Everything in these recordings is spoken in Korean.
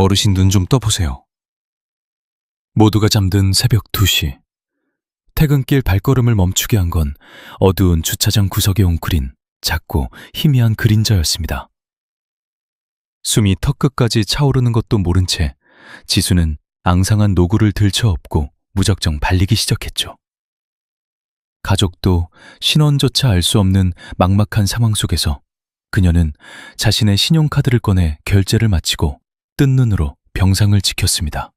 어르신 눈 좀 떠보세요. 모두가 잠든 새벽 2시. 퇴근길 발걸음을 멈추게 한 건 어두운 주차장 구석에 웅크린 작고 희미한 그림자였습니다. 숨이 턱끝까지 차오르는 것도 모른 채 지수는 앙상한 노구를 들쳐업고 무작정 발리기 시작했죠. 가족도 신원조차 알 수 없는 막막한 상황 속에서 그녀는 자신의 신용카드를 꺼내 결제를 마치고 뜬 눈으로 병상을 지켰습니다.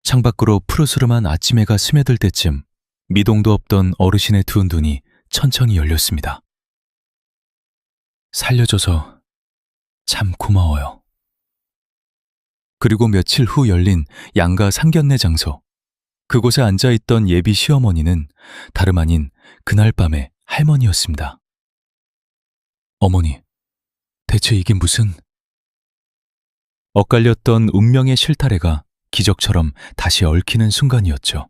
창밖으로 푸르스름한 아침 해가 스며들 때쯤 미동도 없던 어르신의 두 눈이 천천히 열렸습니다. 살려줘서 참 고마워요. 그리고 며칠 후 열린 양가 상견례 장소. 그곳에 앉아있던 예비 시어머니는 다름 아닌 그날 밤의 할머니였습니다. 어머니, 대체 이게 무슨... 엇갈렸던 운명의 실타래가 기적처럼 다시 얽히는 순간이었죠.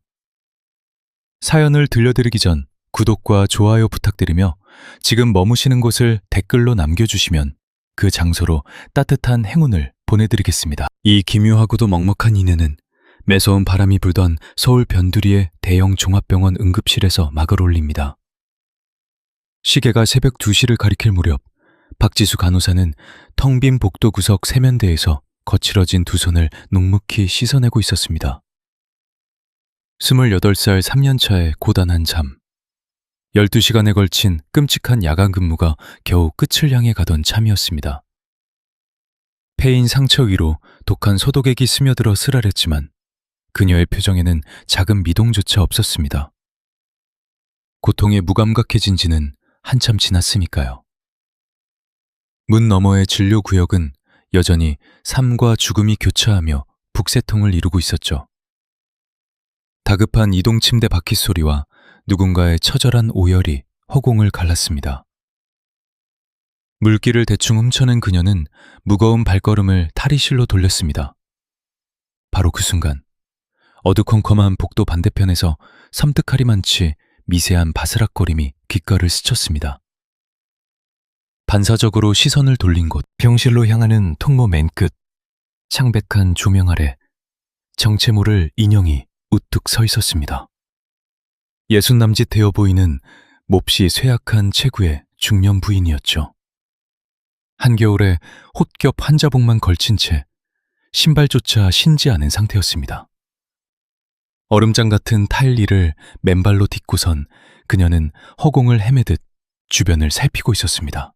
사연을 들려드리기 전 구독과 좋아요 부탁드리며 지금 머무시는 곳을 댓글로 남겨주시면 그 장소로 따뜻한 행운을 보내드리겠습니다. 이 기묘하고도 먹먹한 인해는 매서운 바람이 불던 서울 변두리의 대형 종합병원 응급실에서 막을 올립니다. 시계가 새벽 2시를 가리킬 무렵 박지수 간호사는 텅 빈 복도 구석 세면대에서 거칠어진 두 손을 눅눅히 씻어내고 있었습니다. 28살 3년차의 고단한 잠. 12시간에 걸친 끔찍한 야간 근무가 겨우 끝을 향해 가던 참이었습니다. 패인 상처 위로 독한 소독액이 스며들어 쓰라렸지만 그녀의 표정에는 작은 미동조차 없었습니다. 고통에 무감각해진 지는 한참 지났으니까요. 문 너머의 진료구역은 여전히 삶과 죽음이 교차하며 북새통을 이루고 있었죠. 다급한 이동침대 바퀴 소리와 누군가의 처절한 오열이 허공을 갈랐습니다. 물기를 대충 훔쳐낸 그녀는 무거운 발걸음을 탈의실로 돌렸습니다. 바로 그 순간 어두컴컴한 복도 반대편에서 섬뜩하리만치 미세한 바스락거림이 귓가를 스쳤습니다. 반사적으로 시선을 돌린 곳, 병실로 향하는 통로 맨 끝, 창백한 조명 아래 정체 모를 인형이 우뚝 서 있었습니다. 60남짓 되어 보이는 몹시 쇠약한 체구의 중년 부인이었죠. 한겨울에 홑겹 한자복만 걸친 채 신발조차 신지 않은 상태였습니다. 얼음장 같은 타일리를 맨발로 딛고선 그녀는 허공을 헤매듯 주변을 살피고 있었습니다.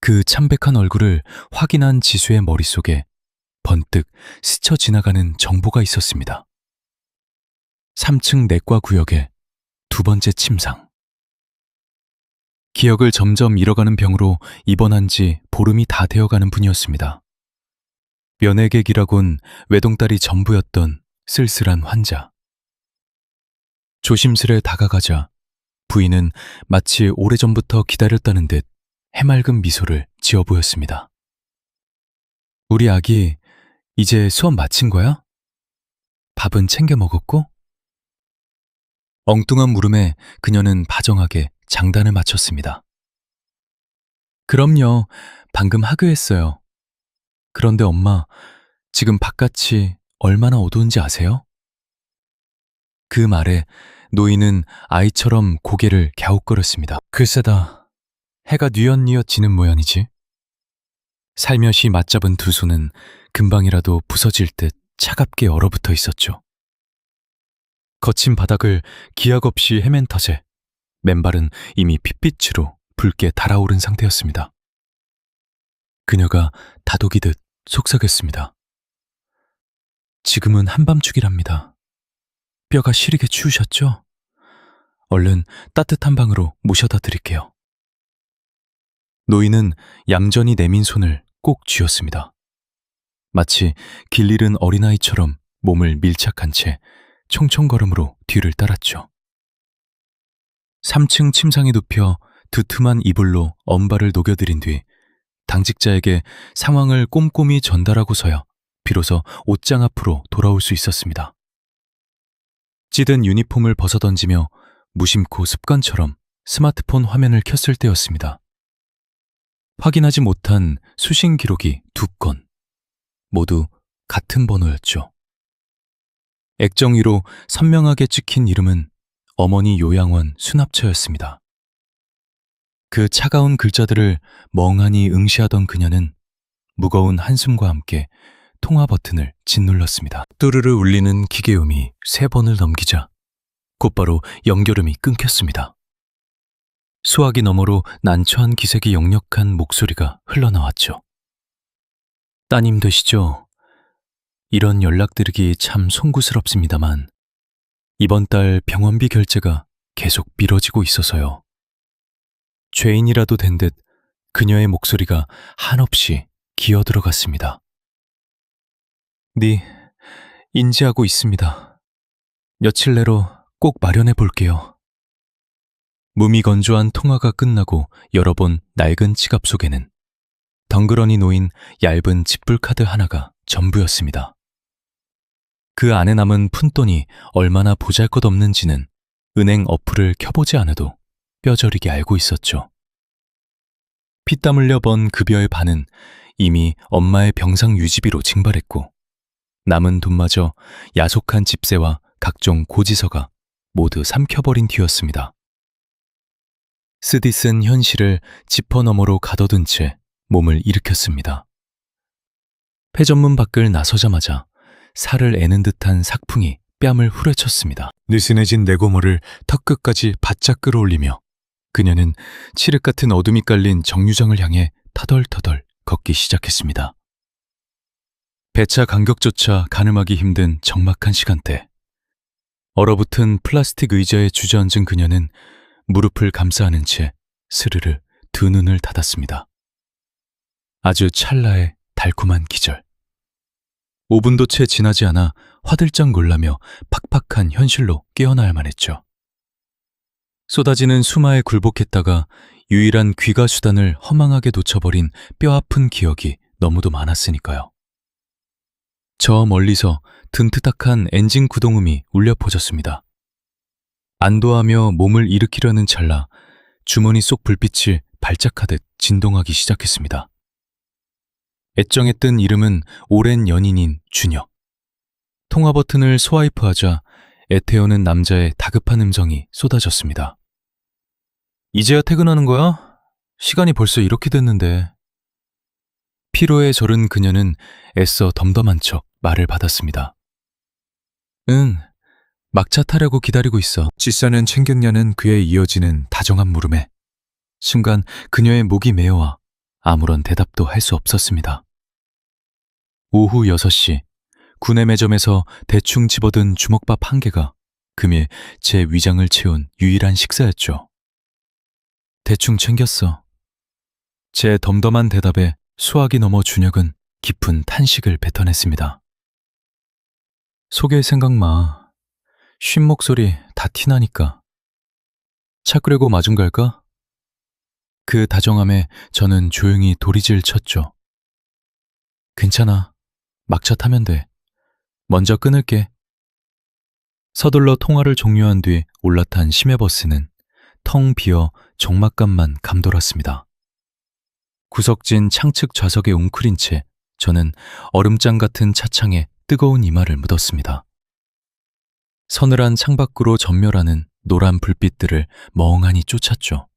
그 참백한 얼굴을 확인한 지수의 머릿속에 번뜩 스쳐 지나가는 정보가 있었습니다. 3층 내과 구역의 두 번째 침상. 기억을 점점 잃어가는 병으로 입원한 지 보름이 다 되어가는 분이었습니다. 면회객이라곤 외동딸이 전부였던 쓸쓸한 환자. 조심스레 다가가자 부인은 마치 오래전부터 기다렸다는 듯 해맑은 미소를 지어 보였습니다. 우리 아기 이제 수업 마친 거야? 밥은 챙겨 먹었고? 엉뚱한 물음에 그녀는 다정하게 장단을 맞췄습니다. 그럼요, 방금 하교했어요. 그런데 엄마, 지금 바깥이 얼마나 어두운지 아세요? 그 말에 노인은 아이처럼 고개를 갸웃거렸습니다. 글쎄다, 해가 뉘엿뉘엿 지는 모양이지. 살며시 맞잡은 두 손은 금방이라도 부서질 듯 차갑게 얼어붙어 있었죠. 거친 바닥을 기약 없이 헤맨 탓에 맨발은 이미 핏빛으로 붉게 달아오른 상태였습니다. 그녀가 다독이듯 속삭였습니다. 지금은 한밤중이랍니다. 뼈가 시리게 추우셨죠? 얼른 따뜻한 방으로 모셔다 드릴게요. 노인은 얌전히 내민 손을 꼭 쥐었습니다. 마치 길 잃은 어린아이처럼 몸을 밀착한 채 총총걸음으로 뒤를 따랐죠. 3층 침상에 눕혀 두툼한 이불로 엄발을 녹여드린 뒤 당직자에게 상황을 꼼꼼히 전달하고서야 비로소 옷장 앞으로 돌아올 수 있었습니다. 찌든 유니폼을 벗어던지며 무심코 습관처럼 스마트폰 화면을 켰을 때였습니다. 확인하지 못한 수신 기록이 2건, 모두 같은 번호였죠. 액정 위로 선명하게 찍힌 이름은 어머니 요양원 수납처였습니다. 그 차가운 글자들을 멍하니 응시하던 그녀는 무거운 한숨과 함께 통화 버튼을 짓눌렀습니다. 뚜르르 울리는 기계음이 3번을 넘기자 곧바로 연결음이 끊겼습니다. 수화기 너머로 난처한 기색이 역력한 목소리가 흘러나왔죠. 따님 되시죠? 이런 연락드리기 참 송구스럽습니다만 이번 달 병원비 결제가 계속 미뤄지고 있어서요. 죄인이라도 된 듯 그녀의 목소리가 한없이 기어들어갔습니다. 네, 인지하고 있습니다. 며칠 내로 꼭 마련해 볼게요. 무미건조한 통화가 끝나고 열어본 낡은 지갑 속에는 덩그러니 놓인 얇은 지불카드 하나가 전부였습니다. 그 안에 남은 푼돈이 얼마나 보잘것없는지는 은행 어플을 켜보지 않아도 뼈저리게 알고 있었죠. 피땀 흘려 번 급여의 반은 이미 엄마의 병상 유지비로 징발했고 남은 돈마저 야속한 집세와 각종 고지서가 모두 삼켜버린 뒤였습니다. 쓰디쓴 현실을 지퍼 너머로 가둬둔 채 몸을 일으켰습니다. 폐전문 밖을 나서자마자 살을 애는 듯한 삭풍이 뺨을 후려쳤습니다. 느슨해진 내고모를 턱끝까지 바짝 끌어올리며 그녀는 칠흑 같은 어둠이 깔린 정류장을 향해 터덜터덜 걷기 시작했습니다. 배차 간격조차 가늠하기 힘든 적막한 시간대. 얼어붙은 플라스틱 의자에 주저앉은 그녀는 무릎을 감싸 안은 채 스르르 두 눈을 닫았습니다. 아주 찰나의 달콤한 기절. 5분도 채 지나지 않아 화들짝 놀라며 팍팍한 현실로 깨어나야만 했죠. 쏟아지는 수마에 굴복했다가 유일한 귀가 수단을 허망하게 놓쳐버린 뼈아픈 기억이 너무도 많았으니까요. 저 멀리서 든트닥한 엔진 구동음이 울려 퍼졌습니다. 안도하며 몸을 일으키려는 찰나 주머니 속 불빛이 발작하듯 진동하기 시작했습니다. 애정에 뜬 이름은 오랜 연인인 준혁. 통화 버튼을 스와이프하자 애태우는 남자의 다급한 음성이 쏟아졌습니다. 이제야 퇴근하는 거야? 시간이 벌써 이렇게 됐는데. 피로에 절은 그녀는 애써 덤덤한 척 말을 받았습니다. 응, 막차 타려고 기다리고 있어. 뒷산은 챙겼냐는 그에 이어지는 다정한 물음에 순간 그녀의 목이 메어와 아무런 대답도 할 수 없었습니다. 오후 6시 구내 매점에서 대충 집어든 주먹밥 한 개가 금일 제 위장을 채운 유일한 식사였죠. 대충 챙겼어. 제 덤덤한 대답에 수화기 너머 준혁은 깊은 탄식을 뱉어냈습니다. 속일 생각 마. 쉰 목소리 다 티나니까. 차 끄려고 마중 갈까? 그 다정함에 저는 조용히 도리질 쳤죠. 괜찮아. 막차 타면 돼. 먼저 끊을게. 서둘러 통화를 종료한 뒤 올라탄 시내버스는 텅 비어 적막감만 감돌았습니다. 구석진 창측 좌석에 웅크린 채 저는 얼음장 같은 차창에 뜨거운 이마를 묻었습니다. 서늘한 창밖으로 전멸하는 노란 불빛들을 멍하니 쫓았죠.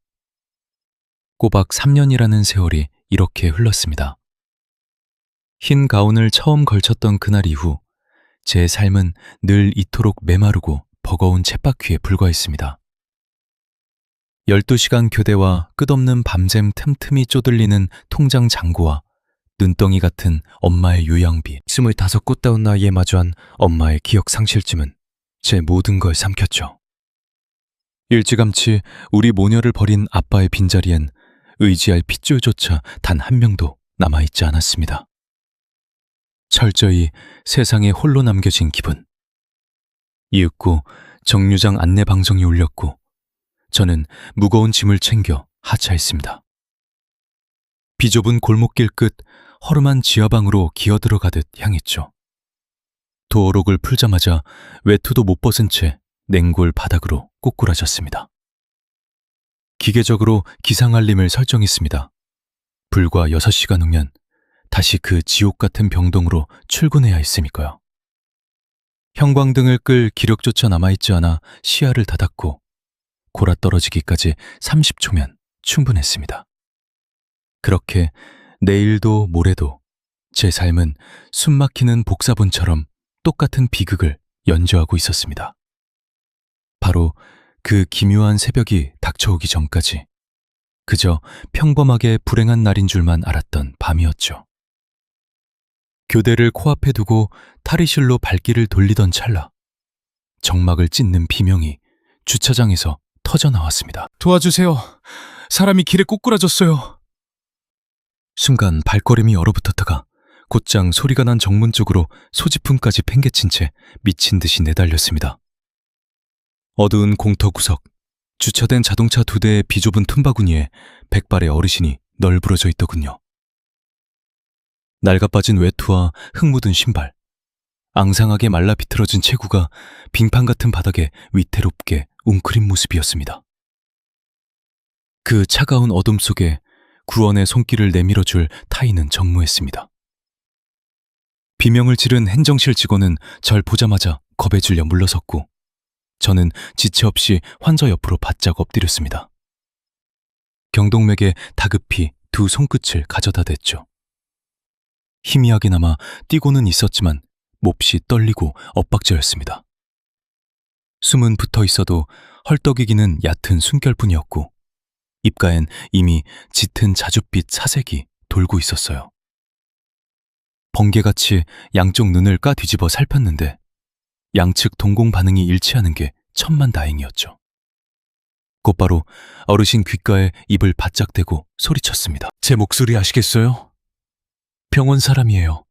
꼬박 3년이라는 세월이 이렇게 흘렀습니다. 흰 가운을 처음 걸쳤던 그날 이후 제 삶은 늘 이토록 메마르고 버거운 쳇바퀴에 불과했습니다. 12시간 교대와 끝없는 밤샘 틈틈이 쪼들리는 통장 잔고와 눈덩이 같은 엄마의 요양비, 25 꽃다운 나이에 마주한 엄마의 기억 상실쯤은 제 모든 걸 삼켰죠. 일찌감치 우리 모녀를 버린 아빠의 빈자리엔 의지할 핏줄조차 단 한 명도 남아있지 않았습니다. 철저히 세상에 홀로 남겨진 기분. 이윽고 정류장 안내 방송이 울렸고 저는 무거운 짐을 챙겨 하차했습니다. 비좁은 골목길 끝 허름한 지하방으로 기어들어가듯 향했죠. 도어록을 풀자마자 외투도 못 벗은 채 냉골 바닥으로 꼬꾸라졌습니다. 기계적으로 기상알림을 설정했습니다. 불과 6시간 후면 다시 그 지옥 같은 병동으로 출근해야 했으니까요. 형광등을 끌 기력조차 남아있지 않아 시야를 닫았고 골아 떨어지기까지 30초면 충분했습니다. 그렇게 내일도 모레도 제 삶은 숨막히는 복사본처럼 똑같은 비극을 연주하고 있었습니다. 바로 그 기묘한 새벽이 닥쳐오기 전까지 그저 평범하게 불행한 날인 줄만 알았던 밤이었죠. 교대를 코앞에 두고 탈의실로 발길을 돌리던 찰나 정막을 찢는 비명이 주차장에서 터져 나왔습니다. 도와주세요. 사람이 길에 꼬꾸라졌어요. 순간 발걸음이 얼어붙었다가 곧장 소리가 난 정문 쪽으로 소지품까지 팽개친 채 미친 듯이 내달렸습니다. 어두운 공터 구석, 주차된 자동차 2대의 비좁은 틈바구니에 백발의 어르신이 널브러져 있더군요. 낡아빠진 외투와 흙 묻은 신발, 앙상하게 말라 비틀어진 체구가 빙판 같은 바닥에 위태롭게 웅크린 모습이었습니다. 그 차가운 어둠 속에 구원의 손길을 내밀어줄 타인은 정무했습니다. 비명을 지른 행정실 직원은 절 보자마자 겁에 질려 물러섰고 저는 지체 없이 환자 옆으로 바짝 엎드렸습니다. 경동맥에 다급히 2 손끝을 가져다 댔죠. 희미하게나마 뛰고는 있었지만 몹시 떨리고 엇박자였습니다. 숨은 붙어 있어도 헐떡이기는 얕은 숨결뿐이었고 입가엔 이미 짙은 자줏빛 사색이 돌고 있었어요. 번개같이 양쪽 눈을 까 뒤집어 살폈는데 양측 동공 반응이 일치하는 게 천만다행이었죠. 곧바로 어르신 귓가에 입을 바짝 대고 소리쳤습니다. 제 목소리 아시겠어요? 병원 사람이에요.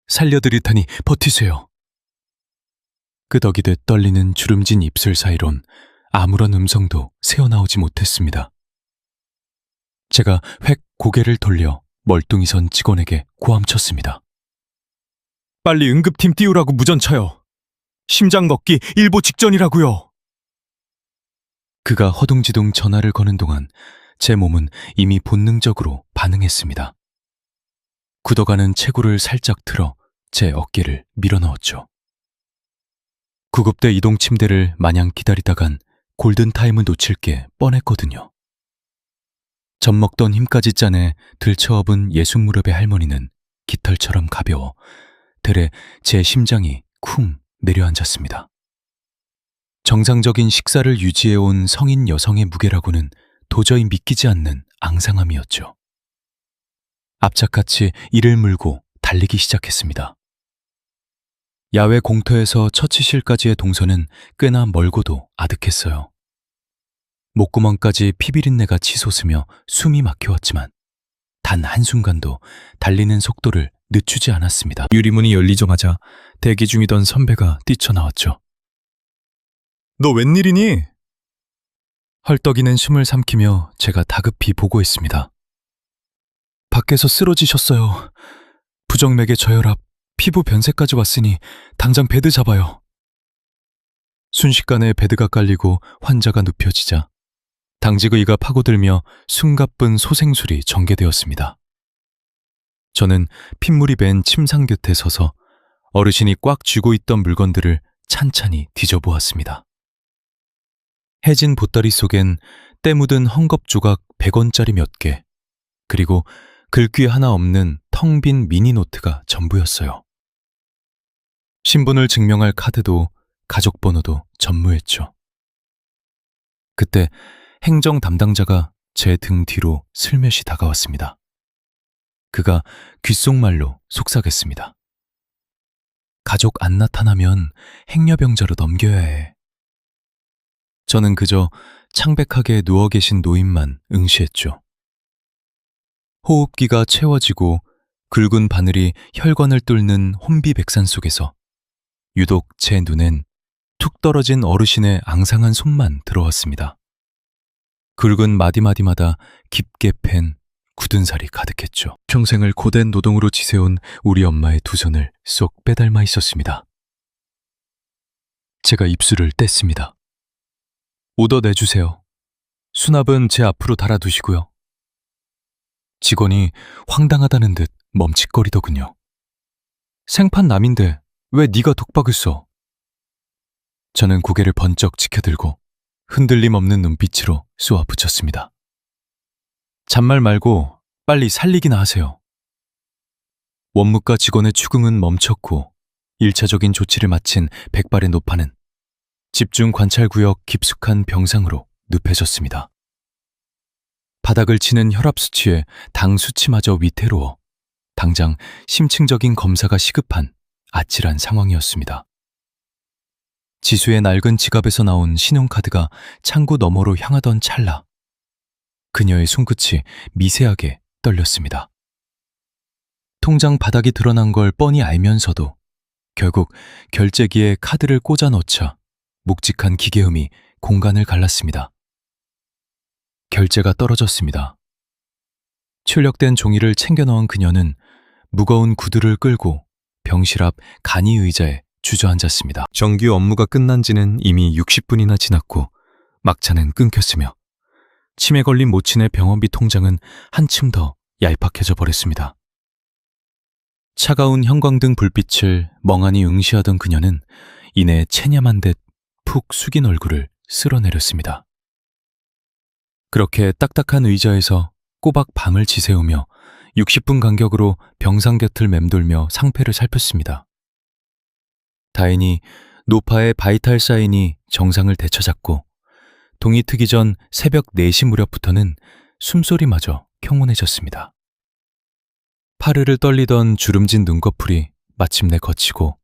살려드릴 테니 버티세요. 끄덕이듯 떨리는 주름진 입술 사이론 아무런 음성도 새어나오지 못했습니다. 제가 획 고개를 돌려 멀뚱히 선 직원에게 고함쳤습니다. 빨리 응급팀 띄우라고 무전쳐요. 심장 멎기 일보 직전이라고요. 그가 허둥지둥 전화를 거는 동안 제 몸은 이미 본능적으로 반응했습니다. 굳어가는 체구를 살짝 틀어 제 어깨를 밀어넣었죠. 구급대 이동 침대를 마냥 기다리다간 골든타임을 놓칠 게 뻔했거든요. 젖먹던 힘까지 짜내 들쳐업은 60무렵의 할머니는 깃털처럼 가벼워 들에 제 심장이 쿵 내려앉았습니다. 정상적인 식사를 유지해온 성인 여성의 무게라고는 도저히 믿기지 않는 앙상함이었죠. 압착같이 이를 물고 달리기 시작했습니다. 야외 공터에서 처치실까지의 동선은 꽤나 멀고도 아득했어요. 목구멍까지 피비린내가 치솟으며 숨이 막혀왔지만 단 한순간도 달리는 속도를 늦추지 않았습니다. 유리문이 열리자마자 대기 중이던 선배가 뛰쳐나왔죠. 너 웬일이니? 헐떡이는 숨을 삼키며 제가 다급히 보고했습니다. 밖에서 쓰러지셨어요. 부정맥에 저혈압, 피부 변색까지 왔으니 당장 베드 잡아요. 순식간에 베드가 깔리고 환자가 눕혀지자 당직의가 파고들며 숨가쁜 소생술이 전개되었습니다. 저는 핏물이 밴 침상 곁에 서서 어르신이 꽉 쥐고 있던 물건들을 찬찬히 뒤져보았습니다. 해진 보따리 속엔 때 묻은 헝겊 조각 100원짜리 몇 개, 그리고 글귀 하나 없는 텅 빈 미니노트가 전부였어요. 신분을 증명할 카드도 가족 번호도 전무했죠. 그때 행정 담당자가 제 등 뒤로 슬며시 다가왔습니다. 그가 귓속말로 속삭였습니다. 가족 안 나타나면 행여병자로 넘겨야 해. 저는 그저 창백하게 누워 계신 노인만 응시했죠. 호흡기가 채워지고 굵은 바늘이 혈관을 뚫는 혼비백산 속에서 유독 제 눈엔 툭 떨어진 어르신의 앙상한 손만 들어왔습니다. 굵은 마디마디마다 깊게 팬 굳은 살이 가득했죠. 평생을 고된 노동으로 지새운 우리 엄마의 2 손을 쏙 빼닮아 있었습니다. 제가 입술을 뗐습니다. ud어내주세요. 수납은 제 앞으로 달아두시고요. 직원이 황당하다는 듯 멈칫거리더군요. 생판 남인데 왜 네가 독박을 써? 저는 고개를 번쩍 치켜들고 흔들림 없는 눈빛으로 쏘아붙였습니다. 잔말 말고 빨리 살리기나 하세요. 원무과 직원의 추궁은 멈췄고 1차적인 조치를 마친 백발의 노파는 집중 관찰구역 깊숙한 병상으로 눕혀졌습니다. 바닥을 치는 혈압 수치에 당 수치마저 위태로워 당장 심층적인 검사가 시급한 아찔한 상황이었습니다. 지수의 낡은 지갑에서 나온 신용카드가 창구 너머로 향하던 찰나 그녀의 손끝이 미세하게 떨렸습니다. 통장 바닥이 드러난 걸 뻔히 알면서도 결국 결제기에 카드를 꽂아 넣자 묵직한 기계음이 공간을 갈랐습니다. 결제가 떨어졌습니다. 출력된 종이를 챙겨 넣은 그녀는 무거운 구두를 끌고 병실 앞 간이 의자에 주저앉았습니다. 정규 업무가 끝난 지는 이미 60분이나 지났고 막차는 끊겼으며 치매 걸린 모친의 병원비 통장은 한층 더 얄팍해져 버렸습니다. 차가운 형광등 불빛을 멍하니 응시하던 그녀는 이내 체념한 듯 푹 숙인 얼굴을 쓸어내렸습니다. 그렇게 딱딱한 의자에서 꼬박 밤을 지새우며 60분 간격으로 병상 곁을 맴돌며 상패를 살폈습니다. 다행히 노파의 바이탈 사인이 정상을 되찾았고 동이 트기 전 새벽 4시 무렵부터는 숨소리마저 평온해졌습니다. 파르르 떨리던 주름진 눈꺼풀이 마침내 걷히고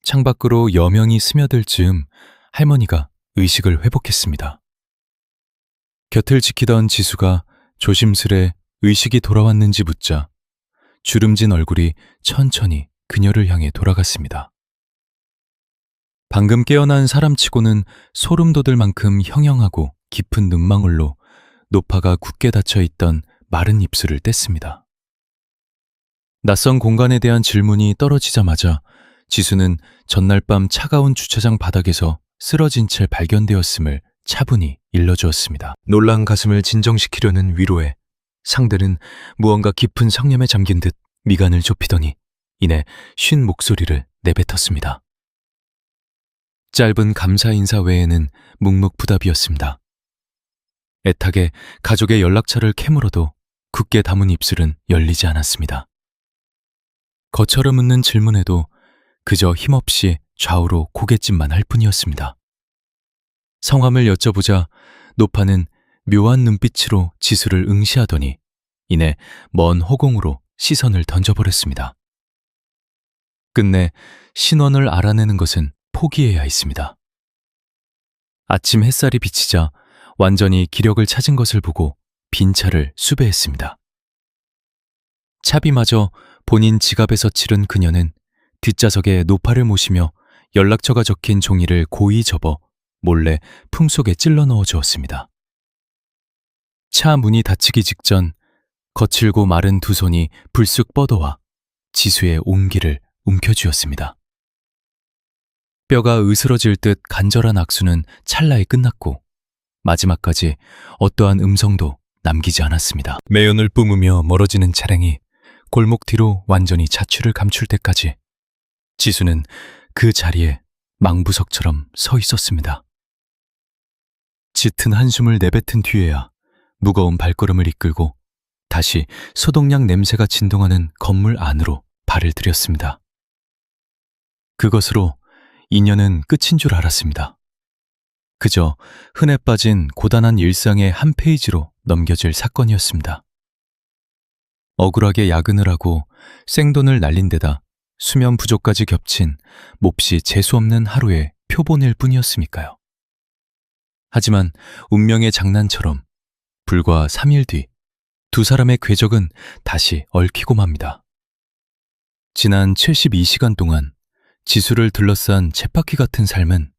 창밖으로 여명이 스며들 즈음 할머니가 의식을 회복했습니다. 곁을 지키던 지수가 조심스레 의식이 돌아왔는지 묻자 주름진 얼굴이 천천히 그녀를 향해 돌아갔습니다. 방금 깨어난 사람치고는 소름 돋을 만큼 형형하고 깊은 눈망울로 노파가 굳게 닫혀있던 마른 입술을 뗐습니다. 낯선 공간에 대한 질문이 떨어지자마자 지수는 전날 밤 차가운 주차장 바닥에서 쓰러진 채 발견되었음을 차분히 일러주었습니다. 놀란 가슴을 진정시키려는 위로에 상대는 무언가 깊은 상념에 잠긴 듯 미간을 좁히더니 이내 쉰 목소리를 내뱉었습니다. 짧은 감사 인사 외에는 묵묵부답이었습니다. 애타게 가족의 연락처를 캐물어도 굳게 담은 입술은 열리지 않았습니다. 거칠어 묻는 질문에도 그저 힘없이 좌우로 고갯짓만 할 뿐이었습니다. 성함을 여쭤보자 노파는 묘한 눈빛으로 지수를 응시하더니 이내 먼 허공으로 시선을 던져버렸습니다. 끝내 신원을 알아내는 것은 포기해야 했습니다. 아침 햇살이 비치자 완전히 기력을 찾은 것을 보고 빈 차를 수배했습니다. 차비마저 본인 지갑에서 치른 그녀는 뒷좌석에 노파를 모시며 연락처가 적힌 종이를 고이 접어 몰래 품속에 찔러 넣어 주었습니다. 차 문이 닫히기 직전 거칠고 마른 두 손이 불쑥 뻗어와 지수의 온기를 움켜쥐었습니다. 뼈가 으스러질 듯 간절한 악수는 찰나에 끝났고 마지막까지 어떠한 음성도 남기지 않았습니다. 매연을 뿜으며 멀어지는 차량이 골목 뒤로 완전히 자취를 감출 때까지 지수는 그 자리에 망부석처럼 서 있었습니다. 짙은 한숨을 내뱉은 뒤에야 무거운 발걸음을 이끌고 다시 소독약 냄새가 진동하는 건물 안으로 발을 들였습니다. 그것으로 인연은 끝인 줄 알았습니다. 그저 흔해 빠진 고단한 일상의 한 페이지로 넘겨질 사건이었습니다. 억울하게 야근을 하고 생돈을 날린 데다 수면 부족까지 겹친 몹시 재수없는 하루의 표본일 뿐이었으니까요. 하지만 운명의 장난처럼 불과 3일 뒤 두 사람의 궤적은 다시 얽히고 맙니다. 지난 72시간 동안 지수를 둘러싼 쳇바퀴 같은 삶은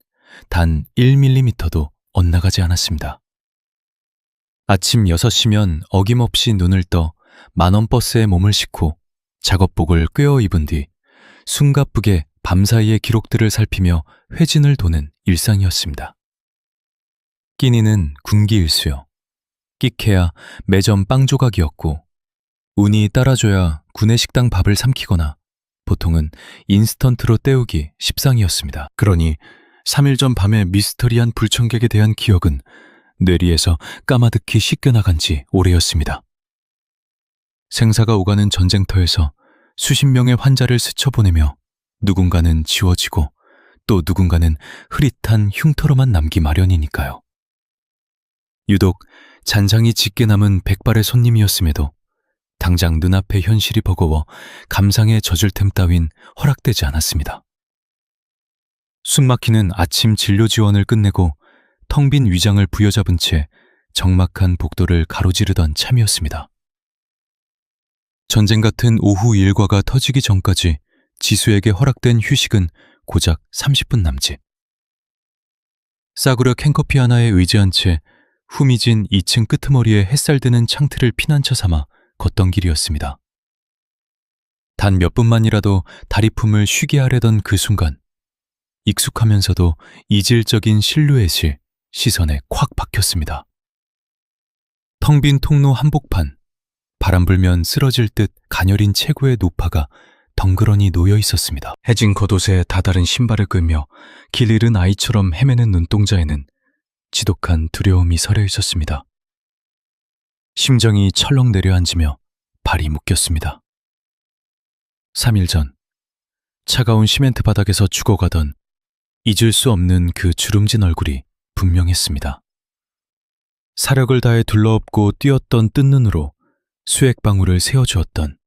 단 1mm도 엇나가지 않았습니다. 아침 6시면 어김없이 눈을 떠 만원 버스에 몸을 싣고 작업복을 꿰어 입은 뒤 숨가쁘게 밤사이의 기록들을 살피며 회진을 도는 일상이었습니다. 끼니는 군기일수요. 끼케야 매점 빵 조각이었고 운이 따라줘야 구내식당 밥을 삼키거나 보통은 인스턴트로 때우기 십상이었습니다. 그러니 3일 전 밤의 미스터리한 불청객에 대한 기억은 뇌리에서 까마득히 씻겨나간 지 오래였습니다. 생사가 오가는 전쟁터에서 수십 명의 환자를 스쳐보내며 누군가는 지워지고 또 누군가는 흐릿한 흉터로만 남기 마련이니까요. 유독 잔상이 짙게 남은 백발의 손님이었음에도 당장 눈앞의 현실이 버거워 감상에 젖을 템 따윈 허락되지 않았습니다. 숨막히는 아침 진료 지원을 끝내고 텅 빈 위장을 부여잡은 채 적막한 복도를 가로지르던 참이었습니다. 전쟁 같은 오후 일과가 터지기 전까지 지수에게 허락된 휴식은 고작 30분 남짓. 싸구려 캔커피 하나에 의지한 채 후미진 2층 끄트머리에 햇살 드는 창틀을 피난처 삼아 걷던 길이었습니다. 단 몇 분만이라도 다리품을 쉬게 하려던 그 순간 익숙하면서도 이질적인 실루엣이 시선에 콱 박혔습니다. 텅 빈 통로 한복판, 바람 불면 쓰러질 듯 가녀린 체구의 노파가 덩그러니 놓여 있었습니다. 해진 겉옷에 다다른 신발을 끌며 길 잃은 아이처럼 헤매는 눈동자에는 지독한 두려움이 서려 있었습니다. 심정이 철렁 내려앉으며 발이 묶였습니다. 3일 전 차가운 시멘트 바닥에서 죽어가던 잊을 수 없는 그 주름진 얼굴이 분명했습니다. 사력을 다해 둘러엎고 뛰었던 뜬 눈으로 수액 방울을 세워주었던,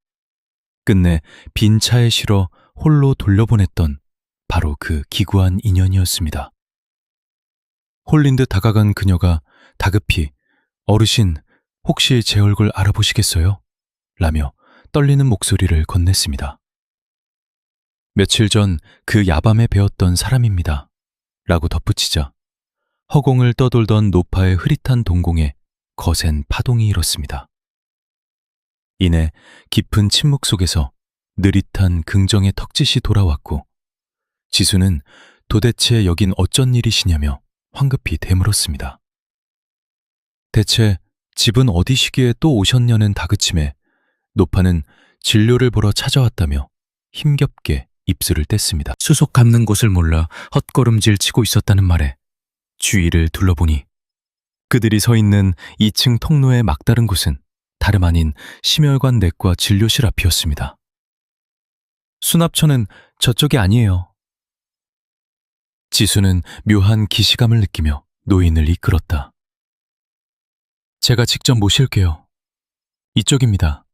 끝내 빈 차에 실어 홀로 돌려보냈던 바로 그 기구한 인연이었습니다. 홀린 듯 다가간 그녀가 다급히 "어르신, 혹시 제 얼굴 알아보시겠어요?" 라며 떨리는 목소리를 건넸습니다. 며칠 전 그 야밤에 배웠던 사람입니다. 라고 덧붙이자 허공을 떠돌던 노파의 흐릿한 동공에 거센 파동이 일었습니다. 이내 깊은 침묵 속에서 느릿한 긍정의 턱짓이 돌아왔고 지수는 도대체 여긴 어쩐 일이시냐며 황급히 되물었습니다. 대체 집은 어디시기에 또 오셨냐는 다그침에 노파는 진료를 보러 찾아왔다며 힘겹게 입술을 뗐습니다. 수속 감는 곳을 몰라 헛걸음질 치고 있었다는 말에 주위를 둘러보니 그들이 서 있는 2층 통로의 막다른 곳은 다름 아닌 심혈관 내과 진료실 앞이었습니다. 수납처는 저쪽이 아니에요. 지수는 묘한 기시감을 느끼며 노인을 이끌었다. 제가 직접 모실게요. 이쪽입니다.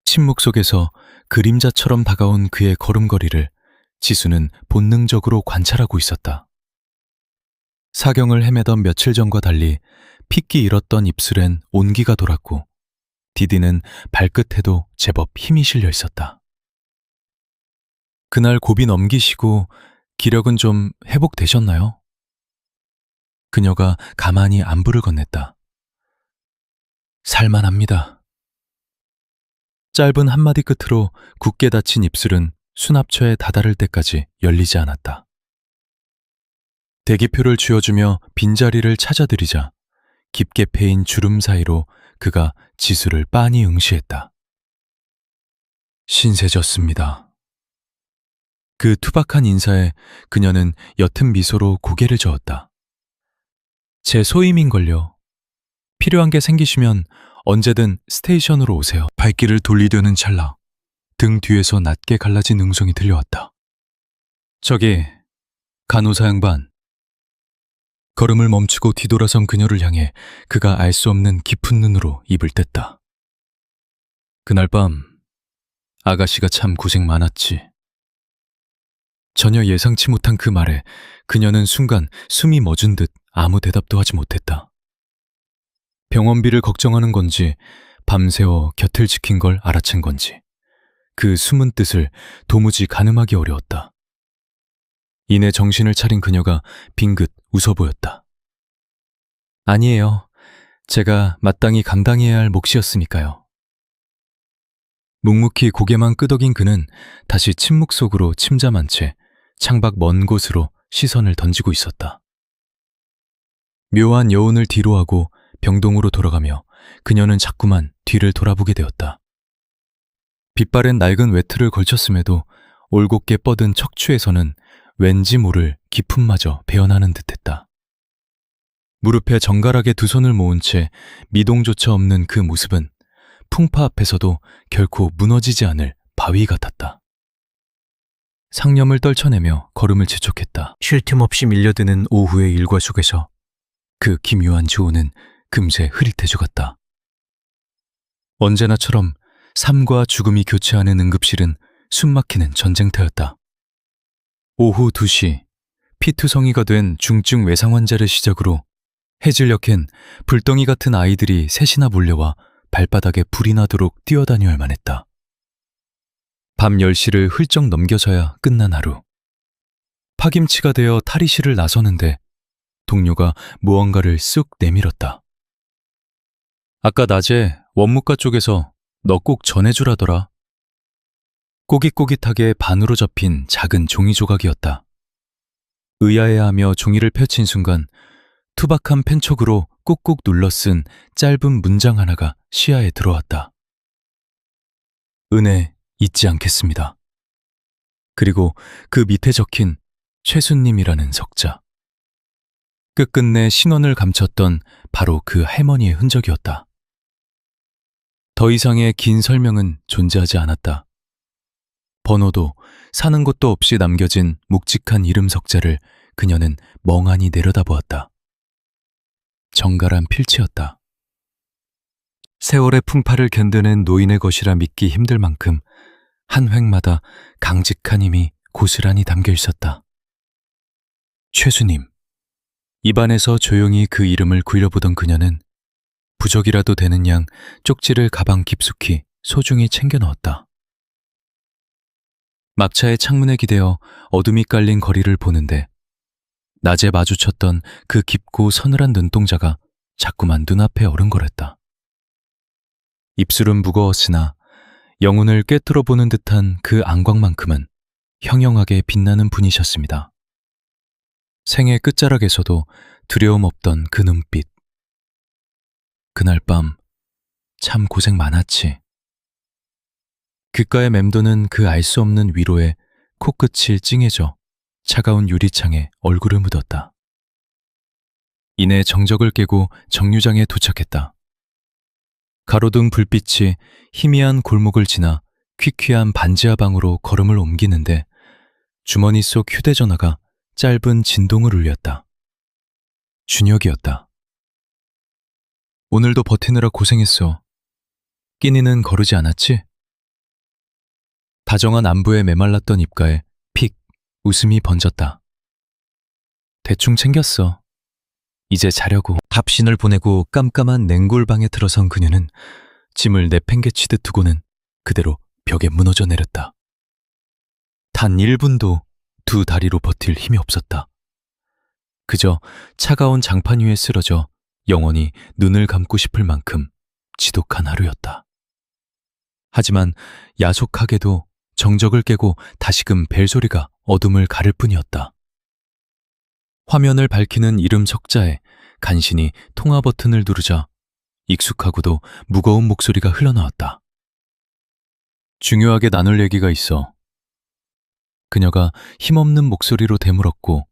침묵 속에서 그림자처럼 다가온 그의 걸음걸이를 지수는 본능적으로 관찰하고 있었다. 사경을 헤매던 며칠 전과 달리 핏기 잃었던 입술엔 온기가 돌았고 디디는 발끝에도 제법 힘이 실려 있었다. 그날 고비 넘기시고 기력은 좀 회복되셨나요? 그녀가 가만히 안부를 건넸다. 살만합니다. 짧은 한마디 끝으로 굳게 닫힌 입술은 수납처에 다다를 때까지 열리지 않았다. 대기표를 쥐어주며 빈자리를 찾아들이자 깊게 패인 주름 사이로 그가 지수를 빤히 응시했다. 신세졌습니다. 그 투박한 인사에 그녀는 옅은 미소로 고개를 저었다. 제 소임인걸요. 필요한 게 생기시면 언제든 스테이션으로 오세요. 발길을 돌리려는 찰나 등 뒤에서 낮게 갈라진 음성이 들려왔다. 저기, 간호사 양반. 걸음을 멈추고 뒤돌아선 그녀를 향해 그가 알 수 없는 깊은 눈으로 입을 뗐다. 그날 밤 아가씨가 참 고생 많았지. 전혀 예상치 못한 그 말에 그녀는 순간 숨이 멎은 듯 아무 대답도 하지 못했다. 병원비를 걱정하는 건지 밤새워 곁을 지킨 걸 알아챈 건지 그 숨은 뜻을 도무지 가늠하기 어려웠다. 이내 정신을 차린 그녀가 빙긋 웃어 보였다. 아니에요. 제가 마땅히 감당해야 할 몫이었으니까요. 묵묵히 고개만 끄덕인 그는 다시 침묵 속으로 침잠한 채 창밖 먼 곳으로 시선을 던지고 있었다. 묘한 여운을 뒤로하고 병동으로 돌아가며 그녀는 자꾸만 뒤를 돌아보게 되었다. 빛바랜 낡은 외투를 걸쳤음에도 올곧게 뻗은 척추에서는 왠지 모를 기품마저 배어나는 듯했다. 무릎에 정갈하게 두 손을 모은 채 미동조차 없는 그 모습은 풍파 앞에서도 결코 무너지지 않을 바위 같았다. 상념을 떨쳐내며 걸음을 재촉했다. 쉴 틈 없이 밀려드는 오후의 일과 속에서 그 기묘한 주호는 금세 흐릿해져갔다. 언제나처럼 삶과 죽음이 교차하는 응급실은 숨막히는 전쟁터였다. 오후 2시 피투성이가 된 중증 외상 환자를 시작으로 해질녘엔 불덩이 같은 아이들이 셋이나 몰려와 발바닥에 불이 나도록 뛰어다녀야만 했다. 밤 10시를 훌쩍 넘겨서야 끝난 하루. 파김치가 되어 탈의실을 나서는데 동료가 무언가를 쑥 내밀었다. 아까 낮에 원무과 쪽에서 너 꼭 전해주라더라. 꼬깃꼬깃하게 반으로 접힌 작은 종이 조각이었다. 의아해하며 종이를 펼친 순간 투박한 펜촉으로 꾹꾹 눌러 쓴 짧은 문장 하나가 시야에 들어왔다. 은혜 잊지 않겠습니다. 그리고 그 밑에 적힌 최순님이라는 석자. 끝끝내 신원을 감췄던 바로 그 할머니의 흔적이었다. 더 이상의 긴 설명은 존재하지 않았다. 번호도 사는 곳도 없이 남겨진 묵직한 이름 석자를 그녀는 멍하니 내려다보았다. 정갈한 필체였다. 세월의 풍파를 견뎌낸 노인의 것이라 믿기 힘들 만큼 한 획마다 강직한 힘이 고스란히 담겨 있었다. 최수님. 입안에서 조용히 그 이름을 굴려보던 그녀는 부적이라도 되는 양 쪽지를 가방 깊숙이 소중히 챙겨 넣었다. 막차의 창문에 기대어 어둠이 깔린 거리를 보는데 낮에 마주쳤던 그 깊고 서늘한 눈동자가 자꾸만 눈앞에 어른거렸다. 입술은 무거웠으나 영혼을 꿰뚫어 보는 듯한 그 안광만큼은 형형하게 빛나는 분이셨습니다. 생의 끝자락에서도 두려움 없던 그 눈빛. 그날 밤 참 고생 많았지. 귓가에 맴도는 그 알 수 없는 위로에 코끝이 찡해져 차가운 유리창에 얼굴을 묻었다. 이내 정적을 깨고 정류장에 도착했다. 가로등 불빛이 희미한 골목을 지나 퀴퀴한 반지하 방으로 걸음을 옮기는데 주머니 속 휴대전화가 짧은 진동을 울렸다. 준혁이었다. 오늘도 버티느라 고생했어. 끼니는 거르지 않았지? 다정한 안부에 메말랐던 입가에 픽 웃음이 번졌다. 대충 챙겼어. 이제 자려고. 합신을 보내고 깜깜한 냉골방에 들어선 그녀는 짐을 내팽개치듯 두고는 그대로 벽에 무너져 내렸다. 단 1분도 두 다리로 버틸 힘이 없었다. 그저 차가운 장판 위에 쓰러져 영원히 눈을 감고 싶을 만큼 지독한 하루였다. 하지만 야속하게도 정적을 깨고 다시금 벨소리가 어둠을 가를 뿐이었다. 화면을 밝히는 이름 석자에 간신히 통화 버튼을 누르자 익숙하고도 무거운 목소리가 흘러나왔다. 중요하게 나눌 얘기가 있어. 그녀가 힘없는 목소리로 되물었고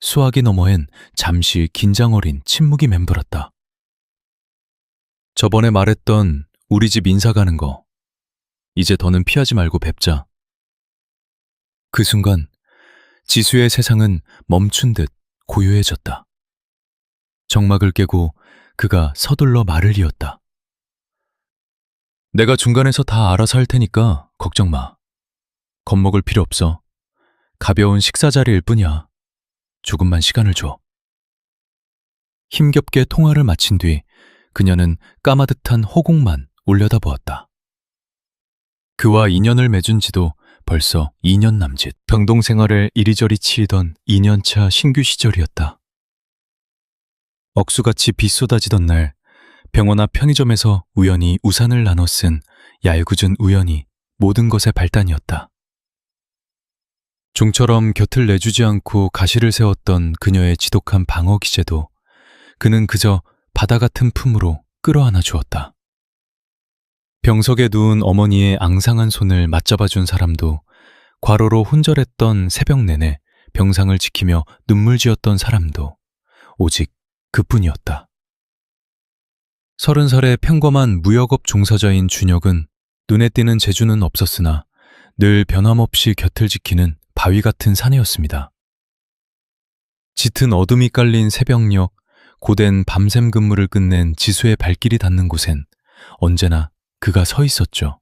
수화기 너머엔 잠시 긴장 어린 침묵이 맴돌았다. 저번에 말했던 우리 집 인사 가는 거 이제 더는 피하지 말고 뵙자. 그 순간 지수의 세상은 멈춘 듯 고요해졌다. 정막을 깨고 그가 서둘러 말을 이었다. 내가 중간에서 다 알아서 할 테니까 걱정 마. 겁먹을 필요 없어. 가벼운 식사 자리일 뿐이야. 조금만 시간을 줘. 힘겹게 통화를 마친 뒤 그녀는 까마득한 허공만 올려다보았다. 그와 인연을 맺은 지도 벌써 2년 남짓. 병동 생활을 이리저리 치이던 2년차 신규 시절이었다. 억수같이 비 쏟아지던 날 병원 앞 편의점에서 우연히 우산을 나눠 쓴 얄궂은 우연이 모든 것의 발단이었다. 종처럼 곁을 내주지 않고 가시를 세웠던 그녀의 지독한 방어 기제도 그는 그저 바다 같은 품으로 끌어안아 주었다. 병석에 누운 어머니의 앙상한 손을 맞잡아준 사람도, 과로로 혼절했던 새벽 내내 병상을 지키며 눈물 지었던 사람도 오직 그뿐이었다. 30살의 평범한 무역업 종사자인 준혁은 눈에 띄는 재주는 없었으나 늘 변함없이 곁을 지키는 바위 같은 사내였습니다. 짙은 어둠이 깔린 새벽녘, 고된 밤샘 근무를 끝낸 지수의 발길이 닿는 곳엔 언제나 그가 서 있었죠.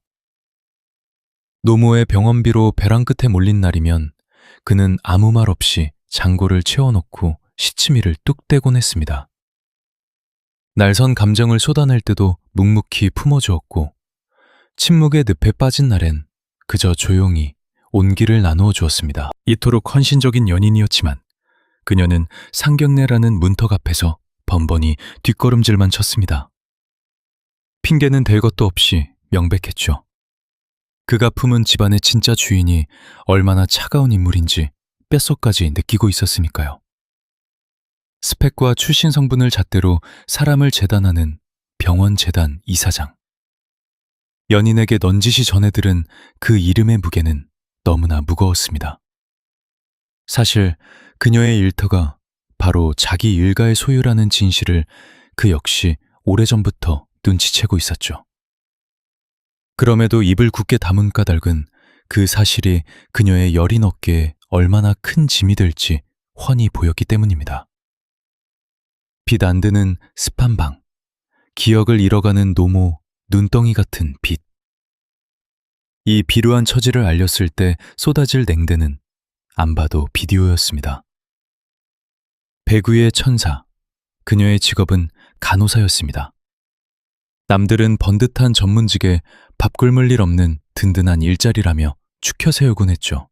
노모의 병원비로 벼랑 끝에 몰린 날이면 그는 아무 말 없이 잔고를 채워놓고 시치미를 뚝 떼곤 했습니다. 날선 감정을 쏟아낼 때도 묵묵히 품어주었고, 침묵의 늪에 빠진 날엔 그저 조용히 온기를 나누어 주었습니다. 이토록 헌신적인 연인이었지만 그녀는 상경례라는 문턱 앞에서 번번이 뒷걸음질만 쳤습니다. 핑계는 될 것도 없이 명백했죠. 그가 품은 집안의 진짜 주인이 얼마나 차가운 인물인지 뼛속까지 느끼고 있었으니까요. 스펙과 출신 성분을 잣대로 사람을 재단하는 병원 재단 이사장. 연인에게 넌지시 전해 들은 그 이름의 무게는 너무나 무거웠습니다. 사실 그녀의 일터가 바로 자기 일가의 소유라는 진실을 그 역시 오래전부터 눈치채고 있었죠. 그럼에도 입을 굳게 다문 까닭은 그 사실이 그녀의 여린 어깨에 얼마나 큰 짐이 될지 훤히 보였기 때문입니다. 빛 안 드는 습한 방, 기억을 잃어가는 노모, 눈덩이 같은 빛. 이 비루한 처지를 알렸을 때 쏟아질 냉대는 안 봐도 비디오였습니다. 배구의 천사, 그녀의 직업은 간호사였습니다. 남들은 번듯한 전문직에 밥 굶을 일 없는 든든한 일자리라며 축혀 세우곤 했죠.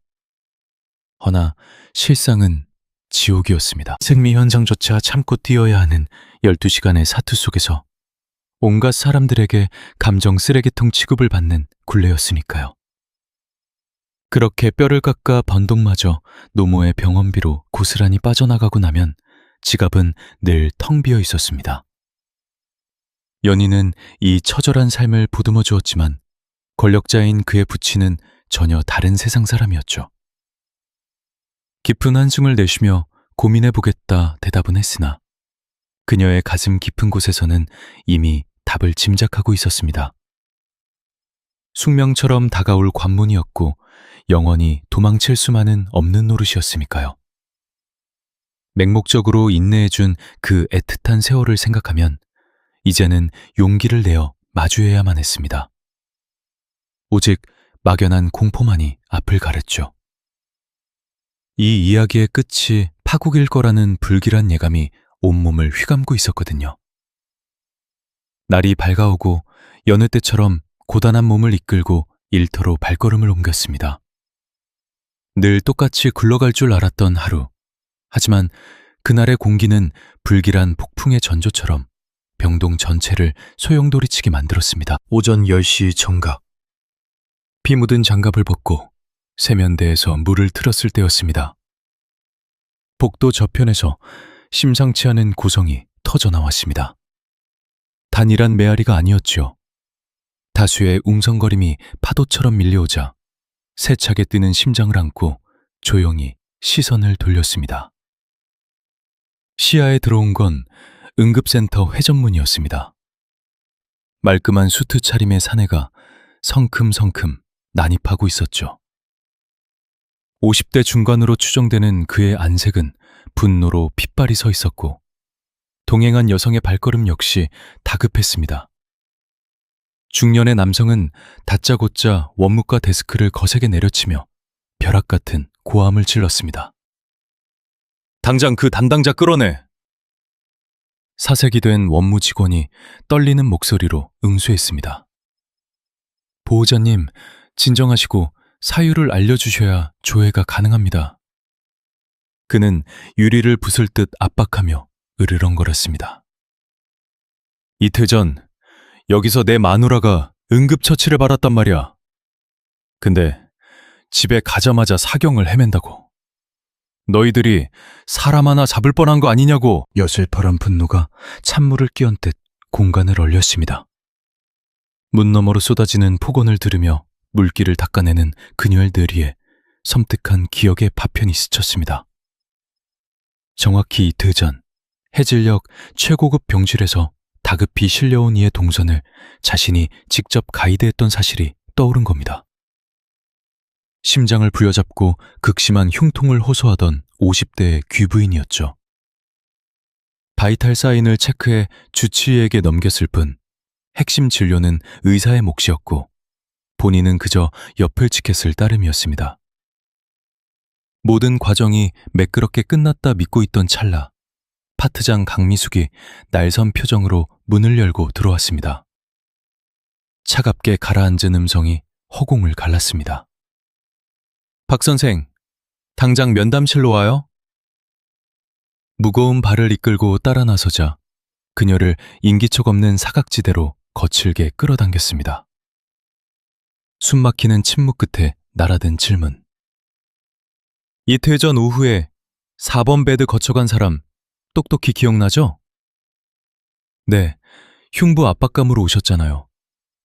허나 실상은 지옥이었습니다. 생미 현상조차 참고 뛰어야 하는 12시간의 사투 속에서 온갖 사람들에게 감정 쓰레기통 취급을 받는 굴레였으니까요. 그렇게 뼈를 깎아 번독마저 노모의 병원비로 고스란히 빠져나가고 나면 지갑은 늘 텅 비어 있었습니다. 연인은 이 처절한 삶을 보듬어 주었지만 권력자인 그의 부친은 전혀 다른 세상 사람이었죠. 깊은 한숨을 내쉬며 고민해보겠다 대답은 했으나 그녀의 가슴 깊은 곳에서는 이미 답을 짐작하고 있었습니다. 숙명처럼 다가올 관문이었고 영원히 도망칠 수만은 없는 노릇이었으니까요. 맹목적으로 인내해준 그 애틋한 세월을 생각하면 이제는 용기를 내어 마주해야만 했습니다. 오직 막연한 공포만이 앞을 가렸죠. 이 이야기의 끝이 파국일 거라는 불길한 예감이 온몸을 휘감고 있었거든요. 날이 밝아오고 여느 때처럼 고단한 몸을 이끌고 일터로 발걸음을 옮겼습니다. 늘 똑같이 굴러갈 줄 알았던 하루. 하지만 그날의 공기는 불길한 폭풍의 전조처럼 병동 전체를 소용돌이치게 만들었습니다. 오전 10시 정각. 피 묻은 장갑을 벗고 세면대에서 물을 틀었을 때였습니다. 복도 저편에서 심상치 않은 고성이 터져 나왔습니다. 단일한 메아리가 아니었죠. 다수의 웅성거림이 파도처럼 밀려오자 세차게 뛰는 심장을 안고 조용히 시선을 돌렸습니다. 시야에 들어온 건 응급센터 회전문이었습니다. 말끔한 수트 차림의 사내가 성큼성큼 난입하고 있었죠. 50대 중반으로 추정되는 그의 안색은 분노로 핏발이 서 있었고 동행한 여성의 발걸음 역시 다급했습니다. 중년의 남성은 다짜고짜 원무과 데스크를 거세게 내려치며 벼락 같은 고함을 질렀습니다. 당장 그 담당자 끌어내! 사색이 된 원무 직원이 떨리는 목소리로 응수했습니다. 보호자님, 진정하시고 사유를 알려주셔야 조회가 가능합니다. 그는 유리를 부술 듯 압박하며 으르렁거렸습니다. 이틀 전 여기서 내 마누라가 응급처치를 받았단 말이야. 근데 집에 가자마자 사경을 헤맨다고. 너희들이 사람 하나 잡을 뻔한 거 아니냐고. 여슬퍼런 분노가 찬물을 끼얹듯 공간을 얼렸습니다. 문 너머로 쏟아지는 폭언을 들으며 물기를 닦아내는 그녀의 뇌리에 섬뜩한 기억의 파편이 스쳤습니다. 정확히 이틀 전 해질녘 최고급 병실에서 다급히 실려온 이의 동선을 자신이 직접 가이드했던 사실이 떠오른 겁니다. 심장을 부여잡고 극심한 흉통을 호소하던 50대의 귀부인이었죠. 바이탈 사인을 체크해 주치의에게 넘겼을 뿐 핵심 진료는 의사의 몫이었고 본인은 그저 옆을 지켰을 따름이었습니다. 모든 과정이 매끄럽게 끝났다 믿고 있던 찰나 파트장 강미숙이 날선 표정으로 문을 열고 들어왔습니다. 차갑게 가라앉은 음성이 허공을 갈랐습니다. 박 선생, 당장 면담실로 와요. 무거운 발을 이끌고 따라 나서자 그녀를 인기척 없는 사각지대로 거칠게 끌어당겼습니다. 숨막히는 침묵 끝에 날아든 질문. 이틀 전 오후에 4번 베드 거쳐간 사람 똑똑히 기억나죠? 네, 흉부 압박감으로 오셨잖아요.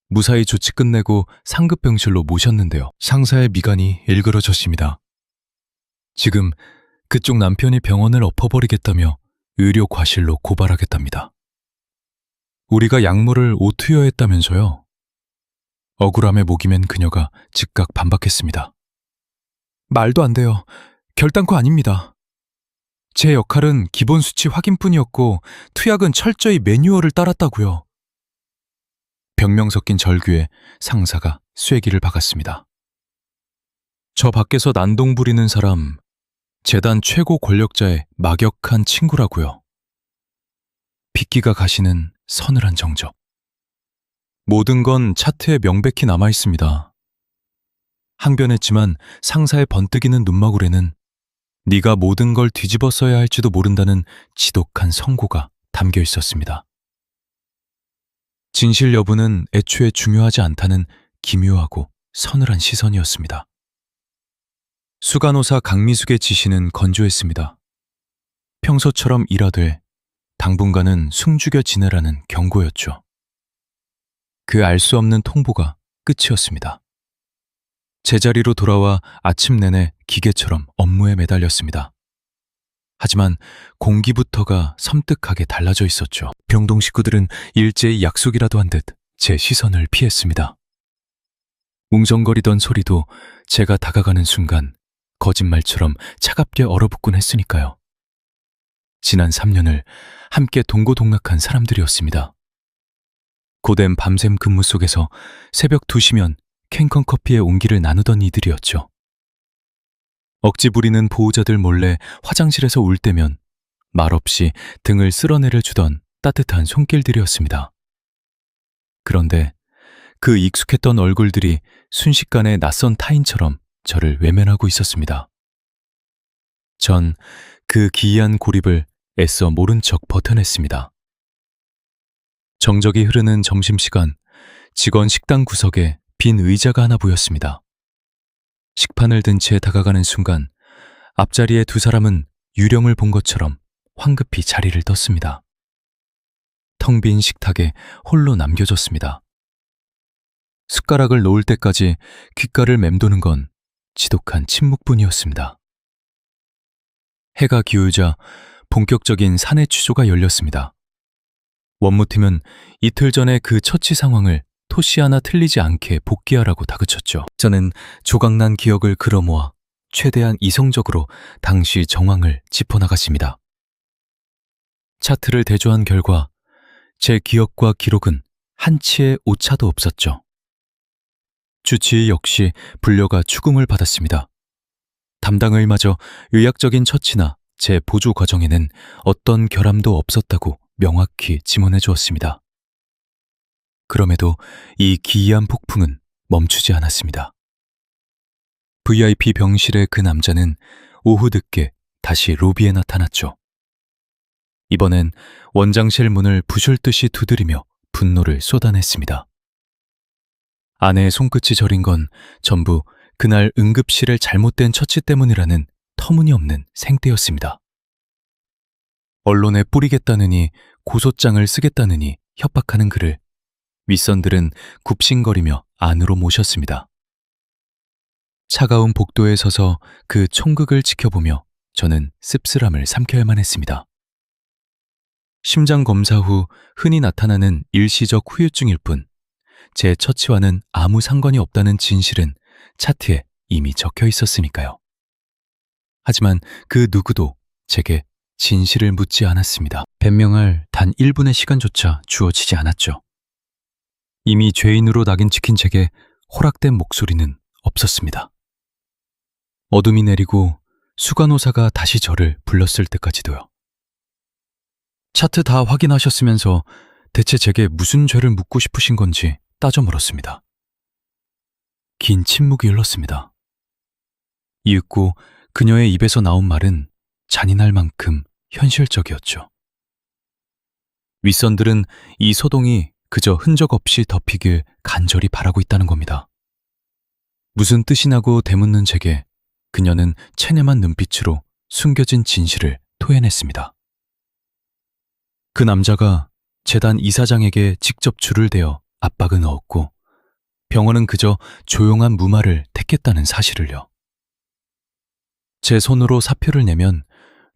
무사히 조치 끝내고 상급 병실로 모셨는데요. 상사의 미간이 일그러졌습니다. 지금 그쪽 남편이 병원을 엎어버리겠다며 의료 과실로 고발하겠답니다. 우리가 약물을 오투여했다면서요? 억울함에 목이 맨 그녀가 즉각 반박했습니다. 말도 안 돼요. 결단코 아닙니다. 제 역할은 기본 수치 확인뿐이었고 투약은 철저히 매뉴얼을 따랐다고요. 병명 섞인 절규에 상사가 쐐기를 박았습니다. 저 밖에서 난동 부리는 사람, 재단 최고 권력자의 막역한 친구라고요. 빗기가 가시는 서늘한 정적. 모든 건 차트에 명백히 남아 있습니다. 항변했지만 상사의 번뜩이는 눈망울에는 네가 모든 걸 뒤집어 써야 할지도 모른다는 지독한 선고가 담겨 있었습니다. 진실 여부는 애초에 중요하지 않다는 기묘하고 서늘한 시선이었습니다. 수간호사 강미숙의 지시는 건조했습니다. 평소처럼 일하되 당분간은 숨죽여 지내라는 경고였죠. 그 알 수 없는 통보가 끝이었습니다. 제자리로 돌아와 아침 내내 기계처럼 업무에 매달렸습니다. 하지만 공기부터가 섬뜩하게 달라져 있었죠. 병동 식구들은 일제히 약속이라도 한 듯 제 시선을 피했습니다. 웅성거리던 소리도 제가 다가가는 순간 거짓말처럼 차갑게 얼어붙곤 했으니까요. 지난 3년을 함께 동고동락한 사람들이었습니다. 고된 밤샘 근무 속에서 새벽 2시면 캔컨 커피의 온기를 나누던 이들이었죠. 억지 부리는 보호자들 몰래 화장실에서 울 때면 말없이 등을 쓸어내려 주던 따뜻한 손길들이었습니다. 그런데 그 익숙했던 얼굴들이 순식간에 낯선 타인처럼 저를 외면하고 있었습니다. 전 그 기이한 고립을 애써 모른 척 버텨냈습니다. 정적이 흐르는 점심시간, 직원 식당 구석에 빈 의자가 하나 보였습니다. 식판을 든 채 다가가는 순간 앞자리에 두 사람은 유령을 본 것처럼 황급히 자리를 떴습니다. 텅 빈 식탁에 홀로 남겨졌습니다. 숟가락을 놓을 때까지 귓가를 맴도는 건 지독한 침묵뿐이었습니다. 해가 기울자 본격적인 사내 취조가 열렸습니다. 원무팀은 이틀 전에 그 처치 상황을 토시 하나 틀리지 않게 복귀하라고 다그쳤죠. 저는 조각난 기억을 끌어모아 최대한 이성적으로 당시 정황을 짚어나갔습니다. 차트를 대조한 결과 제 기억과 기록은 한치의 오차도 없었죠. 주치의 역시 분료가 추궁을 받았습니다. 담당의마저 의학적인 처치나 제 보조 과정에는 어떤 결함도 없었다고 명확히 지문해 주었습니다. 그럼에도 이 기이한 폭풍은 멈추지 않았습니다. VIP 병실의 그 남자는 오후 늦게 다시 로비에 나타났죠. 이번엔 원장실 문을 부술 듯이 두드리며 분노를 쏟아냈습니다. 아내의 손끝이 저린 건 전부 그날 응급실의 잘못된 처치 때문이라는 터무니없는 생떼였습니다. 언론에 뿌리겠다느니 고소장을 쓰겠다느니 협박하는 그를 윗선들은 굽신거리며 안으로 모셨습니다. 차가운 복도에 서서 그 총극을 지켜보며 저는 씁쓸함을 삼켜야만 했습니다. 심장 검사 후 흔히 나타나는 일시적 후유증일 뿐, 제 처치와는 아무 상관이 없다는 진실은 차트에 이미 적혀 있었으니까요. 하지만 그 누구도 제게 진실을 묻지 않았습니다. 변명할 단 1분의 시간조차 주어지지 않았죠. 이미 죄인으로 낙인 찍힌 제게 허락된 목소리는 없었습니다. 어둠이 내리고 수간호사가 다시 저를 불렀을 때까지도요. 차트 다 확인하셨으면서 대체 제게 무슨 죄를 묻고 싶으신 건지 따져 물었습니다. 긴 침묵이 흘렀습니다. 이윽고 그녀의 입에서 나온 말은 잔인할 만큼 현실적이었죠. 윗선들은 이 소동이 그저 흔적 없이 덮이길 간절히 바라고 있다는 겁니다. 무슨 뜻이 나고 되묻는 제게 그녀는 체념한 눈빛으로 숨겨진 진실을 토해냈습니다. 그 남자가 재단 이사장에게 직접 줄을 대어 압박을 넣었고 병원은 그저 조용한 무마를 택했다는 사실을요. 제 손으로 사표를 내면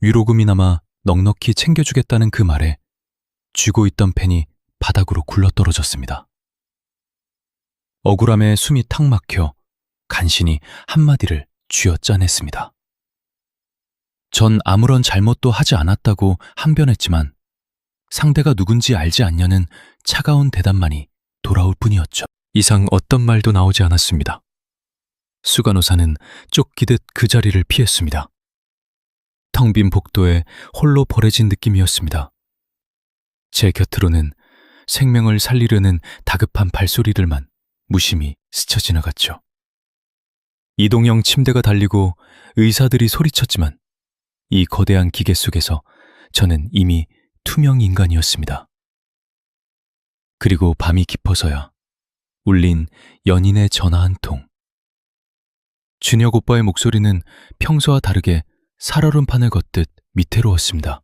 위로금이나마 넉넉히 챙겨주겠다는 그 말에 쥐고 있던 펜이 바닥으로 굴러떨어졌습니다. 억울함에 숨이 탁 막혀 간신히 한마디를 쥐어짜냈습니다. 전 아무런 잘못도 하지 않았다고 항변했지만 상대가 누군지 알지 않냐는 차가운 대답만이 돌아올 뿐이었죠. 이상 어떤 말도 나오지 않았습니다. 수간호사는 쫓기듯 그 자리를 피했습니다. 텅 빈 복도에 홀로 버려진 느낌이었습니다. 제 곁으로는 생명을 살리려는 다급한 발소리들만 무심히 스쳐 지나갔죠. 이동형 침대가 달리고 의사들이 소리쳤지만 이 거대한 기계 속에서 저는 이미 투명 인간이었습니다. 그리고 밤이 깊어서야 울린 연인의 전화 한 통. 준혁 오빠의 목소리는 평소와 다르게 살얼음판을 걷듯 위태로웠습니다.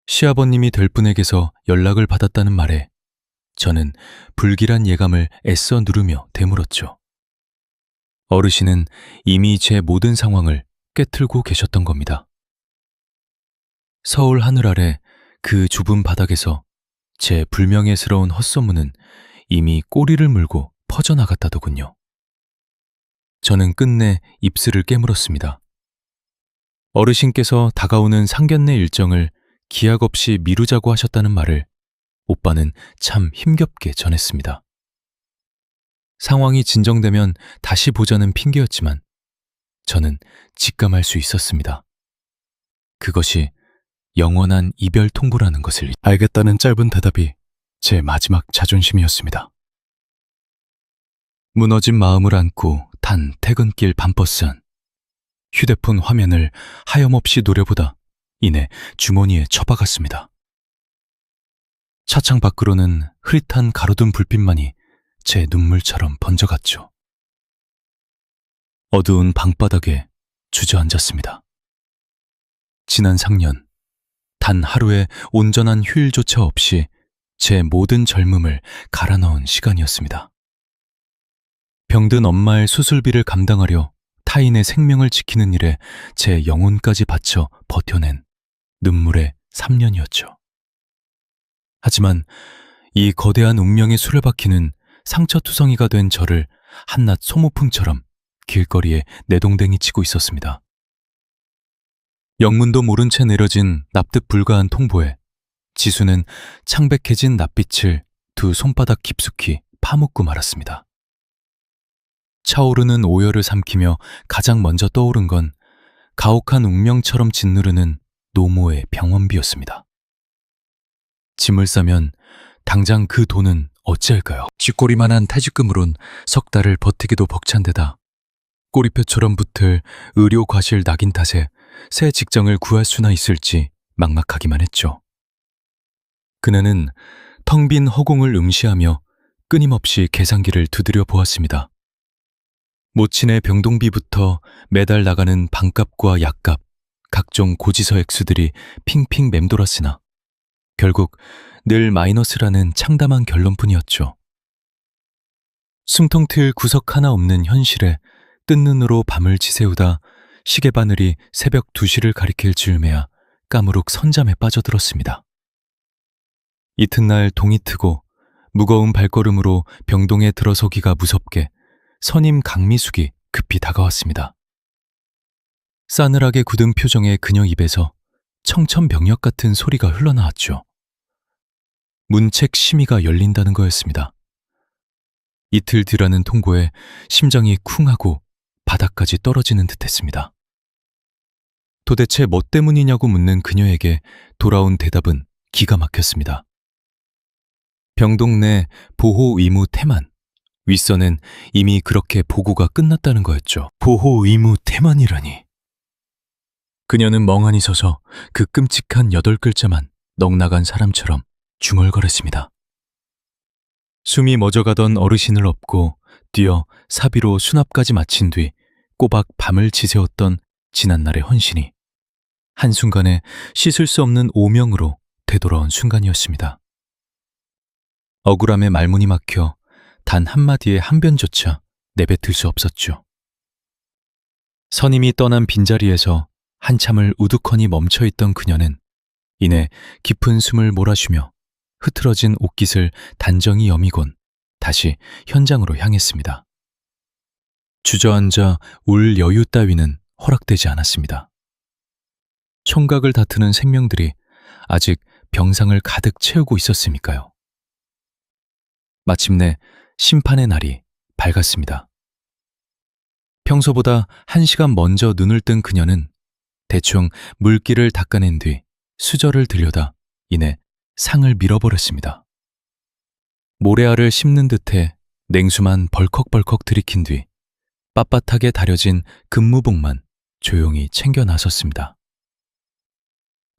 시아버님이 될 분에게서 연락을 받았다는 말에 저는 불길한 예감을 애써 누르며 되물었죠. 어르신은 이미 제 모든 상황을 꿰뚫고 계셨던 겁니다. 서울 하늘 아래 그 좁은 바닥에서 제 불명예스러운 헛소문은 이미 꼬리를 물고 퍼져나갔다더군요. 저는 끝내 입술을 깨물었습니다. 어르신께서 다가오는 상견례 일정을 기약 없이 미루자고 하셨다는 말을 오빠는 참 힘겹게 전했습니다. 상황이 진정되면 다시 보자는 핑계였지만 저는 직감할 수 있었습니다. 그것이 영원한 이별 통보라는 것을 알겠다는 짧은 대답이 제 마지막 자존심이었습니다. 무너진 마음을 안고 탄 퇴근길 밤버스 안. 휴대폰 화면을 하염없이 노려보다 이내 주머니에 처박았습니다. 차창 밖으로는 흐릿한 가로등 불빛만이 제 눈물처럼 번져갔죠. 어두운 방바닥에 주저앉았습니다. 지난 상년 단 하루의 온전한 휴일조차 없이 제 모든 젊음을 갈아 넣은 시간이었습니다. 병든 엄마의 수술비를 감당하려 타인의 생명을 지키는 일에 제 영혼까지 바쳐 버텨낸 눈물의 3년이었죠. 하지만 이 거대한 운명의 수레바퀴는 상처투성이가 된 저를 한낱 소모품처럼 길거리에 내동댕이 치고 있었습니다. 영문도 모른 채 내려진 납득 불가한 통보에 지수는 창백해진 낯빛을 두 손바닥 깊숙이 파묻고 말았습니다. 차오르는 오열을 삼키며 가장 먼저 떠오른 건 가혹한 운명처럼 짓누르는 노모의 병원비였습니다. 짐을 싸면 당장 그 돈은 어찌할까요? 쥐꼬리만한 퇴직금으론 석 달을 버티기도 벅찬데다 꼬리표처럼 붙을 의료 과실 낙인 탓에 새 직장을 구할 수나 있을지 막막하기만 했죠. 그녀는 텅 빈 허공을 응시하며 끊임없이 계산기를 두드려 보았습니다. 모친의 병동비부터 매달 나가는 방값과 약값, 각종 고지서 액수들이 핑핑 맴돌았으나 결국 늘 마이너스라는 창담한 결론뿐이었죠. 숨통 트일 구석 하나 없는 현실에 뜬 눈으로 밤을 지새우다 시계바늘이 새벽 2시를 가리킬 즈음에야 까무룩 선잠에 빠져들었습니다. 이튿날 동이 트고 무거운 발걸음으로 병동에 들어서기가 무섭게 선임 강미숙이 급히 다가왔습니다. 싸늘하게 굳은 표정의 그녀 입에서 청천벽력 같은 소리가 흘러나왔죠. 문책 심의가 열린다는 거였습니다. 이틀 뒤라는 통보에 심장이 쿵하고 바닥까지 떨어지는 듯했습니다. 도대체 뭐 때문이냐고 묻는 그녀에게 돌아온 대답은 기가 막혔습니다. 병동 내 보호 의무 태만, 윗선은 이미 그렇게 보고가 끝났다는 거였죠. 보호 의무 태만이라니. 그녀는 멍하니 서서 그 끔찍한 8글자만 넋나간 사람처럼 중얼거렸습니다. 숨이 멎어가던 어르신을 업고 뛰어 사비로 수납까지 마친 뒤 꼬박 밤을 지새웠던 지난날의 헌신이 한순간에 씻을 수 없는 오명으로 되돌아온 순간이었습니다. 억울함에 말문이 막혀 단 한마디의 한변조차 내뱉을 수 없었죠. 선임이 떠난 빈자리에서 한참을 우두커니 멈춰있던 그녀는 이내 깊은 숨을 몰아쉬며 흐트러진 옷깃을 단정히 여미곤 다시 현장으로 향했습니다. 주저앉아 울 여유 따위는 허락되지 않았습니다. 총각을 다투는 생명들이 아직 병상을 가득 채우고 있었으니까요. 마침내 심판의 날이 밝았습니다. 평소보다 1시간 먼저 눈을 뜬 그녀는 대충 물기를 닦아낸 뒤 수저를 들여다 이내 상을 밀어버렸습니다. 모래알을 씹는 듯해 냉수만 벌컥벌컥 들이킨 뒤 빳빳하게 다려진 근무복만 조용히 챙겨 나섰습니다.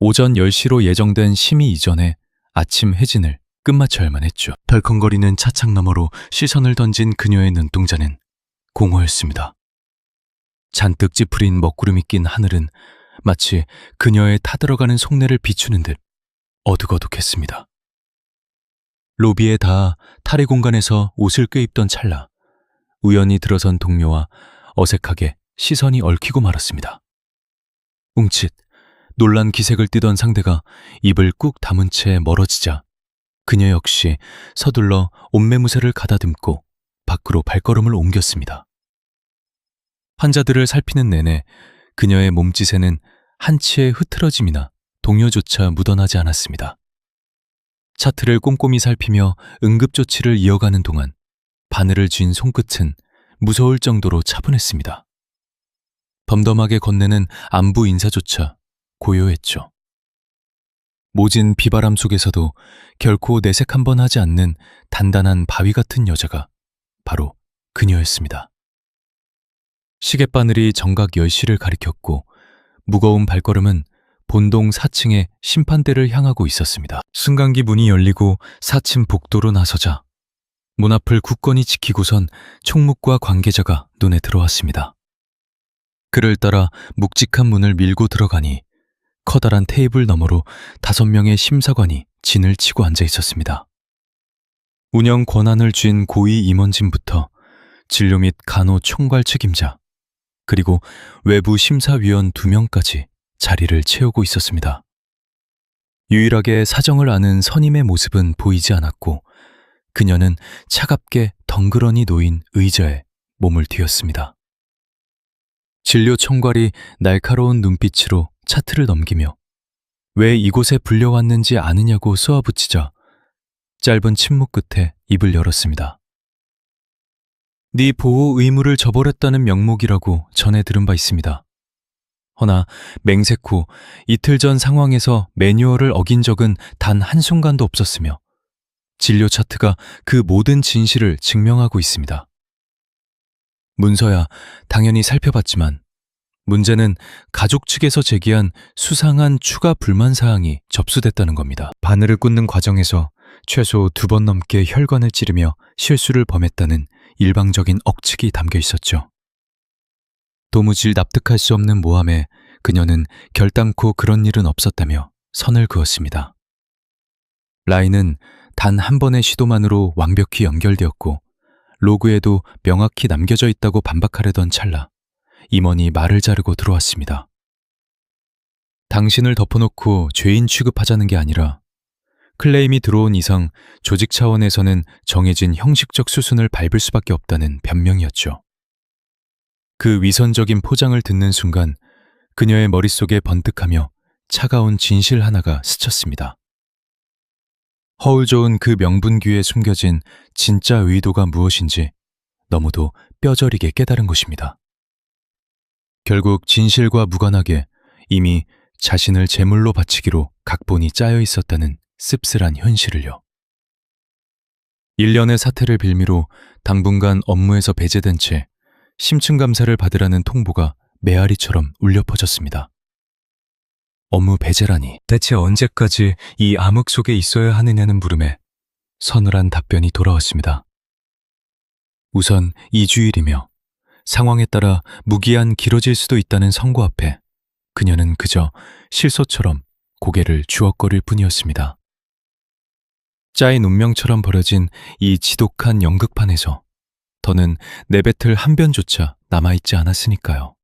오전 10시로 예정된 심의 이전에 아침 회진을 끝마쳐야만 했죠. 덜컹거리는 차창 너머로 시선을 던진 그녀의 눈동자는 공허했습니다. 잔뜩 찌푸린 먹구름이 낀 하늘은 마치 그녀의 타들어가는 속내를 비추는 듯 어둑어둑했습니다. 로비에 닿아 탈의 공간에서 옷을 껴입던 찰나 우연히 들어선 동료와 어색하게 시선이 얽히고 말았습니다. 웅칫 놀란 기색을 띠던 상대가 입을 꾹 다문 채 멀어지자 그녀 역시 서둘러 옷매무새를 가다듬고 밖으로 발걸음을 옮겼습니다. 환자들을 살피는 내내 그녀의 몸짓에는 한치의 흐트러짐이나 동요조차 묻어나지 않았습니다. 차트를 꼼꼼히 살피며 응급조치를 이어가는 동안 바늘을 쥔 손끝은 무서울 정도로 차분했습니다. 덤덤하게 건네는 안부 인사조차 고요했죠. 모진 비바람 속에서도 결코 내색 한 번 하지 않는 단단한 바위 같은 여자가 바로 그녀였습니다. 시계바늘이 정각 10시를 가리켰고 무거운 발걸음은 본동 4층의 심판대를 향하고 있었습니다. 승강기 문이 열리고 4층 복도로 나서자 문 앞을 굳건히 지키고선 총묵과 관계자가 눈에 들어왔습니다. 그를 따라 묵직한 문을 밀고 들어가니 커다란 테이블 너머로 5명의 심사관이 진을 치고 앉아 있었습니다. 운영 권한을 쥔 고위 임원진부터 진료 및 간호 총괄 책임자, 그리고 외부 심사위원 2명까지 자리를 채우고 있었습니다. 유일하게 사정을 아는 선임의 모습은 보이지 않았고 그녀는 차갑게 덩그러니 놓인 의자에 몸을 뒤었습니다. 진료 총괄이 날카로운 눈빛으로 차트를 넘기며 왜 이곳에 불려왔는지 아느냐고 쏘아붙이자 짧은 침묵 끝에 입을 열었습니다. 네 보호 의무를 저버렸다는 명목이라고 전해 들은 바 있습니다. 허나 맹세 후 이틀 전 상황에서 매뉴얼을 어긴 적은 단 한순간도 없었으며 진료 차트가 그 모든 진실을 증명하고 있습니다. 문서야 당연히 살펴봤지만 문제는 가족 측에서 제기한 수상한 추가 불만 사항이 접수됐다는 겁니다. 바늘을 꽂는 과정에서 최소 2번 넘게 혈관을 찌르며 실수를 범했다는 일방적인 억측이 담겨 있었죠. 도무지 납득할 수 없는 모함에 그녀는 결단코 그런 일은 없었다며 선을 그었습니다. 라인은 단 한 번의 시도만으로 완벽히 연결되었고 로그에도 명확히 남겨져 있다고 반박하려던 찰나 임원이 말을 자르고 들어왔습니다. 당신을 덮어놓고 죄인 취급하자는 게 아니라 클레임이 들어온 이상 조직 차원에서는 정해진 형식적 수순을 밟을 수밖에 없다는 변명이었죠. 그 위선적인 포장을 듣는 순간 그녀의 머릿속에 번뜩하며 차가운 진실 하나가 스쳤습니다. 허울 좋은 그 명분귀에 숨겨진 진짜 의도가 무엇인지 너무도 뼈저리게 깨달은 것입니다. 결국 진실과 무관하게 이미 자신을 제물로 바치기로 각본이 짜여 있었다는 씁쓸한 현실을요. 1년의 사태를 빌미로 당분간 업무에서 배제된 채 심층 감사를 받으라는 통보가 메아리처럼 울려 퍼졌습니다. 업무 배제라니 대체 언제까지 이 암흑 속에 있어야 하느냐는 물음에 서늘한 답변이 돌아왔습니다. 우선 2주일이며 상황에 따라 무기한 길어질 수도 있다는 선고 앞에 그녀는 그저 실소처럼 고개를 주걱거릴 뿐이었습니다. 짜인 운명처럼 벌어진 이 지독한 연극판에서 더는 내뱉을 한 변조차 남아있지 않았으니까요.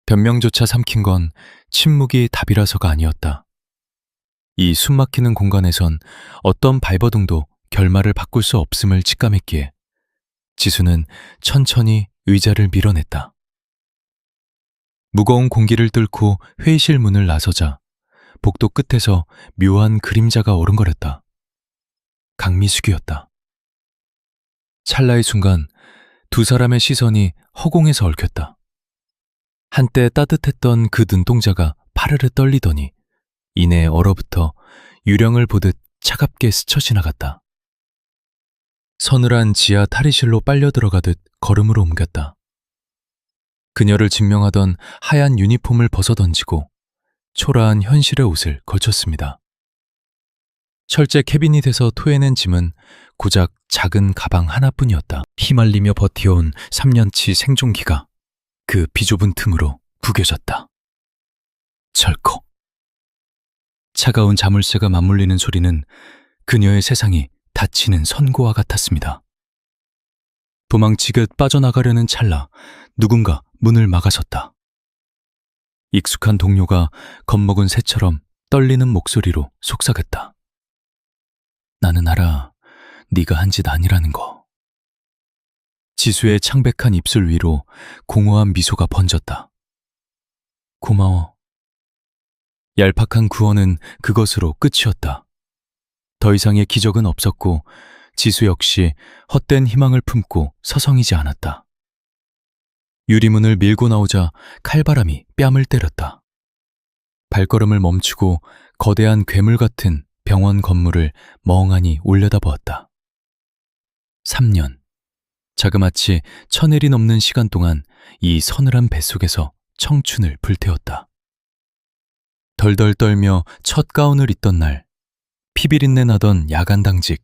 변명조차 삼킨 건 침묵이 답이라서가 아니었다. 이 숨막히는 공간에선 어떤 발버둥도 결말을 바꿀 수 없음을 직감했기에 지수는 천천히 의자를 밀어냈다. 무거운 공기를 뚫고 회의실 문을 나서자 복도 끝에서 묘한 그림자가 어른거렸다. 강미숙이었다. 찰나의 순간 두 사람의 시선이 허공에서 얽혔다. 한때 따뜻했던 그 눈동자가 파르르 떨리더니 이내 얼어붙어 유령을 보듯 차갑게 스쳐 지나갔다. 서늘한 지하 탈의실로 빨려 들어가듯 걸음으로 옮겼다. 그녀를 증명하던 하얀 유니폼을 벗어던지고 초라한 현실의 옷을 걸쳤습니다. 철제 캐비닛에서 토해낸 짐은 고작 작은 가방 하나뿐이었다. 휘말리며 버티어온 3년치 생존기가 그 비좁은 틈으로 구겨졌다. 철컥. 차가운 자물쇠가 맞물리는 소리는 그녀의 세상이 닫히는 선고와 같았습니다. 도망치듯 빠져나가려는 찰나 누군가 문을 막아섰다. 익숙한 동료가 겁먹은 새처럼 떨리는 목소리로 속삭였다. 나는 알아. 네가 한 짓 아니라는 거. 지수의 창백한 입술 위로 공허한 미소가 번졌다. 고마워. 얄팍한 구원은 그것으로 끝이었다. 더 이상의 기적은 없었고 지수 역시 헛된 희망을 품고 서성이지 않았다. 유리문을 밀고 나오자 칼바람이 뺨을 때렸다. 발걸음을 멈추고 거대한 괴물 같은 병원 건물을 멍하니 올려다보았다. 3년. 자그마치 1000일이 넘는 시간 동안 이 서늘한 뱃속에서 청춘을 불태웠다. 덜덜 떨며 첫 가운을 입던 날, 피비린내 나던 야간 당직,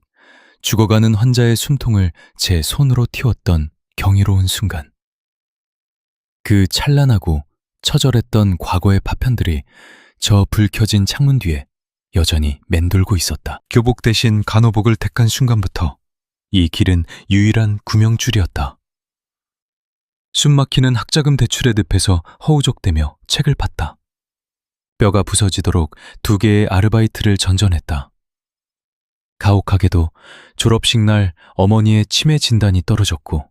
죽어가는 환자의 숨통을 제 손으로 틔웠던 경이로운 순간. 그 찬란하고 처절했던 과거의 파편들이 저 불 켜진 창문 뒤에 여전히 맴돌고 있었다. 교복 대신 간호복을 택한 순간부터 이 길은 유일한 구명줄이었다. 숨막히는 학자금 대출의 늪에서 허우적대며 책을 팠다. 뼈가 부서지도록 2개의 아르바이트를 전전했다. 가혹하게도 졸업식 날 어머니의 치매 진단이 떨어졌고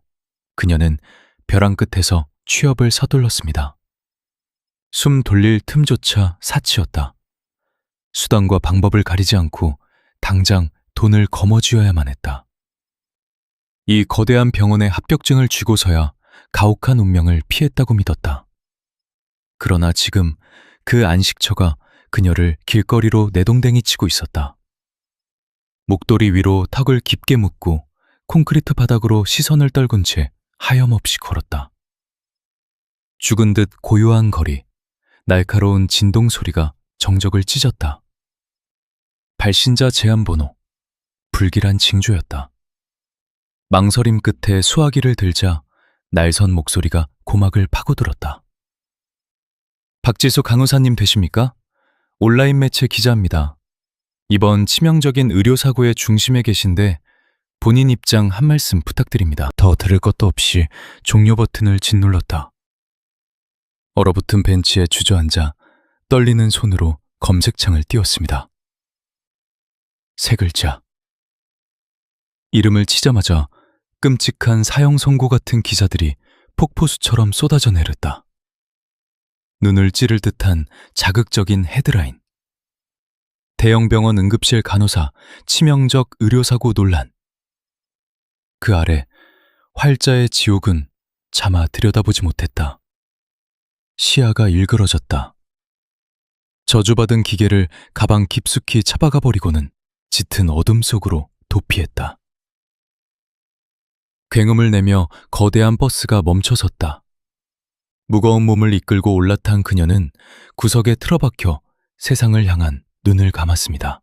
그녀는 벼랑 끝에서 취업을 서둘렀습니다. 숨 돌릴 틈조차 사치였다. 수단과 방법을 가리지 않고 당장 돈을 거머쥐어야만 했다. 이 거대한 병원의 합격증을 쥐고서야 가혹한 운명을 피했다고 믿었다. 그러나 지금 그 안식처가 그녀를 길거리로 내동댕이 치고 있었다. 목도리 위로 턱을 깊게 묶고 콘크리트 바닥으로 시선을 떨군 채 하염없이 걸었다. 죽은 듯 고요한 거리, 날카로운 진동 소리가 정적을 찢었다. 발신자 제한번호, 불길한 징조였다. 망설임 끝에 수화기를 들자 날선 목소리가 고막을 파고들었다. 박지수 간호사님 되십니까? 온라인 매체 기자입니다. 이번 치명적인 의료사고의 중심에 계신데 본인 입장 한 말씀 부탁드립니다. 더 들을 것도 없이 종료 버튼을 짓눌렀다. 얼어붙은 벤치에 주저앉아 떨리는 손으로 검색창을 띄웠습니다. 세 글자. 이름을 치자마자 끔찍한 사형 선고 같은 기사들이 폭포수처럼 쏟아져 내렸다. 눈을 찌를 듯한 자극적인 헤드라인. 대형 병원 응급실 간호사 치명적 의료사고 논란. 그 아래 활자의 지옥은 차마 들여다보지 못했다. 시야가 일그러졌다. 저주받은 기계를 가방 깊숙이 차박아 버리고는 짙은 어둠 속으로 도피했다. 굉음을 내며 거대한 버스가 멈춰섰다. 무거운 몸을 이끌고 올라탄 그녀는 구석에 틀어박혀 세상을 향한 눈을 감았습니다.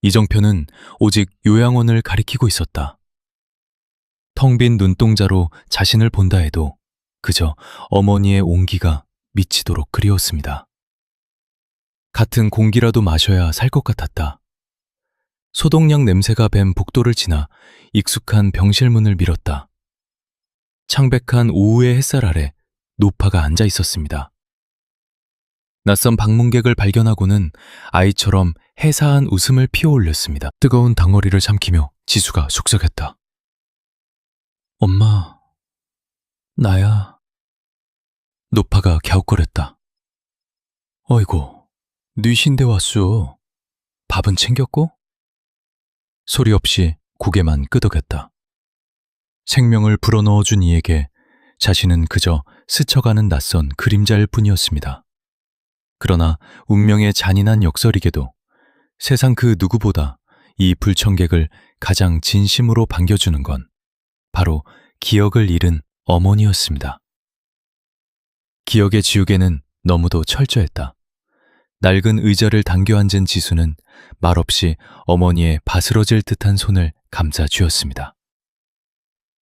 이정표는 오직 요양원을 가리키고 있었다. 텅 빈 눈동자로 자신을 본다 해도 그저 어머니의 온기가 미치도록 그리웠습니다. 같은 공기라도 마셔야 살 것 같았다. 소독약 냄새가 밴 복도를 지나 익숙한 병실 문을 밀었다. 창백한 오후의 햇살 아래 노파가 앉아 있었습니다. 낯선 방문객을 발견하고는 아이처럼 해사한 웃음을 피워올렸습니다. 뜨거운 덩어리를 삼키며 지수가 숙석했다. 엄마, 나야. 노파가 갸웃거렸다. 어이구, 뉘신데 왔소. 밥은 챙겼고? 소리 없이 고개만 끄덕였다. 생명을 불어넣어준 이에게 자신은 그저 스쳐가는 낯선 그림자일 뿐이었습니다. 그러나 운명의 잔인한 역설이게도 세상 그 누구보다 이 불청객을 가장 진심으로 반겨주는 건 바로 기억을 잃은 어머니였습니다. 기억의 지우개는 너무도 철저했다. 낡은 의자를 당겨 앉은 지수는 말없이 어머니의 바스러질 듯한 손을 감싸 쥐었습니다.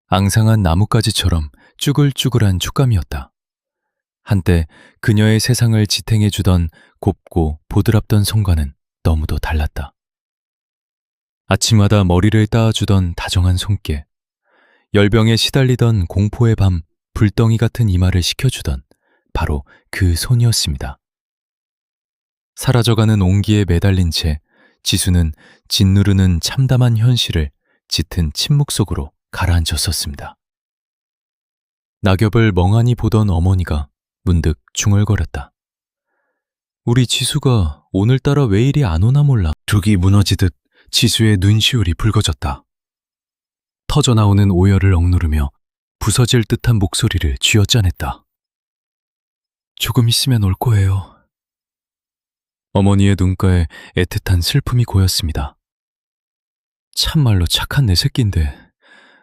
앙상한 나뭇가지처럼 쭈글쭈글한 촉감이었다. 한때 그녀의 세상을 지탱해주던 곱고 보드랍던 손과는 너무도 달랐다. 아침마다 머리를 따아주던 다정한 손길, 열병에 시달리던 공포의 밤 불덩이 같은 이마를 식혀주던 바로 그 손이었습니다. 사라져가는 온기에 매달린 채 지수는 짓누르는 참담한 현실을 짙은 침묵 속으로 가라앉혔었습니다. 낙엽을 멍하니 보던 어머니가 문득 중얼거렸다. 우리 지수가 오늘따라 왜 이리 안 오나 몰라. 둑이 무너지듯 지수의 눈시울이 붉어졌다. 터져나오는 오열을 억누르며 부서질 듯한 목소리를 쥐어짜냈다. 조금 있으면 올 거예요. 어머니의 눈가에 애틋한 슬픔이 고였습니다. 참말로 착한 내 새끼인데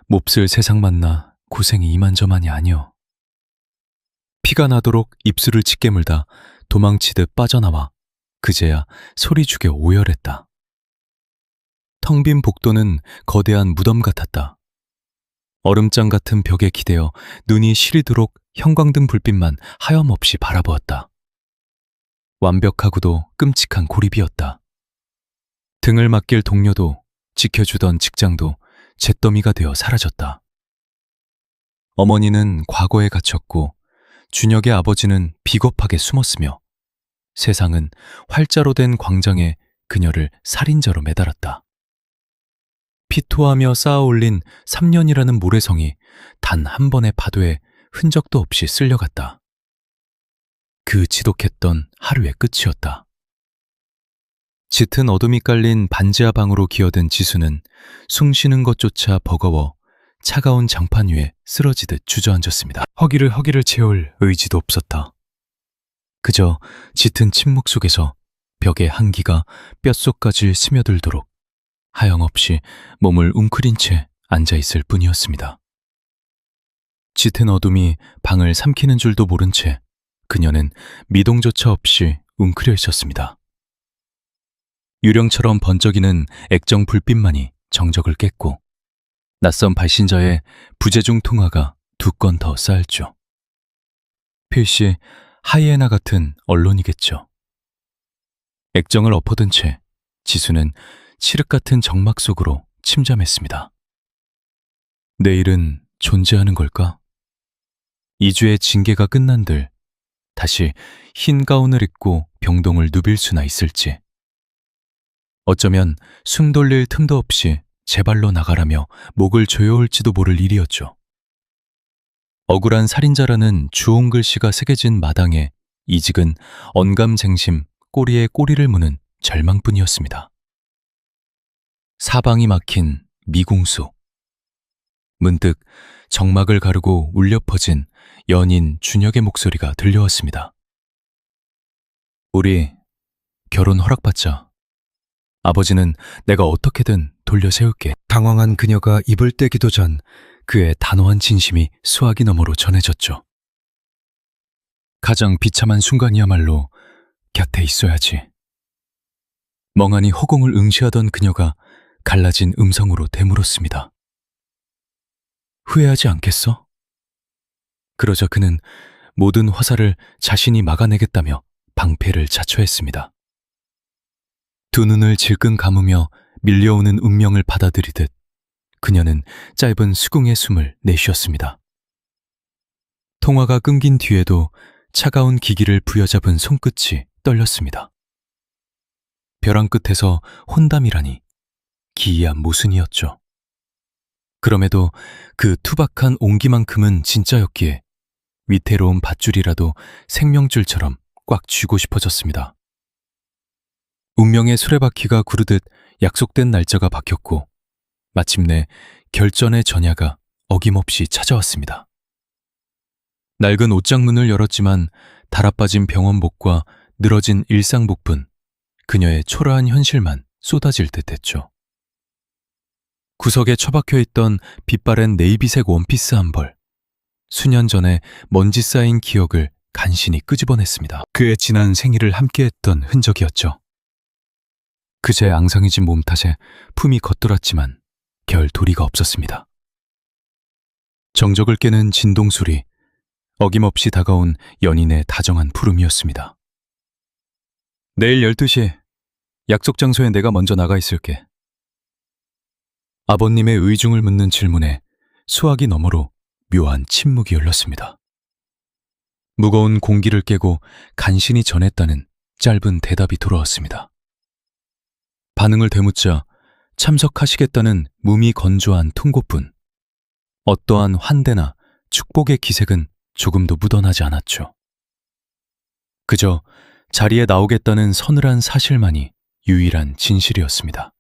몹쓸 세상 만나 고생이 이만저만이 아니여. 피가 나도록 입술을 짓깨물다 도망치듯 빠져나와 그제야 소리 죽여 오열했다. 텅 빈 복도는 거대한 무덤 같았다. 얼음장 같은 벽에 기대어 눈이 시리도록 형광등 불빛만 하염없이 바라보았다. 완벽하고도 끔찍한 고립이었다. 등을 맡길 동료도 지켜주던 직장도 잿더미가 되어 사라졌다. 어머니는 과거에 갇혔고 준혁의 아버지는 비겁하게 숨었으며 세상은 활자로 된 광장에 그녀를 살인자로 매달았다. 피토하며 쌓아올린 3년이라는 모래성이 단 한 번의 파도에 흔적도 없이 쓸려갔다. 그 지독했던 하루의 끝이었다. 짙은 어둠이 깔린 반지하 방으로 기어든 지수는 숨쉬는 것조차 버거워 차가운 장판 위에 쓰러지듯 주저앉았습니다. 허기를 채울 의지도 없었다. 그저 짙은 침묵 속에서 벽의 한기가 뼛속까지 스며들도록 하염없이 몸을 웅크린 채 앉아있을 뿐이었습니다. 짙은 어둠이 방을 삼키는 줄도 모른 채 그녀는 미동조차 없이 웅크려 있었습니다. 유령처럼 번쩍이는 액정 불빛만이 정적을 깼고 낯선 발신자의 부재중 통화가 2건 더 쌓였죠. 필시 하이에나 같은 언론이겠죠. 액정을 엎어둔 채 지수는 칠흑 같은 정막 속으로 침잠했습니다. 내일은 존재하는 걸까? 2주의 징계가 끝난들 다시 흰 가운을 입고 병동을 누빌 수나 있을지. 어쩌면 숨 돌릴 틈도 없이 제 발로 나가라며 목을 조여올지도 모를 일이었죠. 억울한 살인자라는 주홍 글씨가 새겨진 마당에 이직은 언감생심 꼬리에 꼬리를 무는 절망뿐이었습니다. 사방이 막힌 미궁수. 문득 정막을 가르고 울려 퍼진 연인 준혁의 목소리가 들려왔습니다. 우리 결혼 허락받자. 아버지는 내가 어떻게든 돌려 세울게. 당황한 그녀가 입을 떼기도 전 그의 단호한 진심이 수화기 너머로 전해졌죠. 가장 비참한 순간이야말로 곁에 있어야지. 멍하니 허공을 응시하던 그녀가 갈라진 음성으로 되물었습니다. 후회하지 않겠어? 그러자 그는 모든 화살을 자신이 막아내겠다며 방패를 자처했습니다. 두 눈을 질끈 감으며 밀려오는 운명을 받아들이듯 그녀는 짧은 수긍의 숨을 내쉬었습니다. 통화가 끊긴 뒤에도 차가운 기기를 부여잡은 손끝이 떨렸습니다. 벼랑 끝에서 혼담이라니 기이한 모순이었죠. 그럼에도 그 투박한 온기만큼은 진짜였기에 위태로운 밧줄이라도 생명줄처럼 꽉 쥐고 싶어졌습니다. 운명의 수레바퀴가 구르듯 약속된 날짜가 바뀌었고 마침내 결전의 전야가 어김없이 찾아왔습니다. 낡은 옷장문을 열었지만 달아빠진 병원복과 늘어진 일상복뿐 그녀의 초라한 현실만 쏟아질 듯했죠. 구석에 처박혀 있던 빛바랜 네이비색 원피스 한 벌. 수년 전에 먼지 쌓인 기억을 간신히 끄집어냈습니다. 그의 지난 생일을 함께했던 흔적이었죠. 그제 앙상해진 몸 탓에 품이 겉돌았지만 결 도리가 없었습니다. 정적을 깨는 진동소리, 어김없이 다가온 연인의 다정한 부름이었습니다. 내일 12시 약속 장소에 내가 먼저 나가 있을게. 아버님의 의중을 묻는 질문에 수화기 너머로 묘한 침묵이 흘렀습니다. 무거운 공기를 깨고 간신히 전했다는 짧은 대답이 돌아왔습니다. 반응을 되묻자 참석하시겠다는 몸이 건조한 통고뿐 어떠한 환대나 축복의 기색은 조금도 묻어나지 않았죠. 그저 자리에 나오겠다는 서늘한 사실만이 유일한 진실이었습니다.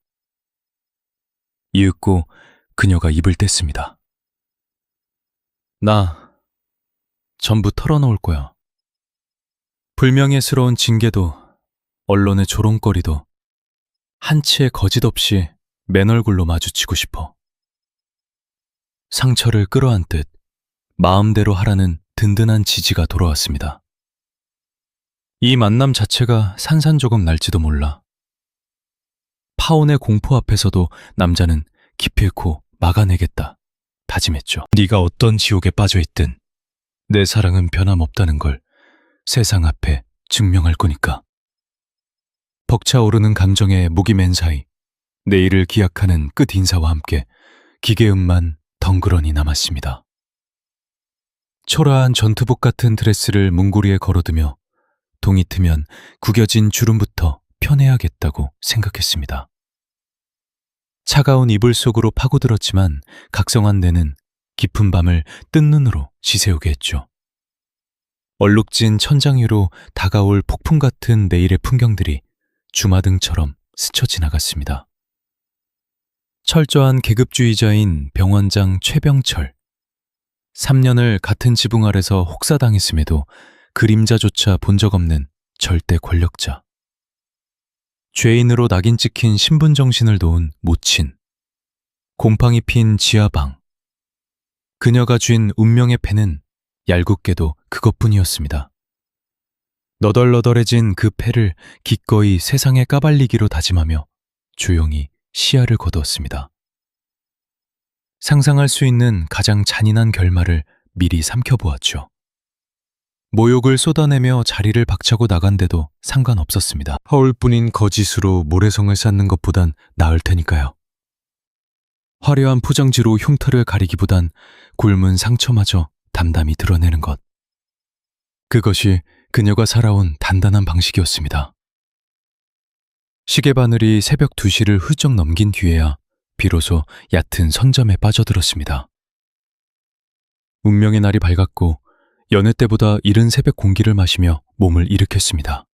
이윽고 그녀가 입을 뗐습니다. 나 전부 털어놓을 거야. 불명예스러운 징계도 언론의 조롱거리도 한치의 거짓 없이 맨 얼굴로 마주치고 싶어. 상처를 끌어안듯 마음대로 하라는 든든한 지지가 돌아왔습니다. 이 만남 자체가 산산조각 날지도 몰라. 파혼의 공포 앞에서도 남자는 기필코 막아내겠다 다짐했죠. 네가 어떤 지옥에 빠져있든 내 사랑은 변함없다는 걸 세상 앞에 증명할 거니까. 벅차오르는 감정에 목이 맨 사이 내일을 기약하는 끝 인사와 함께 기계음만 덩그러니 남았습니다. 초라한 전투복 같은 드레스를 문고리에 걸어두며 동이 트면 구겨진 주름부터 펴내야겠다고 생각했습니다. 차가운 이불 속으로 파고들었지만 각성한 내는 깊은 밤을 뜬 눈으로 지새우게 했죠. 얼룩진 천장 위로 다가올 폭풍 같은 내일의 풍경들이 주마등처럼 스쳐 지나갔습니다. 철저한 계급주의자인 병원장 최병철. 3년을 같은 지붕 아래서 혹사당했음에도 그림자조차 본 적 없는 절대 권력자. 죄인으로 낙인 찍힌 신분 정신을 놓은 모친. 곰팡이 핀 지하방. 그녀가 쥔 운명의 패는 얄궂게도 그것뿐이었습니다. 너덜너덜해진 그 패를 기꺼이 세상에 까발리기로 다짐하며 조용히 시야를 거두었습니다. 상상할 수 있는 가장 잔인한 결말을 미리 삼켜보았죠. 모욕을 쏟아내며 자리를 박차고 나간데도 상관없었습니다. 허울뿐인 거짓으로 모래성을 쌓는 것보단 나을 테니까요. 화려한 포장지로 흉터를 가리기보단 굶은 상처마저 담담히 드러내는 것. 그것이 그녀가 살아온 단단한 방식이었습니다. 시계 바늘이 새벽 2시를 훌쩍 넘긴 뒤에야 비로소 얕은 선점에 빠져들었습니다. 운명의 날이 밝았고 여느 때보다 이른 새벽 공기를 마시며 몸을 일으켰습니다.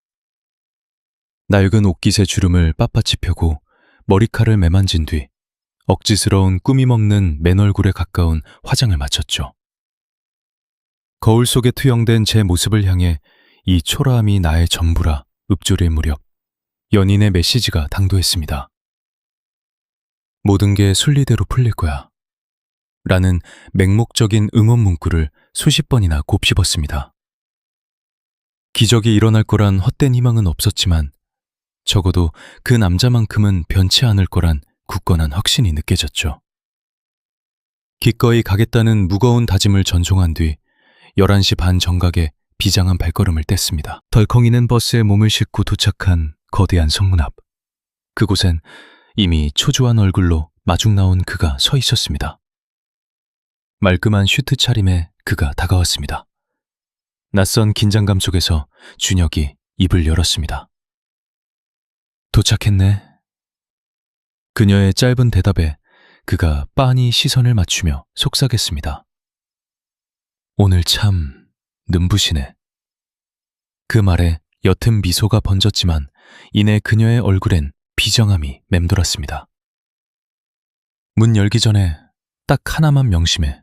낡은 옷깃의 주름을 빳빳이 펴고 머리칼을 매만진 뒤 억지스러운 꾸미 먹는 맨 얼굴에 가까운 화장을 마쳤죠. 거울 속에 투영된 제 모습을 향해 이 초라함이 나의 전부라 읊조릴 무렵 연인의 메시지가 당도했습니다. 모든 게 순리대로 풀릴 거야. 라는 맹목적인 응원 문구를 수십 번이나 곱씹었습니다. 기적이 일어날 거란 헛된 희망은 없었지만 적어도 그 남자만큼은 변치 않을 거란 굳건한 확신이 느껴졌죠. 기꺼이 가겠다는 무거운 다짐을 전송한 뒤 11시 반 정각에 비장한 발걸음을 뗐습니다. 덜컹이는 버스에 몸을 싣고 도착한 거대한 성문 앞. 그곳엔 이미 초조한 얼굴로 마중 나온 그가 서 있었습니다. 말끔한 슈트 차림에 그가 다가왔습니다. 낯선 긴장감 속에서 준혁이 입을 열었습니다. 도착했네. 그녀의 짧은 대답에 그가 빤히 시선을 맞추며 속삭였습니다. 오늘 참 눈부시네. 그 말에 옅은 미소가 번졌지만 이내 그녀의 얼굴엔 비정함이 맴돌았습니다. 문 열기 전에 딱 하나만 명심해.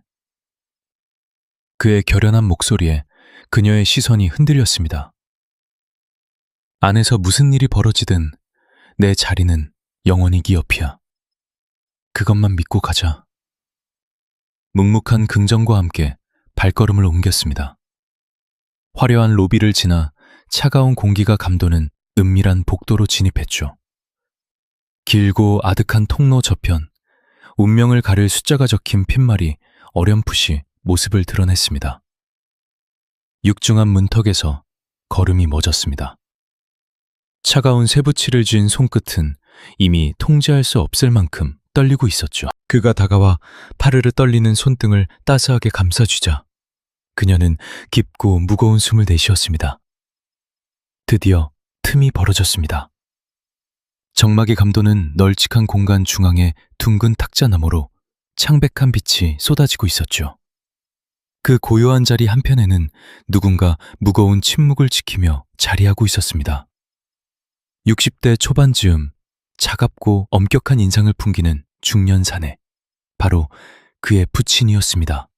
그의 결연한 목소리에 그녀의 시선이 흔들렸습니다. 안에서 무슨 일이 벌어지든 내 자리는 영원히 네 옆이야. 그것만 믿고 가자. 묵묵한 긍정과 함께 발걸음을 옮겼습니다. 화려한 로비를 지나 차가운 공기가 감도는 은밀한 복도로 진입했죠. 길고 아득한 통로 저편, 운명을 가릴 숫자가 적힌 팻말이 어렴풋이 모습을 드러냈습니다. 육중한 문턱에서 걸음이 멎었습니다. 차가운 쇠붙이를 쥔 손끝은 이미 통제할 수 없을 만큼 떨리고 있었죠. 그가 다가와 파르르 떨리는 손등을 따스하게 감싸주자 그녀는 깊고 무거운 숨을 내쉬었습니다. 드디어 틈이 벌어졌습니다. 정막이 감도는 널찍한 공간 중앙에 둥근 탁자나무로 창백한 빛이 쏟아지고 있었죠. 그 고요한 자리 한편에는 누군가 무거운 침묵을 지키며 자리하고 있었습니다. 60대 초반 즈음 차갑고 엄격한 인상을 풍기는 중년 사내, 바로 그의 부친이었습니다.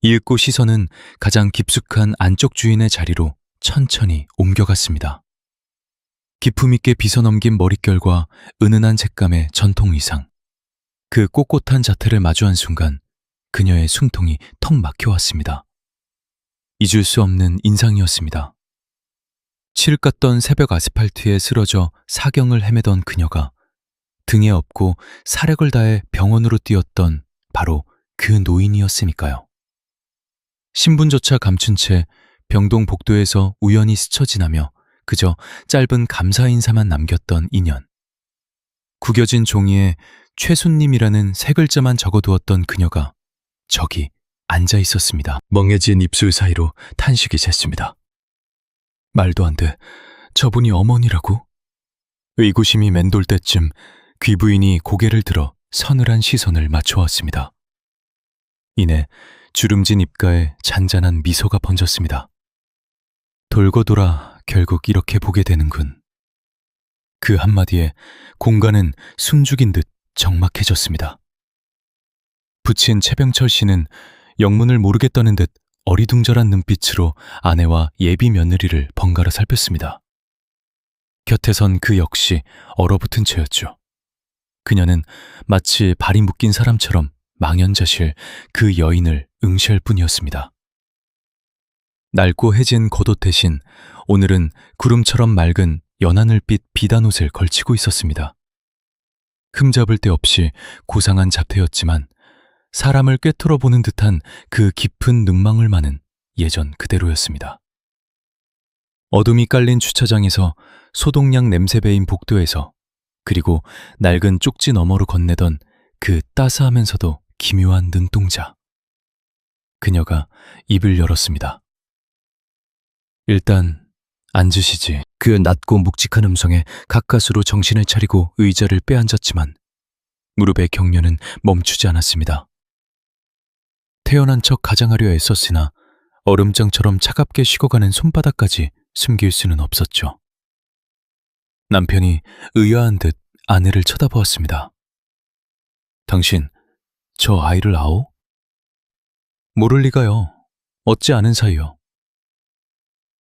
이윽고 시선은 가장 깊숙한 안쪽 주인의 자리로 천천히 옮겨갔습니다. 기품 있게 빗어넘긴 머릿결과 은은한 색감의 전통 의상, 그 꼿꼿한 자태를 마주한 순간 그녀의 숨통이 턱 막혀왔습니다. 잊을 수 없는 인상이었습니다. 칠 같던 새벽 아스팔트에 쓰러져 사경을 헤매던 그녀가 등에 업고 사력을 다해 병원으로 뛰었던 바로 그 노인이었으니까요. 신분조차 감춘 채 병동 복도에서 우연히 스쳐 지나며 그저 짧은 감사 인사만 남겼던 인연. 구겨진 종이에 최순님이라는 세 글자만 적어두었던 그녀가 저기 앉아 있었습니다. 멍해진 입술 사이로 탄식이 샜습니다. 말도 안 돼. 저분이 어머니라고? 의구심이 맴돌 때쯤 귀부인이 고개를 들어 서늘한 시선을 맞춰왔습니다. 이내 주름진 입가에 잔잔한 미소가 번졌습니다. 돌고 돌아 결국 이렇게 보게 되는군. 그 한마디에 공간은 숨죽인 듯 적막해졌습니다. 부친 최병철 씨는 영문을 모르겠다는 듯 어리둥절한 눈빛으로 아내와 예비 며느리를 번갈아 살폈습니다. 곁에 선 그 역시 얼어붙은 채였죠. 그녀는 마치 발이 묶인 사람처럼 망연자실 그 여인을 응시할 뿐이었습니다. 낡고 해진 겉옷 대신 오늘은 구름처럼 맑은 연하늘빛 비단옷을 걸치고 있었습니다. 흠잡을 데 없이 고상한 자태였지만 사람을 꿰뚫어 보는 듯한 그 깊은 능망을 마는 예전 그대로였습니다. 어둠이 깔린 주차장에서 소독약 냄새 배인 복도에서 그리고 낡은 쪽지 너머로 건네던 그 따스하면서도 기묘한 눈동자. 그녀가 입을 열었습니다. 일단 앉으시지. 그 낮고 묵직한 음성에 가까스로 정신을 차리고 의자를 빼앉았지만 무릎의 격려는 멈추지 않았습니다. 태어난 척 가장하려 애썼으나 얼음장처럼 차갑게 식어가는 손바닥까지 숨길 수는 없었죠. 남편이 의아한 듯 아내를 쳐다보았습니다. 당신, 저 아이를 아오? 모를 리가요. 어찌 아는 사이요.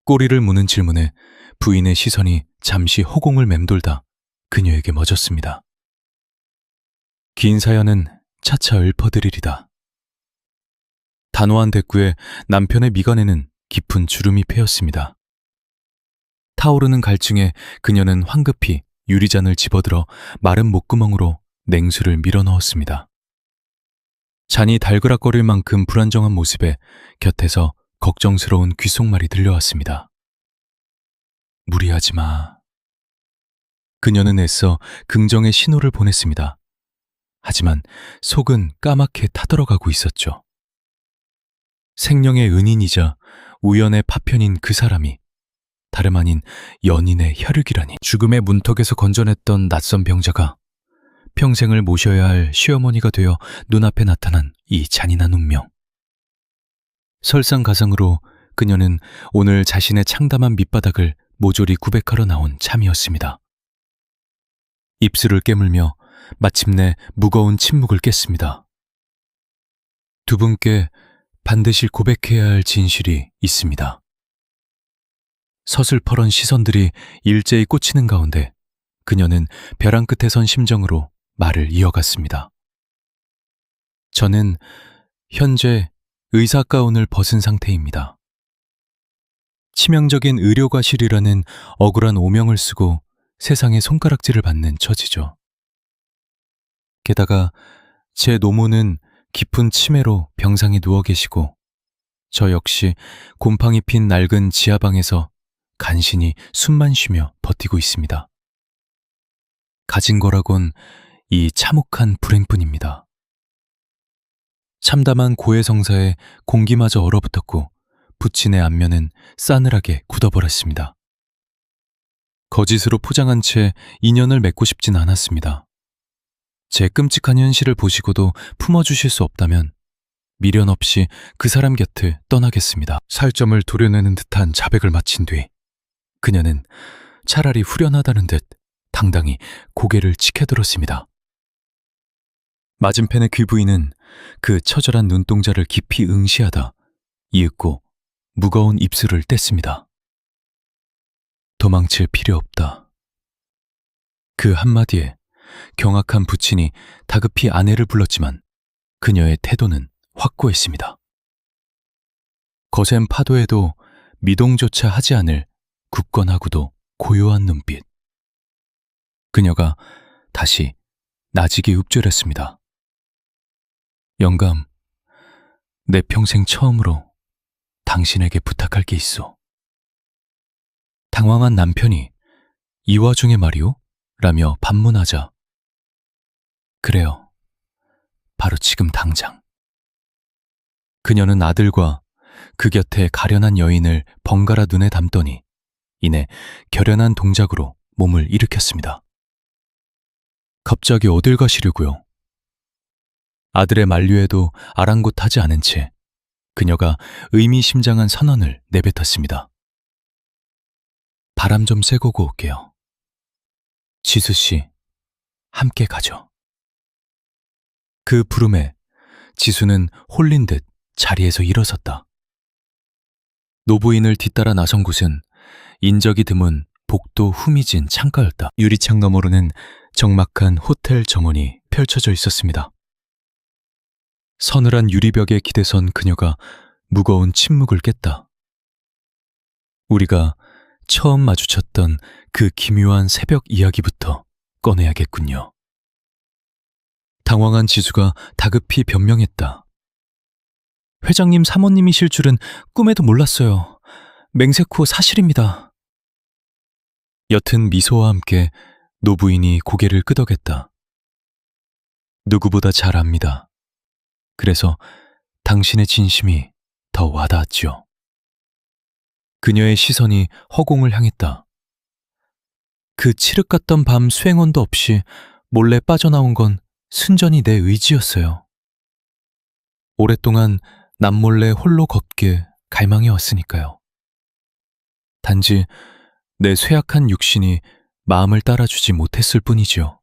꼬리를 무는 질문에 부인의 시선이 잠시 허공을 맴돌다 그녀에게 멎었습니다. 긴 사연은 차차 읊어드리리다. 단호한 대꾸에 남편의 미간에는 깊은 주름이 패였습니다. 타오르는 갈증에 그녀는 황급히 유리잔을 집어들어 마른 목구멍으로 냉수를 밀어넣었습니다. 잔이 달그락거릴 만큼 불안정한 모습에 곁에서 걱정스러운 귓속말이 들려왔습니다. 무리하지 마. 그녀는 애써 긍정의 신호를 보냈습니다. 하지만 속은 까맣게 타들어가고 있었죠. 생명의 은인이자 우연의 파편인 그 사람이 다름 아닌 연인의 혈육이라니. 죽음의 문턱에서 건져냈던 낯선 병자가 평생을 모셔야 할 시어머니가 되어 눈앞에 나타난 이 잔인한 운명. 설상가상으로 그녀는 오늘 자신의 창담한 밑바닥을 모조리 구백하러 나온 참이었습니다. 입술을 깨물며 마침내 무거운 침묵을 깼습니다. 두 분께 반드시 고백해야 할 진실이 있습니다. 서슬퍼런 시선들이 일제히 꽂히는 가운데 그녀는 벼랑 끝에 선 심정으로 말을 이어갔습니다. 저는 현재 의사 가운을 벗은 상태입니다. 치명적인 의료과실이라는 억울한 오명을 쓰고 세상에 손가락질을 받는 처지죠. 게다가 제 노모는 깊은 치매로 병상에 누워 계시고 저 역시 곰팡이 핀 낡은 지하방에서 간신히 숨만 쉬며 버티고 있습니다. 가진 거라곤 이 참혹한 불행뿐입니다. 참담한 고해성사에 공기마저 얼어붙었고 부친의 안면은 싸늘하게 굳어버렸습니다. 거짓으로 포장한 채 인연을 맺고 싶진 않았습니다. 제 끔찍한 현실을 보시고도 품어주실 수 없다면 미련 없이 그 사람 곁을 떠나겠습니다. 살점을 도려내는 듯한 자백을 마친 뒤 그녀는 차라리 후련하다는 듯 당당히 고개를 치켜들었습니다. 맞은편의 귀 부인은 그 처절한 눈동자를 깊이 응시하다 이윽고 무거운 입술을 뗐습니다. 도망칠 필요 없다. 그 한마디에 경악한 부친이 다급히 아내를 불렀지만 그녀의 태도는 확고했습니다. 거센 파도에도 미동조차 하지 않을 굳건하고도 고요한 눈빛. 그녀가 다시 나지게 읊조렸습니다. 영감, 내 평생 처음으로 당신에게 부탁할 게 있어. 당황한 남편이 이 와중에 말이오? 라며 반문하자 그래요. 바로 지금 당장. 그녀는 아들과 그 곁에 가련한 여인을 번갈아 눈에 담더니 이내 결연한 동작으로 몸을 일으켰습니다. 갑자기 어딜 가시려고요? 아들의 만류에도 아랑곳하지 않은 채 그녀가 의미심장한 선언을 내뱉었습니다. 바람 좀 쐬고 올게요. 지수씨, 함께 가죠. 그 부름에 지수는 홀린 듯 자리에서 일어섰다. 노부인을 뒤따라 나선 곳은 인적이 드문 복도 후미진 창가였다. 유리창 너머로는 적막한 호텔 정원이 펼쳐져 있었습니다. 서늘한 유리벽에 기대선 그녀가 무거운 침묵을 깼다. 우리가 처음 마주쳤던 그 기묘한 새벽 이야기부터 꺼내야겠군요. 당황한 지수가 다급히 변명했다. 회장님 사모님이실 줄은 꿈에도 몰랐어요. 맹세코 사실입니다. 옅은 미소와 함께 노부인이 고개를 끄덕였다. 누구보다 잘 압니다. 그래서 당신의 진심이 더 와닿았지요. 그녀의 시선이 허공을 향했다. 그 칠흑 같던 밤 수행원도 없이 몰래 빠져나온 건 순전히 내 의지였어요. 오랫동안 남몰래 홀로 걷게 갈망해 왔으니까요. 단지 내 쇠약한 육신이 마음을 따라주지 못했을 뿐이지요.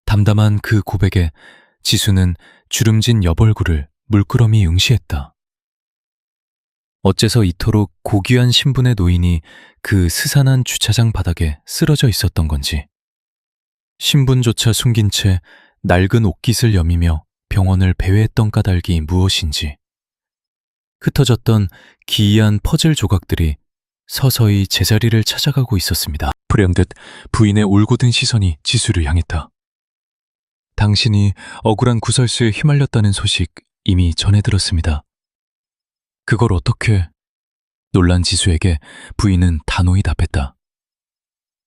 담담한 그 고백에 지수는 주름진 옆얼굴을 물끄러미 응시했다. 어째서 이토록 고귀한 신분의 노인이 그 스산한 주차장 바닥에 쓰러져 있었던 건지, 신분조차 숨긴 채 낡은 옷깃을 여미며 병원을 배회했던 까닭이 무엇인지, 흩어졌던 기이한 퍼즐 조각들이 서서히 제자리를 찾아가고 있었습니다. 불현듯 부인의 올곧은 시선이 지수를 향했다. 당신이 억울한 구설수에 휘말렸다는 소식 이미 전해 들었습니다. 그걸 어떻게? 놀란 지수에게 부인은 단호히 답했다.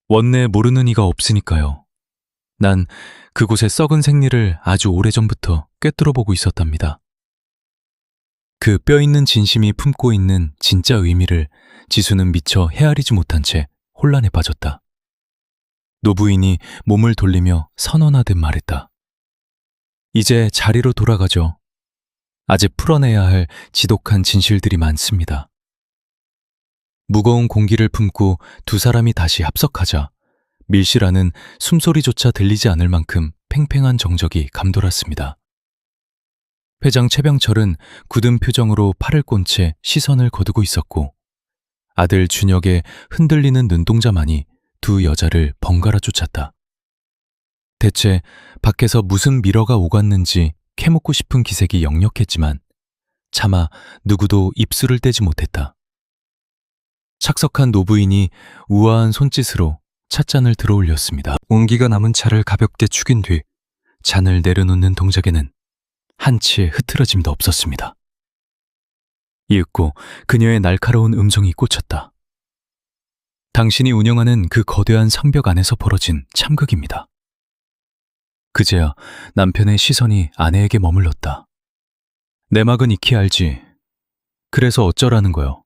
원내 모르는 이가 없으니까요. 난 그곳의 썩은 생리를 아주 오래전부터 꿰뚫어 보고 있었답니다. 그 뼈있는 진심이 품고 있는 진짜 의미를 지수는 미처 헤아리지 못한 채 혼란에 빠졌다. 노부인이 몸을 돌리며 선언하듯 말했다. 이제 자리로 돌아가죠. 아직 풀어내야 할 지독한 진실들이 많습니다. 무거운 공기를 품고 두 사람이 다시 합석하자 밀실안은 숨소리조차 들리지 않을 만큼 팽팽한 정적이 감돌았습니다. 회장 최병철은 굳은 표정으로 팔을 꼰 채 시선을 거두고 있었고, 아들 준혁의 흔들리는 눈동자만이 두 여자를 번갈아 쫓았다. 대체 밖에서 무슨 미러가 오갔는지 캐묻고 싶은 기색이 역력했지만 차마 누구도 입술을 떼지 못했다. 착석한 노부인이 우아한 손짓으로 찻잔을 들어올렸습니다. 온기가 남은 차를 가볍게 축인 뒤 잔을 내려놓는 동작에는 한치의 흐트러짐도 없었습니다. 이윽고 그녀의 날카로운 음성이 꽂혔다. 당신이 운영하는 그 거대한 성벽 안에서 벌어진 참극입니다. 그제야 남편의 시선이 아내에게 머물렀다. 내막은 익히 알지. 그래서 어쩌라는 거요?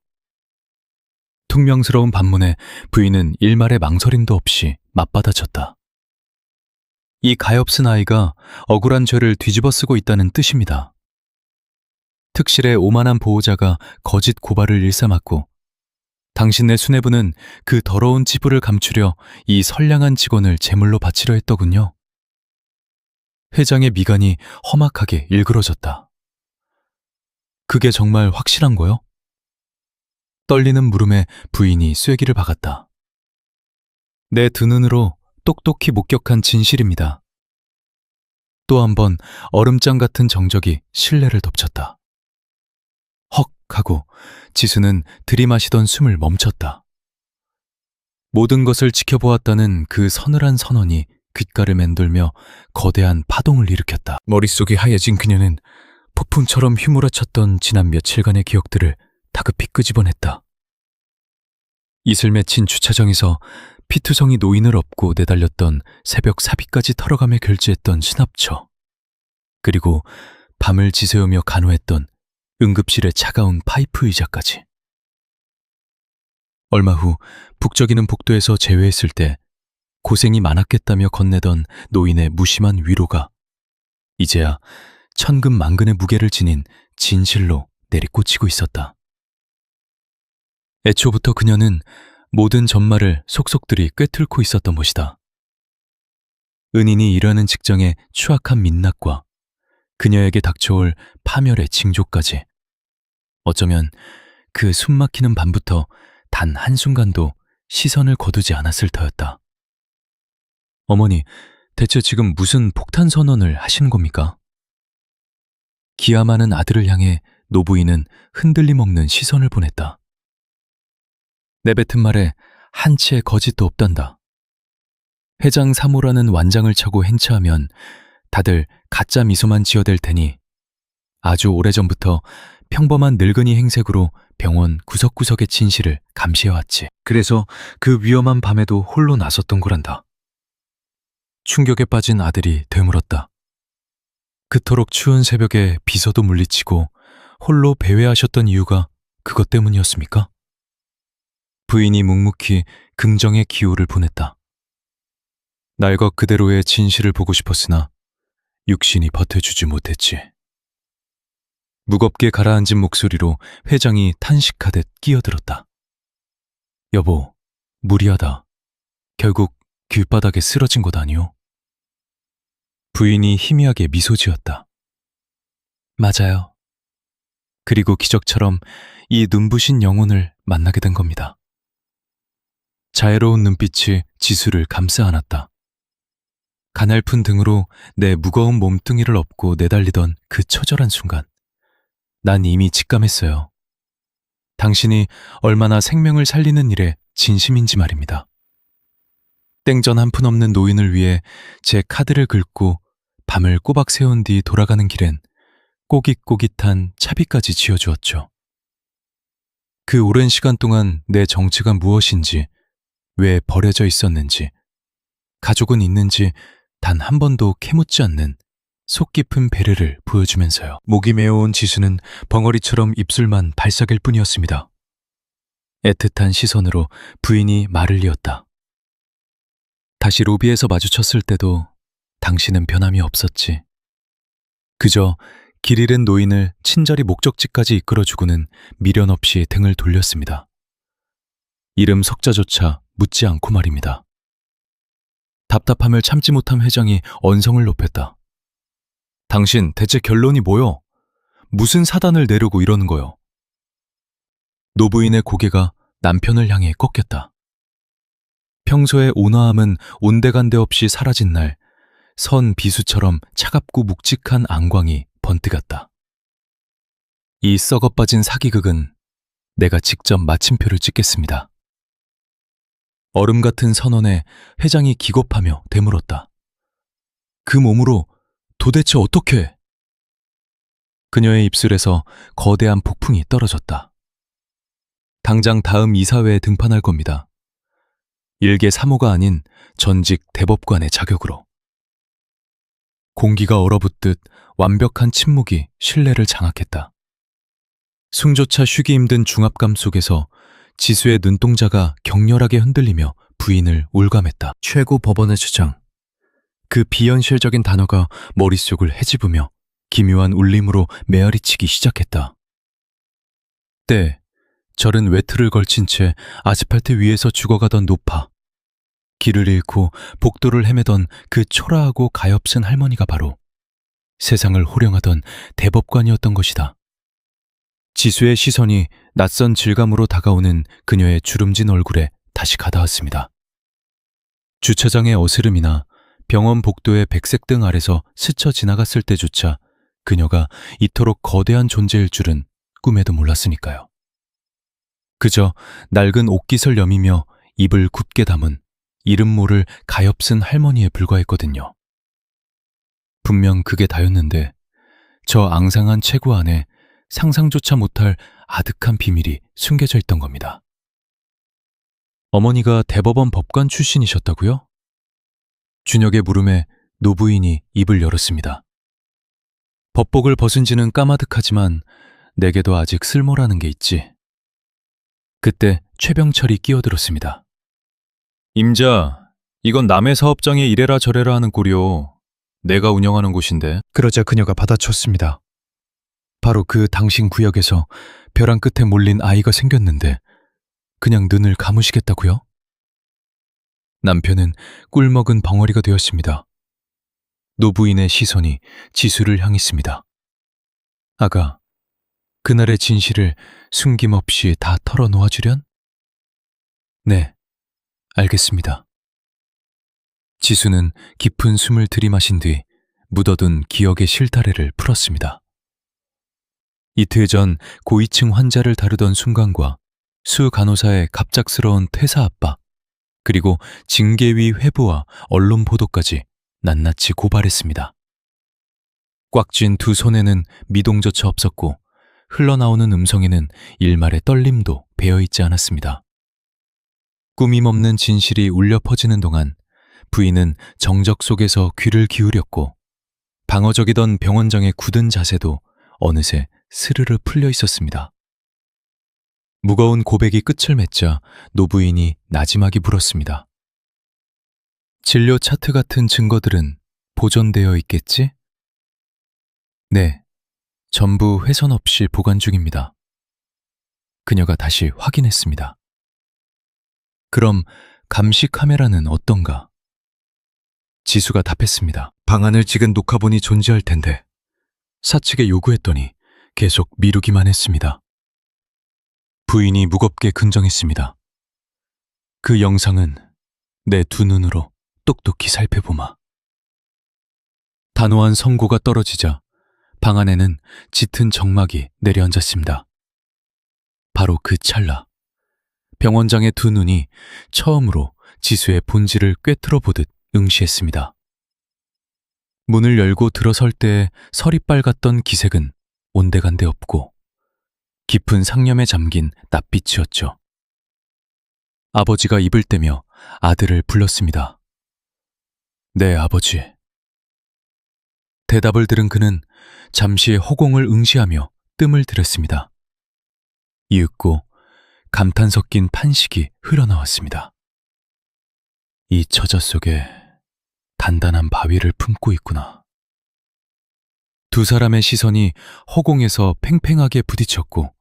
퉁명스러운 반문에 부인은 일말의 망설임도 없이 맞받아쳤다. 이 가엾은 아이가 억울한 죄를 뒤집어 쓰고 있다는 뜻입니다. 특실의 오만한 보호자가 거짓 고발을 일삼았고, 당신네 수뇌부는 그 더러운 치부를 감추려 이 선량한 직원을 제물로 바치려 했더군요. 회장의 미간이 험악하게 일그러졌다. 그게 정말 확실한 거요? 떨리는 물음에 부인이 쐐기를 박았다. 내 두 눈으로 똑똑히 목격한 진실입니다. 또 한 번 얼음장 같은 정적이 신뢰를 덮쳤다. 헉 하고 지수는 들이마시던 숨을 멈췄다. 모든 것을 지켜보았다는 그 서늘한 선언이 귓가를 맴돌며 거대한 파동을 일으켰다. 머릿속이 하얘진 그녀는 폭풍처럼 휘몰아쳤던 지난 며칠간의 기억들을 다급히 끄집어냈다. 이슬 맺힌 주차장에서 피투성이 노인을 업고 내달렸던 새벽 사비까지 털어가며 결제했던 수납처, 그리고 밤을 지새우며 간호했던 응급실의 차가운 파이프 의자까지. 얼마 후 북적이는 복도에서 재회했을 때 고생이 많았겠다며 건네던 노인의 무심한 위로가 이제야 천근만근의 무게를 지닌 진실로 내리꽂히고 있었다. 애초부터 그녀는 모든 전말을 속속들이 꿰뚫고 있었던 것이다. 은인이 이르는 직정의 추악한 민낯과 그녀에게 닥쳐올 파멸의 징조까지, 어쩌면 그 숨막히는 밤부터 단 한순간도 시선을 거두지 않았을 터였다. 어머니, 대체 지금 무슨 폭탄 선언을 하시는 겁니까? 기아 많은 아들을 향해 노부인은 흔들림 없는 시선을 보냈다. 내뱉은 말에 한치의 거짓도 없단다. 회장 3호라는 완장을 차고 행차하면 다들 가짜 미소만 지어댈 테니 아주 오래전부터 평범한 늙은이 행색으로 병원 구석구석의 진실을 감시해왔지. 그래서 그 위험한 밤에도 홀로 나섰던 거란다. 충격에 빠진 아들이 되물었다. 그토록 추운 새벽에 비서도 물리치고 홀로 배회하셨던 이유가 그것 때문이었습니까? 부인이 묵묵히 긍정의 기호를 보냈다. 날 것 그대로의 진실을 보고 싶었으나 육신이 버텨주지 못했지. 무겁게 가라앉은 목소리로 회장이 탄식하듯 끼어들었다. 여보, 무리하다. 결국 길바닥에 쓰러진 것 아니오? 부인이 희미하게 미소 지었다. 맞아요. 그리고 기적처럼 이 눈부신 영혼을 만나게 된 겁니다. 자애로운 눈빛이 지수를 감싸 안았다. 가냘픈 등으로 내 무거운 몸뚱이를 업고 내달리던 그 처절한 순간, 난 이미 직감했어요. 당신이 얼마나 생명을 살리는 일에 진심인지 말입니다. 땡전 한 푼 없는 노인을 위해 제 카드를 긁고 밤을 꼬박 세운 뒤 돌아가는 길엔 꼬깃꼬깃한 차비까지 지어주었죠. 그 오랜 시간 동안 내 정체가 무엇인지, 왜 버려져 있었는지, 가족은 있는지 단 한 번도 캐묻지 않는 속 깊은 배려를 보여주면서요. 목이 메어온 지수는 벙어리처럼 입술만 발삭일 뿐이었습니다. 애틋한 시선으로 부인이 말을 이었다. 다시 로비에서 마주쳤을 때도 당신은 변함이 없었지. 그저 길 잃은 노인을 친절히 목적지까지 이끌어주고는 미련 없이 등을 돌렸습니다. 이름 석자조차 묻지 않고 말입니다. 답답함을 참지 못한 회장이 언성을 높였다. 당신 대체 결론이 뭐요? 무슨 사단을 내려고 이러는 거요? 노부인의 고개가 남편을 향해 꺾였다. 평소의 온화함은 온데간데 없이 사라진 날, 선 비수처럼 차갑고 묵직한 안광이 번뜩였다. 이 썩어빠진 사기극은 내가 직접 마침표를 찍겠습니다. 얼음 같은 선언에 회장이 기겁하며 되물었다. 그 몸으로 도대체 어떻게? 그녀의 입술에서 거대한 폭풍이 떨어졌다. 당장 다음 이사회에 등판할 겁니다. 일개 사모가 아닌 전직 대법관의 자격으로. 공기가 얼어붙듯 완벽한 침묵이 신뢰를 장악했다. 숨조차 쉬기 힘든 중압감 속에서 지수의 눈동자가 격렬하게 흔들리며 부인을 올감했다. 최고 법원의 주장. 그 비현실적인 단어가 머릿속을 헤집으며 기묘한 울림으로 메아리치기 시작했다. 때 절은 외투를 걸친 채 아스팔트 위에서 죽어가던 노파. 길을 잃고 복도를 헤매던 그 초라하고 가엾은 할머니가 바로 세상을 호령하던 대법관이었던 것이다. 지수의 시선이 낯선 질감으로 다가오는 그녀의 주름진 얼굴에 다시 가닿았습니다. 주차장의 어스름이나 병원 복도의 백색 등 아래서 스쳐 지나갔을 때조차 그녀가 이토록 거대한 존재일 줄은 꿈에도 몰랐으니까요. 그저 낡은 옷깃을 여미며 입을 굽게 담은 이름 모를 가엾은 할머니에 불과했거든요. 분명 그게 다였는데 저 앙상한 체구 안에 상상조차 못할 아득한 비밀이 숨겨져 있던 겁니다. 어머니가 대법원 법관 출신이셨다고요? 준혁의 물음에 노부인이 입을 열었습니다. 법복을 벗은 지는 까마득하지만 내게도 아직 쓸모라는 게 있지. 그때 최병철이 끼어들었습니다. 임자, 이건 남의 사업장에 이래라 저래라 하는 꼴이오. 내가 운영하는 곳인데. 그러자 그녀가 받아쳤습니다. 바로 그 당신 구역에서 벼랑 끝에 몰린 아이가 생겼는데 그냥 눈을 감으시겠다고요? 남편은 꿀먹은 벙어리가 되었습니다. 노부인의 시선이 지수를 향했습니다. 아가, 그날의 진실을 숨김없이 다 털어놓아주련? 네, 알겠습니다. 지수는 깊은 숨을 들이마신 뒤 묻어둔 기억의 실타래를 풀었습니다. 이틀 전 고위층 환자를 다루던 순간과 수 간호사의 갑작스러운 퇴사 압박, 그리고 징계위 회부와 언론 보도까지 낱낱이 고발했습니다. 꽉 쥔 두 손에는 미동조차 없었고 흘러나오는 음성에는 일말의 떨림도 배어있지 않았습니다. 꾸밈 없는 진실이 울려 퍼지는 동안 부인은 정적 속에서 귀를 기울였고 방어적이던 병원장의 굳은 자세도 어느새 스르르 풀려 있었습니다. 무거운 고백이 끝을 맺자 노부인이 나지막이 물었습니다. 진료 차트 같은 증거들은 보존되어 있겠지? 네, 전부 훼손 없이 보관 중입니다. 그녀가 다시 확인했습니다. 그럼 감시 카메라는 어떤가? 지수가 답했습니다. 방안을 찍은 녹화본이 존재할 텐데 사측에 요구했더니 계속 미루기만 했습니다. 부인이 무겁게 긍정했습니다. 그 영상은 내 두 눈으로 똑똑히 살펴보마. 단호한 선고가 떨어지자 방 안에는 짙은 정막이 내려앉았습니다. 바로 그 찰나 병원장의 두 눈이 처음으로 지수의 본질을 꿰뚫어 보듯 응시했습니다. 문을 열고 들어설 때 설이 빨갔던 기색은 온데간데 없고 깊은 상념에 잠긴 낯빛이었죠. 아버지가 입을 떼며 아들을 불렀습니다. 네, 아버지. 대답을 들은 그는 잠시 허공을 응시하며 뜸을 들였습니다. 이윽고 감탄 섞인 판식이 흘러나왔습니다. 이 처자 속에 단단한 바위를 품고 있구나. 두 사람의 시선이 허공에서 팽팽하게 부딪혔고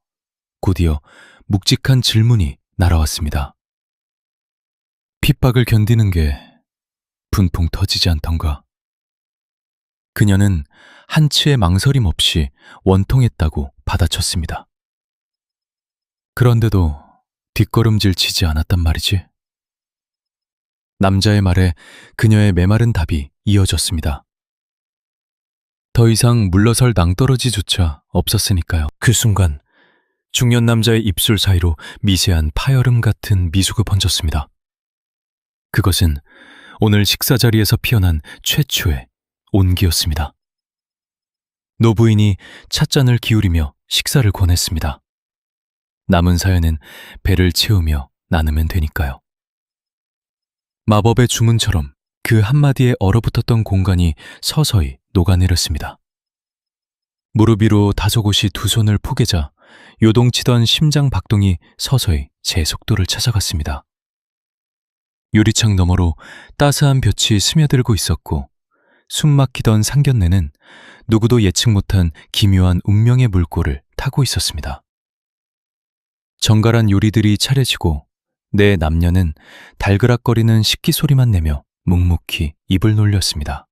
곧이어 묵직한 질문이 날아왔습니다. 핍박을 견디는 게 분풍 터지지 않던가? 그녀는 한치의 망설임 없이 원통했다고 받아쳤습니다. 그런데도 뒷걸음질 치지 않았단 말이지. 남자의 말에 그녀의 메마른 답이 이어졌습니다. 더 이상 물러설 낭떠러지조차 없었으니까요. 그 순간 중년 남자의 입술 사이로 미세한 파열음 같은 미소가 번졌습니다. 그것은 오늘 식사 자리에서 피어난 최초의 온기였습니다. 노부인이 찻잔을 기울이며 식사를 권했습니다. 남은 사연은 배를 채우며 나누면 되니까요. 마법의 주문처럼 그 한마디에 얼어붙었던 공간이 서서히 녹아내렸습니다. 무릎 위로 다소곳이 두 손을 포개자 요동치던 심장 박동이 서서히 제 속도를 찾아갔습니다. 유리창 너머로 따스한 볕이 스며들고 있었고 숨막히던 상견례는 누구도 예측 못한 기묘한 운명의 물꼬를 타고 있었습니다. 정갈한 요리들이 차려지고 내 남녀는 달그락거리는 식기 소리만 내며 묵묵히 입을 놀렸습니다.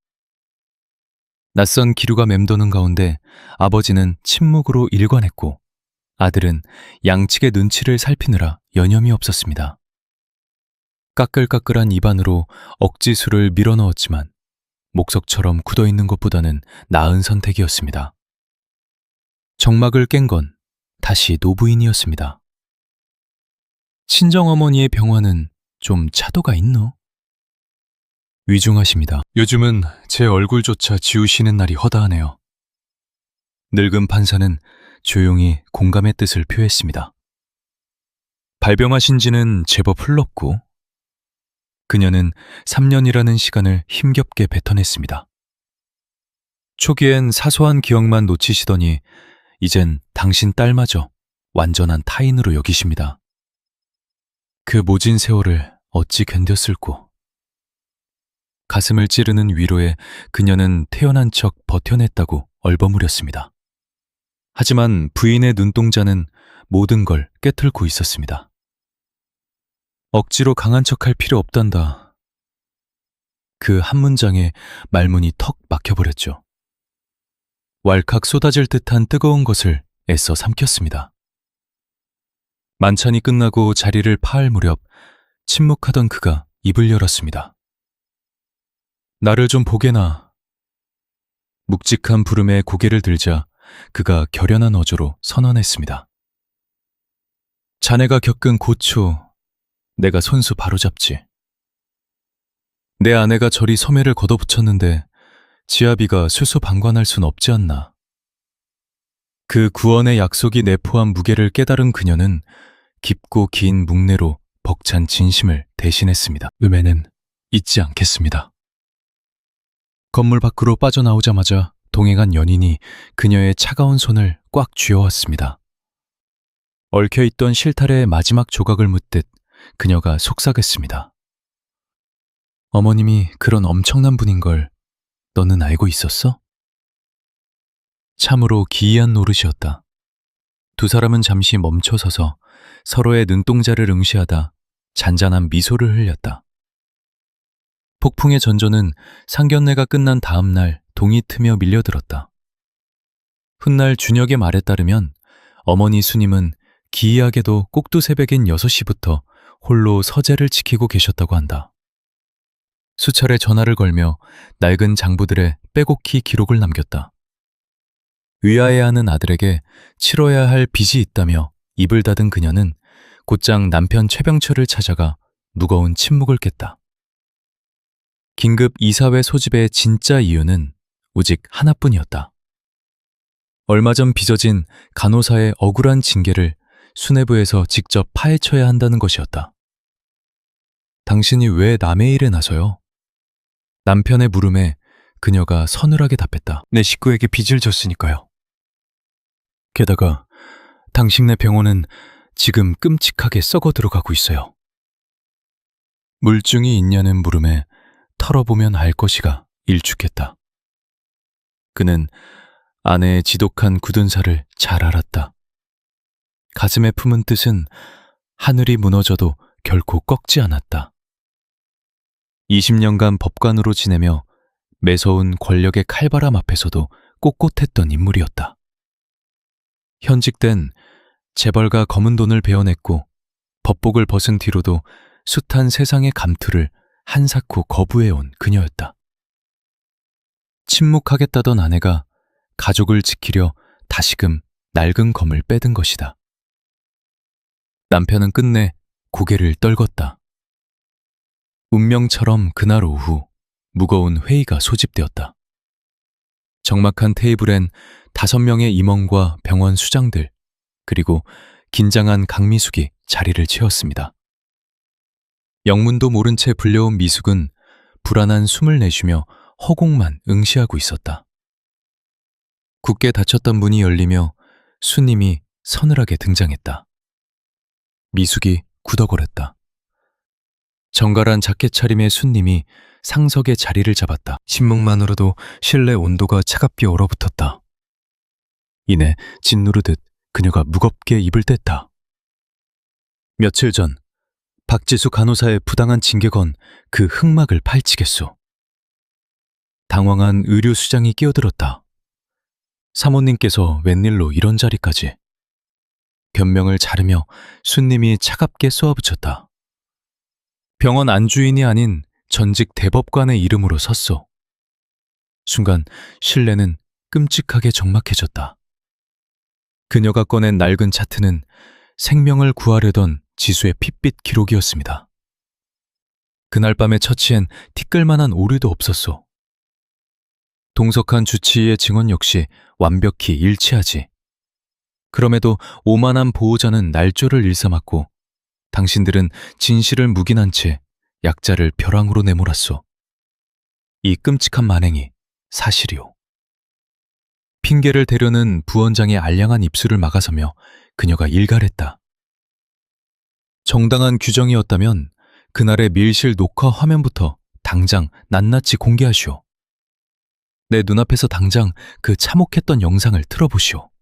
낯선 기류가 맴도는 가운데 아버지는 침묵으로 일관했고 아들은 양측의 눈치를 살피느라 여념이 없었습니다. 까끌까끌한 입안으로 억지술을 밀어넣었지만 목석처럼 굳어있는 것보다는 나은 선택이었습니다. 정막을 깬 건 다시 노부인이었습니다. 친정어머니의 병화는 좀 차도가 있노? 위중하십니다. 요즘은 제 얼굴조차 지우시는 날이 허다하네요. 늙은 판사는 조용히 공감의 뜻을 표했습니다. 발병하신 지는 제법 흘렀고 그녀는 3년이라는 시간을 힘겹게 뱉어냈습니다. 초기엔 사소한 기억만 놓치시더니 이젠 당신 딸마저 완전한 타인으로 여기십니다. 그 모진 세월을 어찌 견뎠을꼬. 가슴을 찌르는 위로에 그녀는 태어난 척 버텨냈다고 얼버무렸습니다. 하지만 부인의 눈동자는 모든 걸 꿰뚫고 있었습니다. 억지로 강한 척할 필요 없단다. 그 한 문장에 말문이 턱 막혀버렸죠. 왈칵 쏟아질 듯한 뜨거운 것을 애써 삼켰습니다. 만찬이 끝나고 자리를 파할 무렵 침묵하던 그가 입을 열었습니다. 나를 좀 보게나. 묵직한 부름에 고개를 들자 그가 결연한 어조로 선언했습니다. 자네가 겪은 고초 내가 손수 바로잡지. 내 아내가 저리 소매를 걷어붙였는데 지아비가 수수방관할 순 없지 않나. 그 구원의 약속이 내포한 무게를 깨달은 그녀는 깊고 긴 묵내로 벅찬 진심을 대신했습니다. 음에는 잊지 않겠습니다. 건물 밖으로 빠져나오자마자 동행한 연인이 그녀의 차가운 손을 꽉 쥐어왔습니다. 얽혀있던 실타래의 마지막 조각을 묻듯 그녀가 속삭였습니다. 어머님이 그런 엄청난 분인 걸 너는 알고 있었어? 참으로 기이한 노릇이었다. 두 사람은 잠시 멈춰서서 서로의 눈동자를 응시하다 잔잔한 미소를 흘렸다. 폭풍의 전조는 상견례가 끝난 다음 날 동이 트며 밀려들었다. 훗날 준혁의 말에 따르면 어머니 수님은 기이하게도 꼭두새벽인 6시부터 홀로 서재를 지키고 계셨다고 한다. 수차례 전화를 걸며 낡은 장부들의 빼곡히 기록을 남겼다. 위하여야 하는 아들에게 치러야 할 빚이 있다며 입을 닫은 그녀는 곧장 남편 최병철을 찾아가 무거운 침묵을 깼다. 긴급 이사회 소집의 진짜 이유는 오직 하나뿐이었다. 얼마 전 빚어진 간호사의 억울한 징계를 수뇌부에서 직접 파헤쳐야 한다는 것이었다. 당신이 왜 남의 일에 나서요? 남편의 물음에 그녀가 서늘하게 답했다. 내 식구에게 빚을 졌으니까요. 게다가 당신네 병원은 지금 끔찍하게 썩어 들어가고 있어요. 물증이 있냐는 물음에 털어보면 알 것이가 일축했다. 그는 아내의 지독한 굳은 살을 잘 알았다. 가슴에 품은 뜻은 하늘이 무너져도 결코 꺾지 않았다. 20년간 법관으로 지내며 매서운 권력의 칼바람 앞에서도 꼿꼿했던 인물이었다. 현직 땐 재벌가 검은 돈을 베어냈고 법복을 벗은 뒤로도 숱한 세상의 감투를 한사코 거부해온 그녀였다. 침묵하겠다던 아내가 가족을 지키려 다시금 낡은 검을 빼든 것이다. 남편은 끝내 고개를 떨궜다. 운명처럼 그날 오후 무거운 회의가 소집되었다. 적막한 테이블엔 5명의 임원과 병원 수장들, 그리고 긴장한 강미숙이 자리를 채웠습니다. 영문도 모른 채 불려온 미숙은 불안한 숨을 내쉬며 허공만 응시하고 있었다. 굳게 닫혔던 문이 열리며 수님이 서늘하게 등장했다. 미숙이 굳어거렸다. 정갈한 자켓 차림의 수님이 상석에 자리를 잡았다. 침묵만으로도 실내 온도가 차갑게 얼어붙었다. 이내 짓누르듯 그녀가 무겁게 입을 뗐다. 며칠 전 박지수 간호사의 부당한 징계건 그 흑막을 파헤치겠소. 당황한 의료수장이 끼어들었다. 사모님께서 웬일로 이런 자리까지. 변명을 자르며 수님이 차갑게 쏘아붙였다. 병원 안주인이 아닌 전직 대법관의 이름으로 섰소. 순간 실내는 끔찍하게 적막해졌다. 그녀가 꺼낸 낡은 차트는 생명을 구하려던 지수의 핏빛 기록이었습니다. 그날 밤에 처치엔 티끌만한 오류도 없었소. 동석한 주치의의 증언 역시 완벽히 일치하지. 그럼에도 오만한 보호자는 날조를 일삼았고 당신들은 진실을 묵인한 채 약자를 벼랑으로 내몰았소. 이 끔찍한 만행이 사실이오. 핑계를 대려는 부원장의 알량한 입술을 막아서며 그녀가 일갈했다. 정당한 규정이었다면 그날의 밀실 녹화 화면부터 당장 낱낱이 공개하시오. 내 눈앞에서 당장 그 참혹했던 영상을 틀어보시오.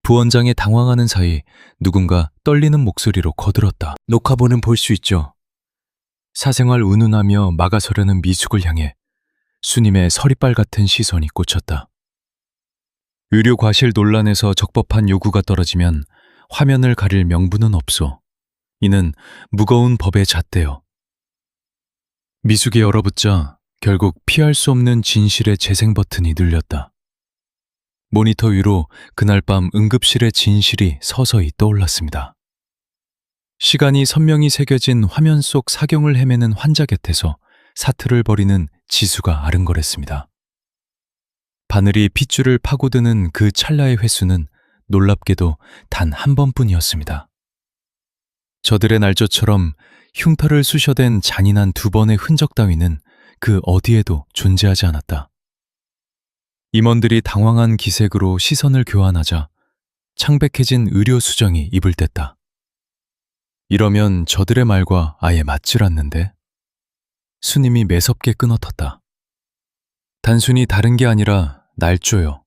부원장이 당황하는 사이 누군가 떨리는 목소리로 거들었다. 녹화본은 볼 수 있죠. 사생활 운운하며 막아서려는 미숙을 향해 수님의 서리빨 같은 시선이 꽂혔다. 의료 과실 논란에서 적법한 요구가 떨어지면 화면을 가릴 명분은 없소. 이는 무거운 법의 잣대요. 미숙이 얼어붙자 결국 피할 수 없는 진실의 재생 버튼이 눌렸다. 모니터 위로 그날 밤 응급실의 진실이 서서히 떠올랐습니다. 시간이 선명히 새겨진 화면 속 사경을 헤매는 환자 곁에서 사투를 벌이는 지수가 아른거렸습니다. 바늘이 핏줄을 파고드는 그 찰나의 횟수는 놀랍게도 단 한 번뿐이었습니다. 저들의 날조처럼 흉터를 쑤셔댄 잔인한 두 번의 흔적 따위는 그 어디에도 존재하지 않았다. 임원들이 당황한 기색으로 시선을 교환하자 창백해진 의료수정이 입을 뗐다. 이러면 저들의 말과 아예 맞질 않는데? 수님이 매섭게 끊어텄다. 단순히 다른 게 아니라 날조요.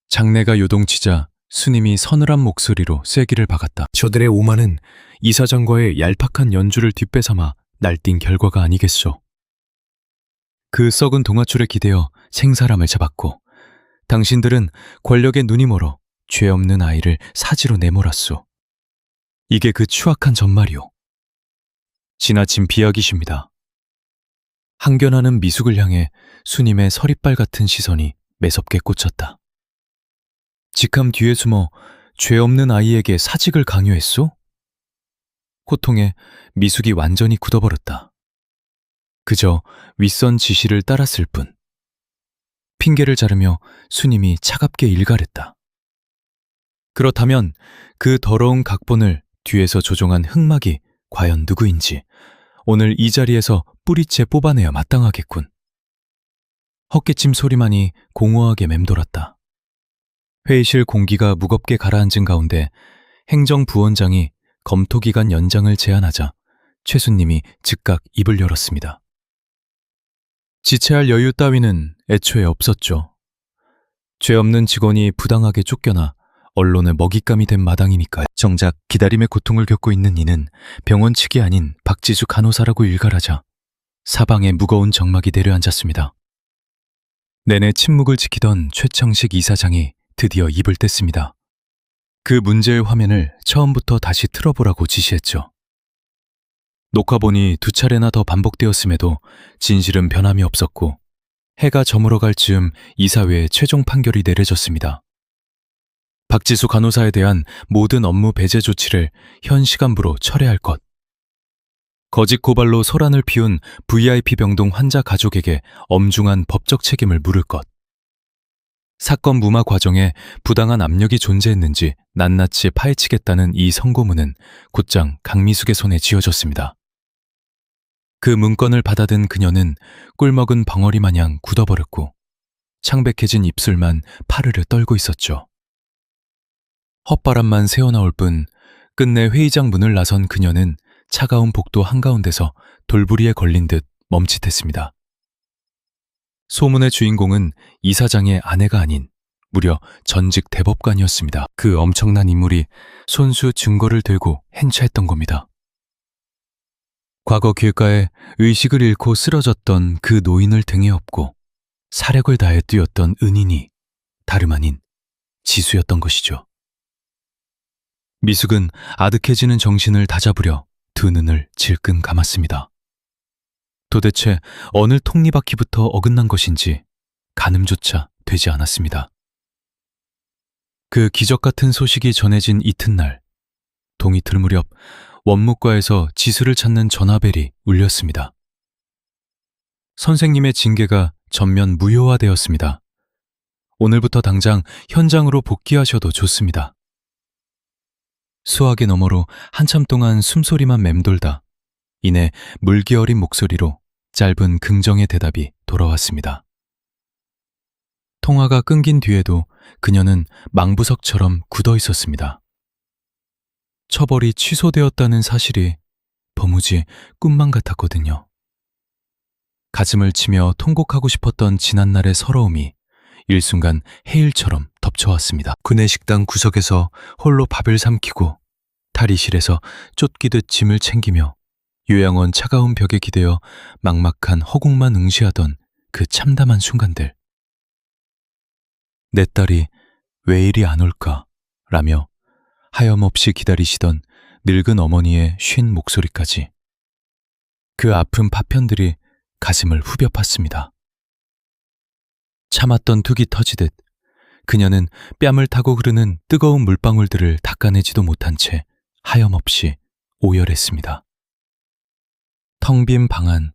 장내가 요동치자 수님이 서늘한 목소리로 쐐기를 박았다. 저들의 오만은 이사장과의 얄팍한 연주를 뒷배삼아 날뛴 결과가 아니겠소. 그 썩은 동아줄에 기대어 생사람을 잡았고 당신들은 권력에 눈이 멀어 죄 없는 아이를 사지로 내몰았소. 이게 그 추악한 전말이오. 지나친 비약이십니다. 항변하는 미숙을 향해 수님의 서리빨 같은 시선이 매섭게 꽂혔다. 직함 뒤에 숨어 죄 없는 아이에게 사직을 강요했소? 고통에 미숙이 완전히 굳어버렸다. 그저 윗선 지시를 따랐을 뿐. 핑계를 자르며 수님이 차갑게 일갈했다. 그렇다면 그 더러운 각본을 뒤에서 조종한 흑막이 과연 누구인지 오늘 이 자리에서 뿌리째 뽑아내야 마땅하겠군. 헛기침 소리만이 공허하게 맴돌았다. 회의실 공기가 무겁게 가라앉은 가운데 행정부원장이 검토기간 연장을 제안하자 최수님이 즉각 입을 열었습니다. 지체할 여유 따위는 애초에 없었죠. 죄 없는 직원이 부당하게 쫓겨나 언론의 먹잇감이 된 마당이니까요. 정작 기다림의 고통을 겪고 있는 이는 병원 측이 아닌 박지수 간호사라고 일갈하자 사방에 무거운 정막이 내려앉았습니다. 내내 침묵을 지키던 최창식 이사장이 드디어 입을 뗐습니다. 그 문제의 화면을 처음부터 다시 틀어보라고 지시했죠. 녹화본이 2차례나 더 반복되었음에도 진실은 변함이 없었고 해가 저물어갈 즈음 이사회의 최종 판결이 내려졌습니다. 박지수 간호사에 대한 모든 업무 배제 조치를 현 시간부로 철회할 것. 거짓 고발로 소란을 피운 VIP 병동 환자 가족에게 엄중한 법적 책임을 물을 것. 사건 무마 과정에 부당한 압력이 존재했는지 낱낱이 파헤치겠다는 이 선고문은 곧장 강미숙의 손에 쥐어졌습니다. 그 문건을 받아든 그녀는 꿀먹은 벙어리 마냥 굳어버렸고 창백해진 입술만 파르르 떨고 있었죠. 헛바람만 새어나올 뿐 끝내 회의장 문을 나선 그녀는 차가운 복도 한가운데서 돌부리에 걸린 듯 멈칫했습니다. 소문의 주인공은 이사장의 아내가 아닌 무려 전직 대법관이었습니다. 그 엄청난 인물이 손수 증거를 들고 행차했던 겁니다. 과거 길가에 의식을 잃고 쓰러졌던 그 노인을 등에 업고 사력을 다해 뛰었던 은인이 다름 아닌 지수였던 것이죠. 미숙은 아득해지는 정신을 다잡으려 두 눈을 질끈 감았습니다. 도대체 어느 톱니바퀴부터 어긋난 것인지 가늠조차 되지 않았습니다. 그 기적 같은 소식이 전해진 이튿날, 동이틀 무렵 원무과에서 지수를 찾는 전화벨이 울렸습니다. 선생님의 징계가 전면 무효화되었습니다. 오늘부터 당장 현장으로 복귀하셔도 좋습니다. 수화기 너머로 한참 동안 숨소리만 맴돌다 이내 물기 어린 목소리로 짧은 긍정의 대답이 돌아왔습니다. 통화가 끊긴 뒤에도 그녀는 망부석처럼 굳어 있었습니다. 처벌이 취소되었다는 사실이 도무지 꿈만 같았거든요. 가슴을 치며 통곡하고 싶었던 지난날의 서러움이 일순간 해일처럼 덮쳐왔습니다. 구내식당 구석에서 홀로 밥을 삼키고 탈의실에서 쫓기듯 짐을 챙기며 요양원 차가운 벽에 기대어 막막한 허공만 응시하던 그 참담한 순간들. 내 딸이 왜 이리 안 올까? 라며 하염없이 기다리시던 늙은 어머니의 쉰 목소리까지. 그 아픈 파편들이 가슴을 후벼 팠습니다. 참았던 툭이 터지듯 그녀는 뺨을 타고 흐르는 뜨거운 물방울들을 닦아내지도 못한 채 하염없이 오열했습니다. 텅 빈 방 안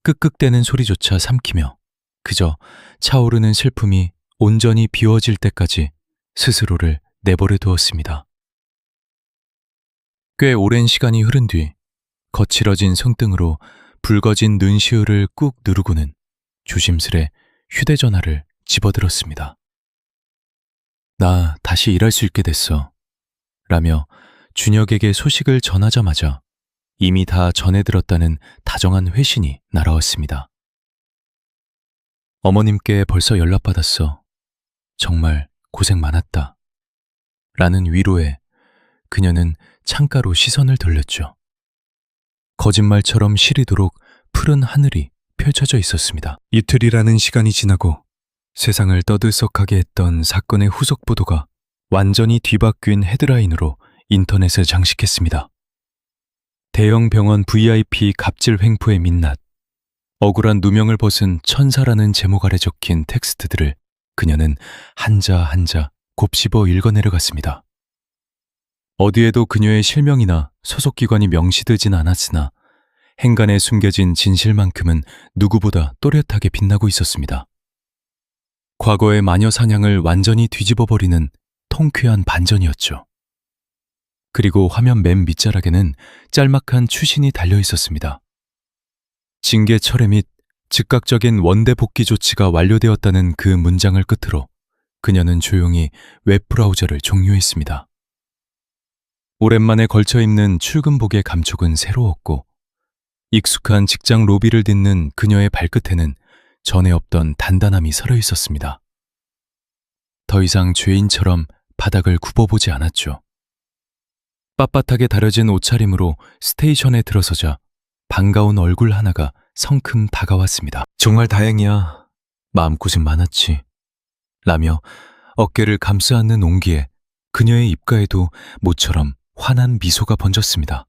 끄끄대는 소리조차 삼키며 그저 차오르는 슬픔이 온전히 비워질 때까지 스스로를 내버려 두었습니다. 꽤 오랜 시간이 흐른 뒤 거칠어진 손등으로 붉어진 눈시울을 꾹 누르고는 조심스레 휴대전화를 집어들었습니다. 나 다시 일할 수 있게 됐어. 라며 준혁에게 소식을 전하자마자 이미 다 전해 들었다는 다정한 회신이 날아왔습니다. 어머님께 벌써 연락받았어. 정말 고생 많았다. 라는 위로에 그녀는 창가로 시선을 돌렸죠. 거짓말처럼 시리도록 푸른 하늘이 펼쳐져 있었습니다. 이틀이라는 시간이 지나고 세상을 떠들썩하게 했던 사건의 후속 보도가 완전히 뒤바뀐 헤드라인으로 인터넷을 장식했습니다. 대형 병원 VIP 갑질 횡포의 민낯, 억울한 누명을 벗은 천사라는 제목 아래 적힌 텍스트들을 그녀는 한자 한자 곱씹어 읽어내려갔습니다. 어디에도 그녀의 실명이나 소속기관이 명시되진 않았으나 행간에 숨겨진 진실만큼은 누구보다 또렷하게 빛나고 있었습니다. 과거의 마녀 사냥을 완전히 뒤집어버리는 통쾌한 반전이었죠. 그리고 화면 맨 밑자락에는 짤막한 추신이 달려 있었습니다. 징계 철회 및 즉각적인 원대 복귀 조치가 완료되었다는 그 문장을 끝으로 그녀는 조용히 웹브라우저를 종료했습니다. 오랜만에 걸쳐 입는 출근복의 감촉은 새로웠고 익숙한 직장 로비를 딛는 그녀의 발끝에는 전에 없던 단단함이 서려 있었습니다. 더 이상 죄인처럼 바닥을 굽어보지 않았죠. 빳빳하게 다려진 옷차림으로 스테이션에 들어서자 반가운 얼굴 하나가 성큼 다가왔습니다. 정말 다행이야. 마음고생 많았지. 라며 어깨를 감싸 안는 온기에 그녀의 입가에도 모처럼 환한 미소가 번졌습니다.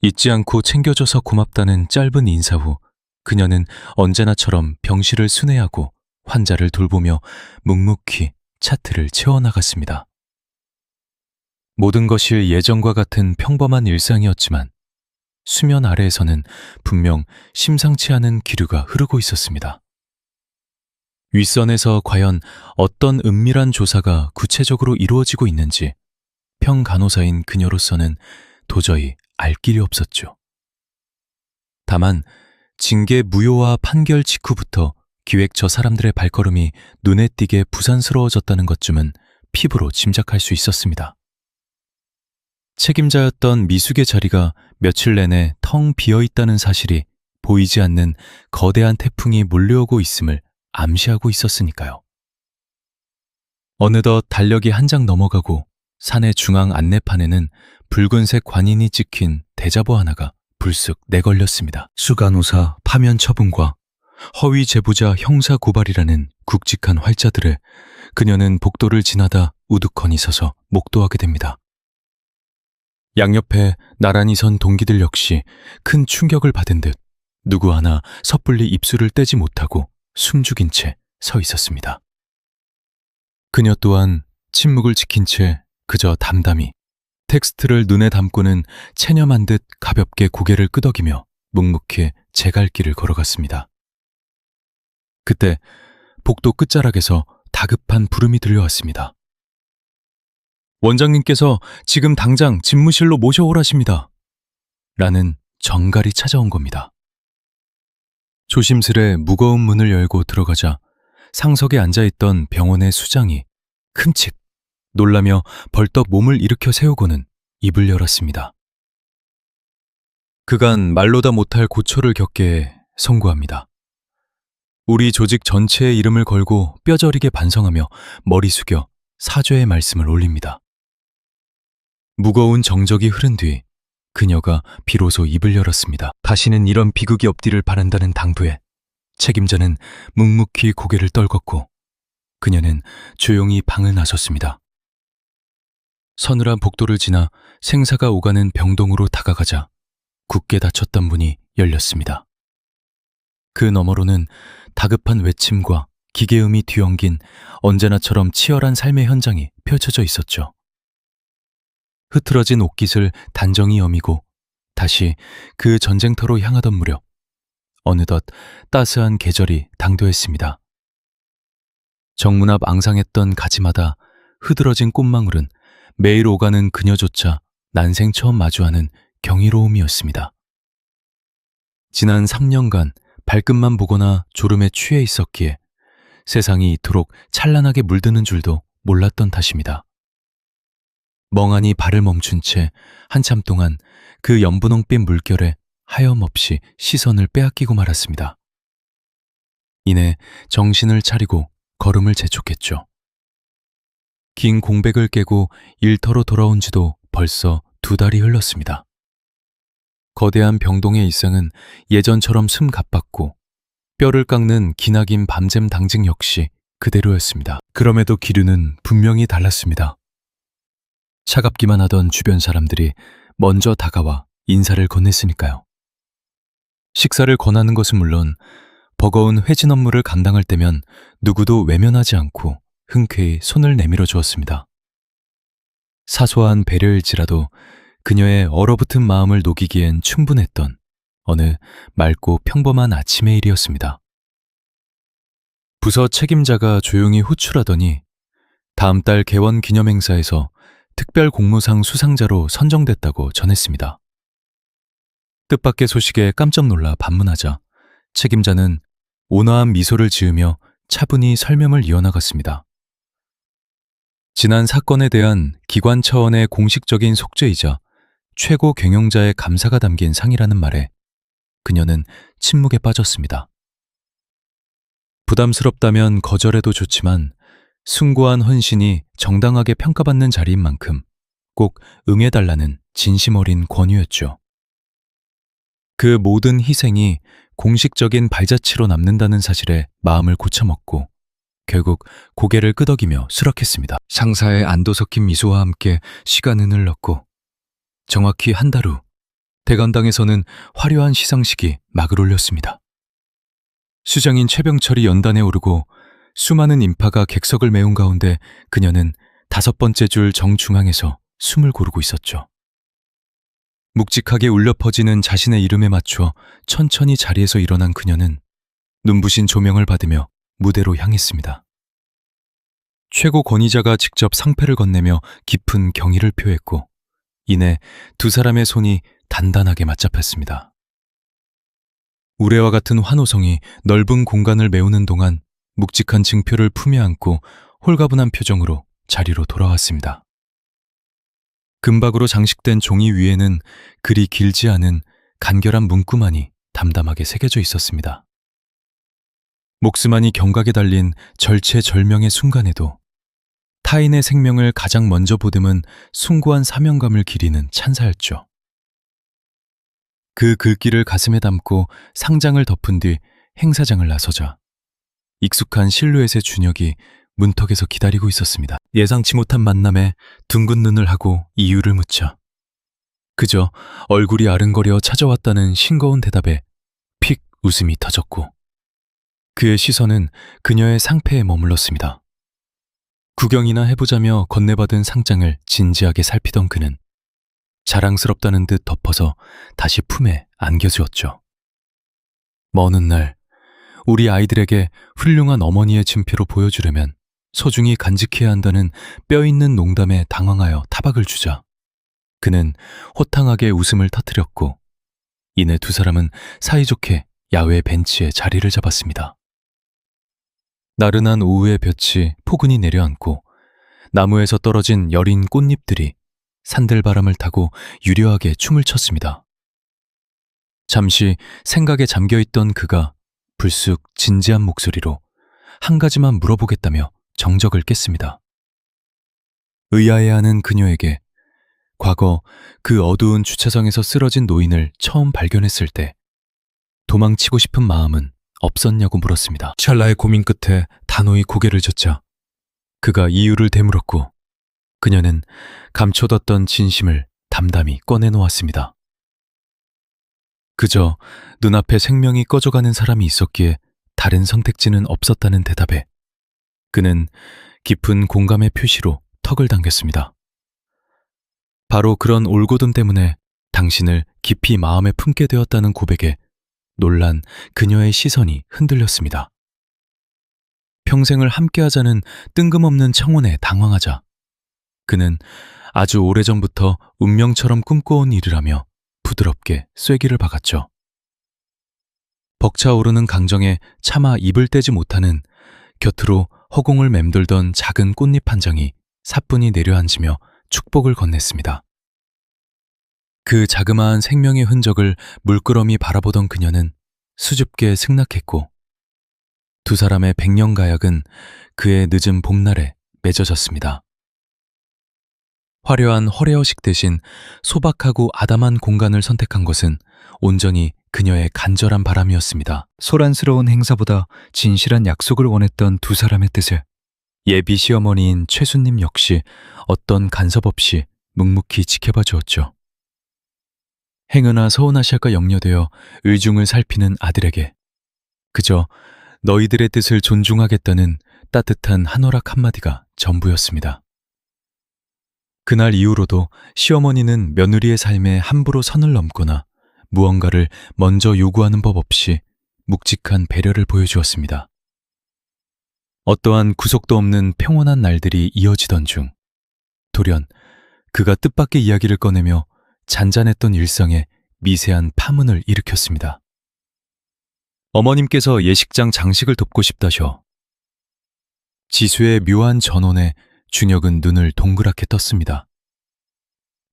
잊지 않고 챙겨줘서 고맙다는 짧은 인사 후 그녀는 언제나처럼 병실을 순회하고 환자를 돌보며 묵묵히 차트를 채워나갔습니다. 모든 것이 예전과 같은 평범한 일상이었지만 수면 아래에서는 분명 심상치 않은 기류가 흐르고 있었습니다. 윗선에서 과연 어떤 은밀한 조사가 구체적으로 이루어지고 있는지 평간호사인 그녀로서는 도저히 알 길이 없었죠. 다만 징계 무효화 판결 직후부터 기획처 사람들의 발걸음이 눈에 띄게 부산스러워졌다는 것쯤은 피부로 짐작할 수 있었습니다. 책임자였던 미숙의 자리가 며칠 내내 텅 비어있다는 사실이 보이지 않는 거대한 태풍이 몰려오고 있음을 암시하고 있었으니까요. 어느덧 달력이 한 장 넘어가고 산의 중앙 안내판에는 붉은색 관인이 찍힌 대자보 하나가 불쑥 내걸렸습니다. 수간호사 파면 처분과 허위 제보자 형사 고발이라는 굵직한 활자들에 그녀는 복도를 지나다 우두커니 서서 목도하게 됩니다. 양옆에 나란히 선 동기들 역시 큰 충격을 받은 듯 누구 하나 섣불리 입술을 떼지 못하고 숨죽인 채 서 있었습니다. 그녀 또한 침묵을 지킨 채 그저 담담히 텍스트를 눈에 담고는 체념한 듯 가볍게 고개를 끄덕이며 묵묵히 제 갈 길을 걸어갔습니다. 그때 복도 끝자락에서 다급한 부름이 들려왔습니다. 원장님께서 지금 당장 집무실로 모셔오라십니다. 라는 정갈이 찾아온 겁니다. 조심스레 무거운 문을 열고 들어가자 상석에 앉아있던 병원의 수장이 큼칫 놀라며 벌떡 몸을 일으켜 세우고는 입을 열었습니다. 그간 말로다 못할 고초를 겪게 선고합니다. 우리 조직 전체의 이름을 걸고 뼈저리게 반성하며 머리 숙여 사죄의 말씀을 올립니다. 무거운 정적이 흐른 뒤 그녀가 비로소 입을 열었습니다. 다시는 이런 비극이 없기를 바란다는 당부에 책임자는 묵묵히 고개를 떨궜고 그녀는 조용히 방을 나섰습니다. 서늘한 복도를 지나 생사가 오가는 병동으로 다가가자 굳게 닫혔던 문이 열렸습니다. 그 너머로는 다급한 외침과 기계음이 뒤엉긴 언제나처럼 치열한 삶의 현장이 펼쳐져 있었죠. 흐트러진 옷깃을 단정히 여미고 다시 그 전쟁터로 향하던 무렵 어느덧 따스한 계절이 당도했습니다. 정문 앞 앙상했던 가지마다 흐드러진 꽃망울은 매일 오가는 그녀조차 난생 처음 마주하는 경이로움이었습니다. 지난 3년간 발끝만 보거나 졸음에 취해 있었기에 세상이 이토록 찬란하게 물드는 줄도 몰랐던 탓입니다. 멍하니 발을 멈춘 채 한참 동안 그 연분홍빛 물결에 하염없이 시선을 빼앗기고 말았습니다. 이내 정신을 차리고 걸음을 재촉했죠. 긴 공백을 깨고 일터로 돌아온 지도 벌써 2달이 흘렀습니다. 거대한 병동의 일상은 예전처럼 숨가빴고 뼈를 깎는 기나긴 밤샘 당직 역시 그대로였습니다. 그럼에도 기류는 분명히 달랐습니다. 차갑기만 하던 주변 사람들이 먼저 다가와 인사를 건넸으니까요. 식사를 권하는 것은 물론 버거운 회진 업무를 감당할 때면 누구도 외면하지 않고 흔쾌히 손을 내밀어 주었습니다. 사소한 배려일지라도 그녀의 얼어붙은 마음을 녹이기엔 충분했던 어느 맑고 평범한 아침의 일이었습니다. 부서 책임자가 조용히 호출하더니 다음 달 개원 기념행사에서 특별 공무상 수상자로 선정됐다고 전했습니다. 뜻밖의 소식에 깜짝 놀라 반문하자 책임자는 온화한 미소를 지으며 차분히 설명을 이어나갔습니다. 지난 사건에 대한 기관 차원의 공식적인 속죄이자 최고 경영자의 감사가 담긴 상이라는 말에 그녀는 침묵에 빠졌습니다. 부담스럽다면 거절해도 좋지만 숭고한 헌신이 정당하게 평가받는 자리인 만큼 꼭 응해달라는 진심 어린 권유였죠. 그 모든 희생이 공식적인 발자취로 남는다는 사실에 마음을 고쳐먹고 결국 고개를 끄덕이며 수락했습니다. 상사의 안도 섞인 미소와 함께 시간은 흘렀고 정확히 한 달 후 대관당에서는 화려한 시상식이 막을 올렸습니다. 수장인 최병철이 연단에 오르고 수많은 인파가 객석을 메운 가운데 그녀는 5번째 줄 정중앙에서 숨을 고르고 있었죠. 묵직하게 울려 퍼지는 자신의 이름에 맞춰 천천히 자리에서 일어난 그녀는 눈부신 조명을 받으며 무대로 향했습니다. 최고 권위자가 직접 상패를 건네며 깊은 경의를 표했고 이내 2 사람의 손이 단단하게 맞잡혔습니다. 우레와 같은 환호성이 넓은 공간을 메우는 동안 묵직한 증표를 품에 안고 홀가분한 표정으로 자리로 돌아왔습니다. 금박으로 장식된 종이 위에는 그리 길지 않은 간결한 문구만이 담담하게 새겨져 있었습니다. 목숨만이 경각에 달린 절체절명의 순간에도 타인의 생명을 가장 먼저 보듬은 숭고한 사명감을 기리는 찬사였죠. 그 글귀를 가슴에 담고 상장을 덮은 뒤 행사장을 나서자 익숙한 실루엣의 준혁이 문턱에서 기다리고 있었습니다. 예상치 못한 만남에 둥근 눈을 하고 이유를 묻자 그저 얼굴이 아른거려 찾아왔다는 싱거운 대답에 픽 웃음이 터졌고 그의 시선은 그녀의 상패에 머물렀습니다. 구경이나 해보자며 건네받은 상장을 진지하게 살피던 그는 자랑스럽다는 듯 덮어서 다시 품에 안겨주었죠. 먼 훗날 우리 아이들에게 훌륭한 어머니의 증표로 보여주려면 소중히 간직해야 한다는 뼈있는 농담에 당황하여 타박을 주자 그는 호탕하게 웃음을 터뜨렸고 이내 2 사람은 사이좋게 야외 벤치에 자리를 잡았습니다. 나른한 오후의 볕이 포근히 내려앉고 나무에서 떨어진 여린 꽃잎들이 산들바람을 타고 유려하게 춤을 췄습니다. 잠시 생각에 잠겨있던 그가 불쑥 진지한 목소리로 한 가지만 물어보겠다며 정적을 깼습니다. 의아해하는 그녀에게 과거 그 어두운 주차장에서 쓰러진 노인을 처음 발견했을 때 도망치고 싶은 마음은 없었냐고 물었습니다. 찰나의 고민 끝에 단호히 고개를 젓자 그가 이유를 되물었고 그녀는 감춰뒀던 진심을 담담히 꺼내놓았습니다. 그저 눈앞에 생명이 꺼져가는 사람이 있었기에 다른 선택지는 없었다는 대답에 그는 깊은 공감의 표시로 턱을 당겼습니다. 바로 그런 올고듬 때문에 당신을 깊이 마음에 품게 되었다는 고백에 놀란 그녀의 시선이 흔들렸습니다. 평생을 함께하자는 뜬금없는 청혼에 당황하자 그는 아주 오래전부터 운명처럼 꿈꿔온 일이라며 부드럽게 쐐기를 박았죠. 벅차오르는 강정에 차마 입을 떼지 못하는 곁으로 허공을 맴돌던 작은 꽃잎 한 장이 사뿐히 내려앉으며 축복을 건넸습니다. 그 자그마한 생명의 흔적을 물끄러미 바라보던 그녀는 수줍게 승낙했고 두 사람의 백년 가약은 그의 늦은 봄날에 맺어졌습니다. 화려한 허례허식 대신 소박하고 아담한 공간을 선택한 것은 온전히 그녀의 간절한 바람이었습니다. 소란스러운 행사보다 진실한 약속을 원했던 두 사람의 뜻을 예비 시어머니인 최수님 역시 어떤 간섭 없이 묵묵히 지켜봐 주었죠. 행여나 서운하실까 염려되어 의중을 살피는 아들에게 그저 너희들의 뜻을 존중하겠다는 따뜻한 한오락 한마디가 전부였습니다. 그날 이후로도 시어머니는 며느리의 삶에 함부로 선을 넘거나 무언가를 먼저 요구하는 법 없이 묵직한 배려를 보여주었습니다. 어떠한 구속도 없는 평온한 날들이 이어지던 중 돌연 그가 뜻밖의 이야기를 꺼내며 잔잔했던 일상에 미세한 파문을 일으켰습니다. 어머님께서 예식장 장식을 돕고 싶다셔. 지수의 묘한 전원에 준혁은 눈을 동그랗게 떴습니다.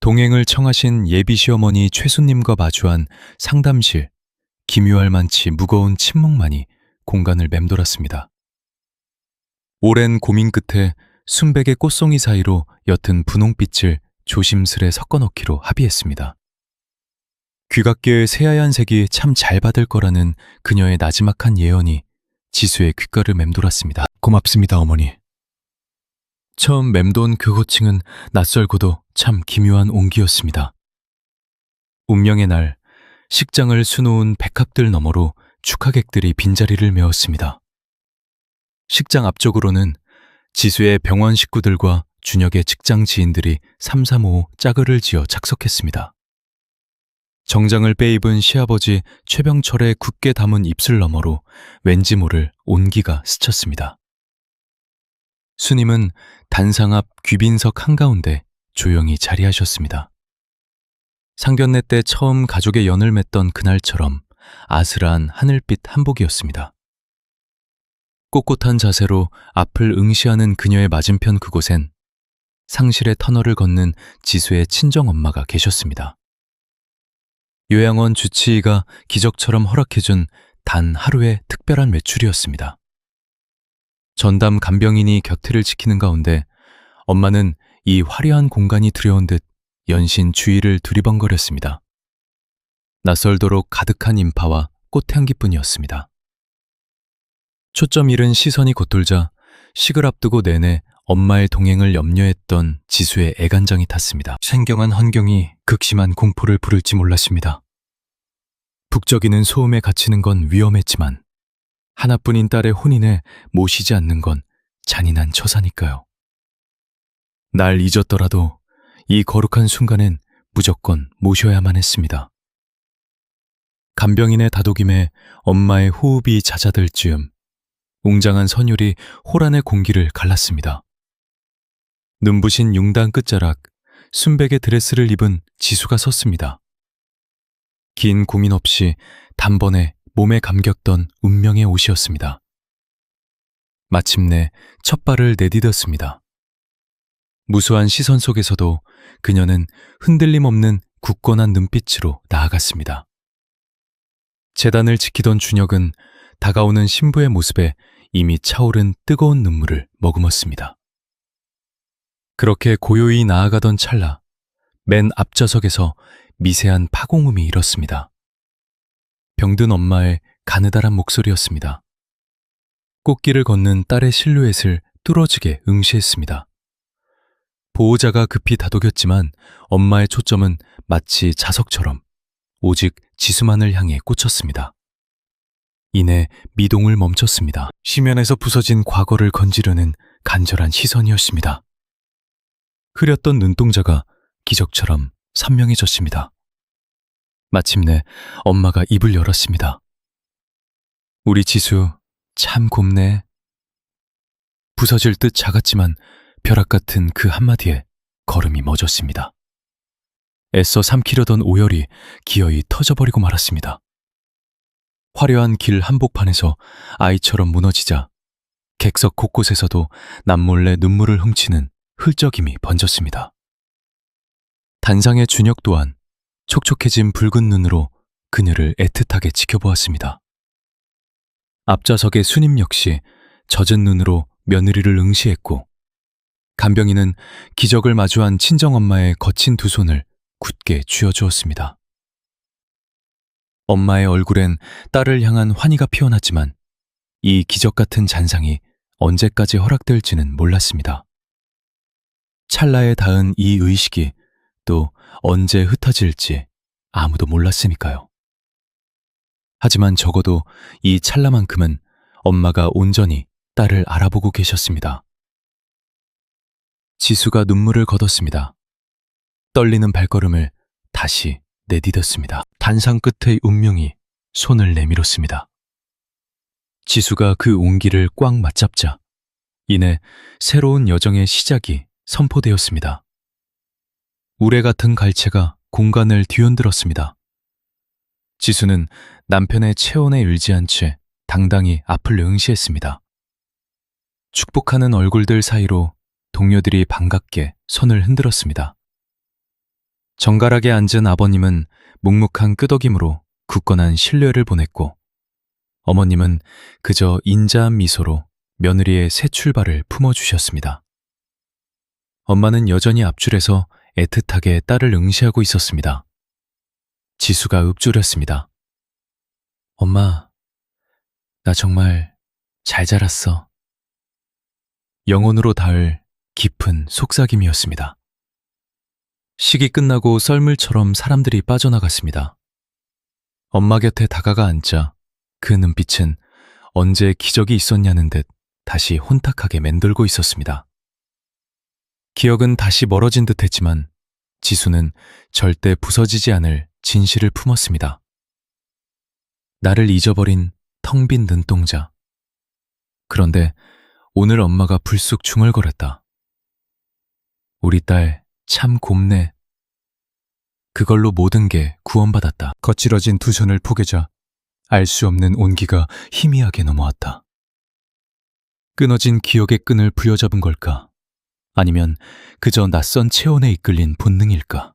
동행을 청하신 예비 시어머니 최수님과 마주한 상담실, 기묘할 만치 무거운 침묵만이 공간을 맴돌았습니다. 오랜 고민 끝에 순백의 꽃송이 사이로 옅은 분홍빛을 조심스레 섞어 넣기로 합의했습니다. 귀갓길의 새하얀 색이 참 잘 받을 거라는 그녀의 나지막한 예언이 지수의 귓가를 맴돌았습니다. 고맙습니다, 어머니. 처음 맴돈 그 호칭은 낯설고도 참 기묘한 온기였습니다. 운명의 날, 식장을 수놓은 백합들 너머로 축하객들이 빈자리를 메웠습니다. 식장 앞쪽으로는 지수의 병원 식구들과 준혁의 직장 지인들이 삼삼오오 짝을 지어 착석했습니다. 정장을 빼입은 시아버지 최병철의 굳게 담은 입술 너머로 왠지 모를 온기가 스쳤습니다. 수님은 단상 앞 귀빈석 한가운데 조용히 자리하셨습니다. 상견례 때 처음 가족의 연을 맺던 그날처럼 아슬한 하늘빛 한복이었습니다. 꼿꼿한 자세로 앞을 응시하는 그녀의 맞은편 그곳엔 상실의 터널을 걷는 지수의 친정엄마가 계셨습니다. 요양원 주치의가 기적처럼 허락해준 단 하루의 특별한 외출이었습니다. 전담 간병인이 곁을 지키는 가운데 엄마는 이 화려한 공간이 두려운 듯 연신 주위를 두리번거렸습니다. 낯설도록 가득한 인파와 꽃향기뿐이었습니다. 초점 잃은 시선이 겉돌자 식을 앞두고 내내 엄마의 동행을 염려했던 지수의 애간장이 탔습니다. 생경한 환경이 극심한 공포를 부를지 몰랐습니다. 북적이는 소음에 갇히는 건 위험했지만 하나뿐인 딸의 혼인에 모시지 않는 건 잔인한 처사니까요. 날 잊었더라도 이 거룩한 순간엔 무조건 모셔야만 했습니다. 간병인의 다독임에 엄마의 호흡이 잦아들 즈음 웅장한 선율이 호란의 공기를 갈랐습니다. 눈부신 융단 끝자락, 순백의 드레스를 입은 지수가 섰습니다. 긴 고민 없이 단번에 몸에 감겼던 운명의 옷이었습니다. 마침내 첫 발을 내디뎠습니다. 무수한 시선 속에서도 그녀는 흔들림 없는 굳건한 눈빛으로 나아갔습니다. 제단을 지키던 준혁은 다가오는 신부의 모습에 이미 차오른 뜨거운 눈물을 머금었습니다. 그렇게 고요히 나아가던 찰나 맨 앞좌석에서 미세한 파공음이 일었습니다. 병든 엄마의 가느다란 목소리였습니다. 꽃길을 걷는 딸의 실루엣을 뚫어지게 응시했습니다. 보호자가 급히 다독였지만 엄마의 초점은 마치 자석처럼 오직 지수만을 향해 꽂혔습니다. 이내 미동을 멈췄습니다. 시면에서 부서진 과거를 건지려는 간절한 시선이었습니다. 흐렸던 눈동자가 기적처럼 선명해졌습니다. 마침내 엄마가 입을 열었습니다. 우리 지수 참 곱네. 부서질 듯 작았지만 벼락 같은 그 한마디에 걸음이 멎었습니다. 애써 삼키려던 오열이 기어이 터져버리고 말았습니다. 화려한 길 한복판에서 아이처럼 무너지자 객석 곳곳에서도 남몰래 눈물을 훔치는 흘적임이 번졌습니다. 단상의 준혁 또한 촉촉해진 붉은 눈으로 그녀를 애틋하게 지켜보았습니다. 앞좌석의 수님 역시 젖은 눈으로 며느리를 응시했고, 간병인은 기적을 마주한 친정엄마의 거친 두 손을 굳게 쥐어주었습니다. 엄마의 얼굴엔 딸을 향한 환희가 피어났지만 이 기적 같은 잔상이 언제까지 허락될지는 몰랐습니다. 찰나에 닿은 이 의식이 또 언제 흩어질지 아무도 몰랐으니까요. 하지만 적어도 이 찰나만큼은 엄마가 온전히 딸을 알아보고 계셨습니다. 지수가 눈물을 거뒀습니다. 떨리는 발걸음을 다시 내디뎠습니다. 단상 끝의 운명이 손을 내밀었습니다. 지수가 그 온기를 꽉 맞잡자 이내 새로운 여정의 시작이 선포되었습니다. 우레 같은 갈채가 공간을 뒤흔들었습니다. 지수는 남편의 체온에 의지한 채 당당히 앞을 응시했습니다. 축복하는 얼굴들 사이로 동료들이 반갑게 손을 흔들었습니다. 정갈하게 앉은 아버님은 묵묵한 끄덕임으로 굳건한 신뢰를 보냈고, 어머님은 그저 인자한 미소로 며느리의 새 출발을 품어주셨습니다. 엄마는 여전히 앞줄에서 애틋하게 딸을 응시하고 있었습니다. 지수가 읊조렸습니다. 엄마, 나 정말 잘 자랐어. 영혼으로 닿을 깊은 속삭임이었습니다. 식이 끝나고 썰물처럼 사람들이 빠져나갔습니다. 엄마 곁에 다가가 앉자 그 눈빛은 언제 기적이 있었냐는 듯 다시 혼탁하게 맴돌고 있었습니다. 기억은 다시 멀어진 듯 했지만 지수는 절대 부서지지 않을 진실을 품었습니다. 나를 잊어버린 텅 빈 눈동자. 그런데 오늘 엄마가 불쑥 중얼거렸다. 우리 딸 참 곱네. 그걸로 모든 게 구원받았다. 거칠어진 두 손을 포개자 알 수 없는 온기가 희미하게 넘어왔다. 끊어진 기억의 끈을 부여잡은 걸까? 아니면 그저 낯선 체온에 이끌린 본능일까?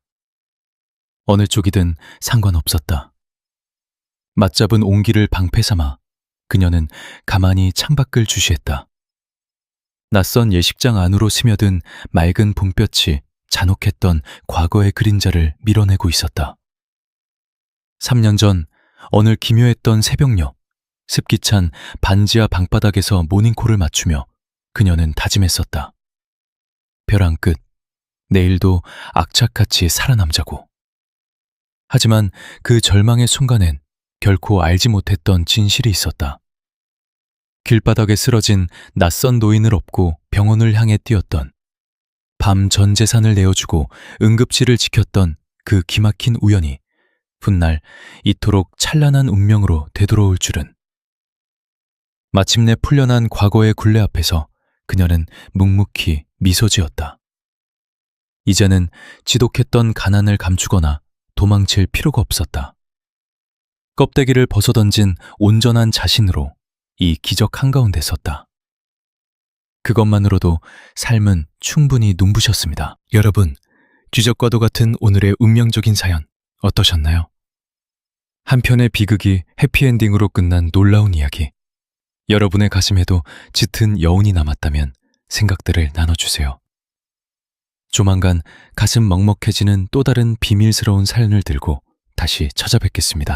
어느 쪽이든 상관없었다. 맞잡은 온기를 방패 삼아 그녀는 가만히 창밖을 주시했다. 낯선 예식장 안으로 스며든 맑은 봄볕이 잔혹했던 과거의 그림자를 밀어내고 있었다. 3년 전 어느 기묘했던 새벽녘, 습기찬 반지하 방바닥에서 모닝콜을 맞추며 그녀는 다짐했었다. 벼랑 끝, 내일도 악착같이 살아남자고. 하지만 그 절망의 순간엔 결코 알지 못했던 진실이 있었다. 길바닥에 쓰러진 낯선 노인을 업고 병원을 향해 뛰었던, 밤 전 재산을 내어주고 응급실을 지켰던 그 기막힌 우연이 훗날 이토록 찬란한 운명으로 되돌아올 줄은. 마침내 풀려난 과거의 굴레 앞에서 그녀는 묵묵히 미소 지었다. 이제는 지독했던 가난을 감추거나 도망칠 필요가 없었다. 껍데기를 벗어던진 온전한 자신으로 이 기적 한가운데 섰다. 그것만으로도 삶은 충분히 눈부셨습니다. 여러분, 기적과도 같은 오늘의 운명적인 사연 어떠셨나요? 한편의 비극이 해피엔딩으로 끝난 놀라운 이야기. 여러분의 가슴에도 짙은 여운이 남았다면 생각들을 나눠주세요. 조만간 가슴 먹먹해지는 또 다른 비밀스러운 사연을 들고 다시 찾아뵙겠습니다.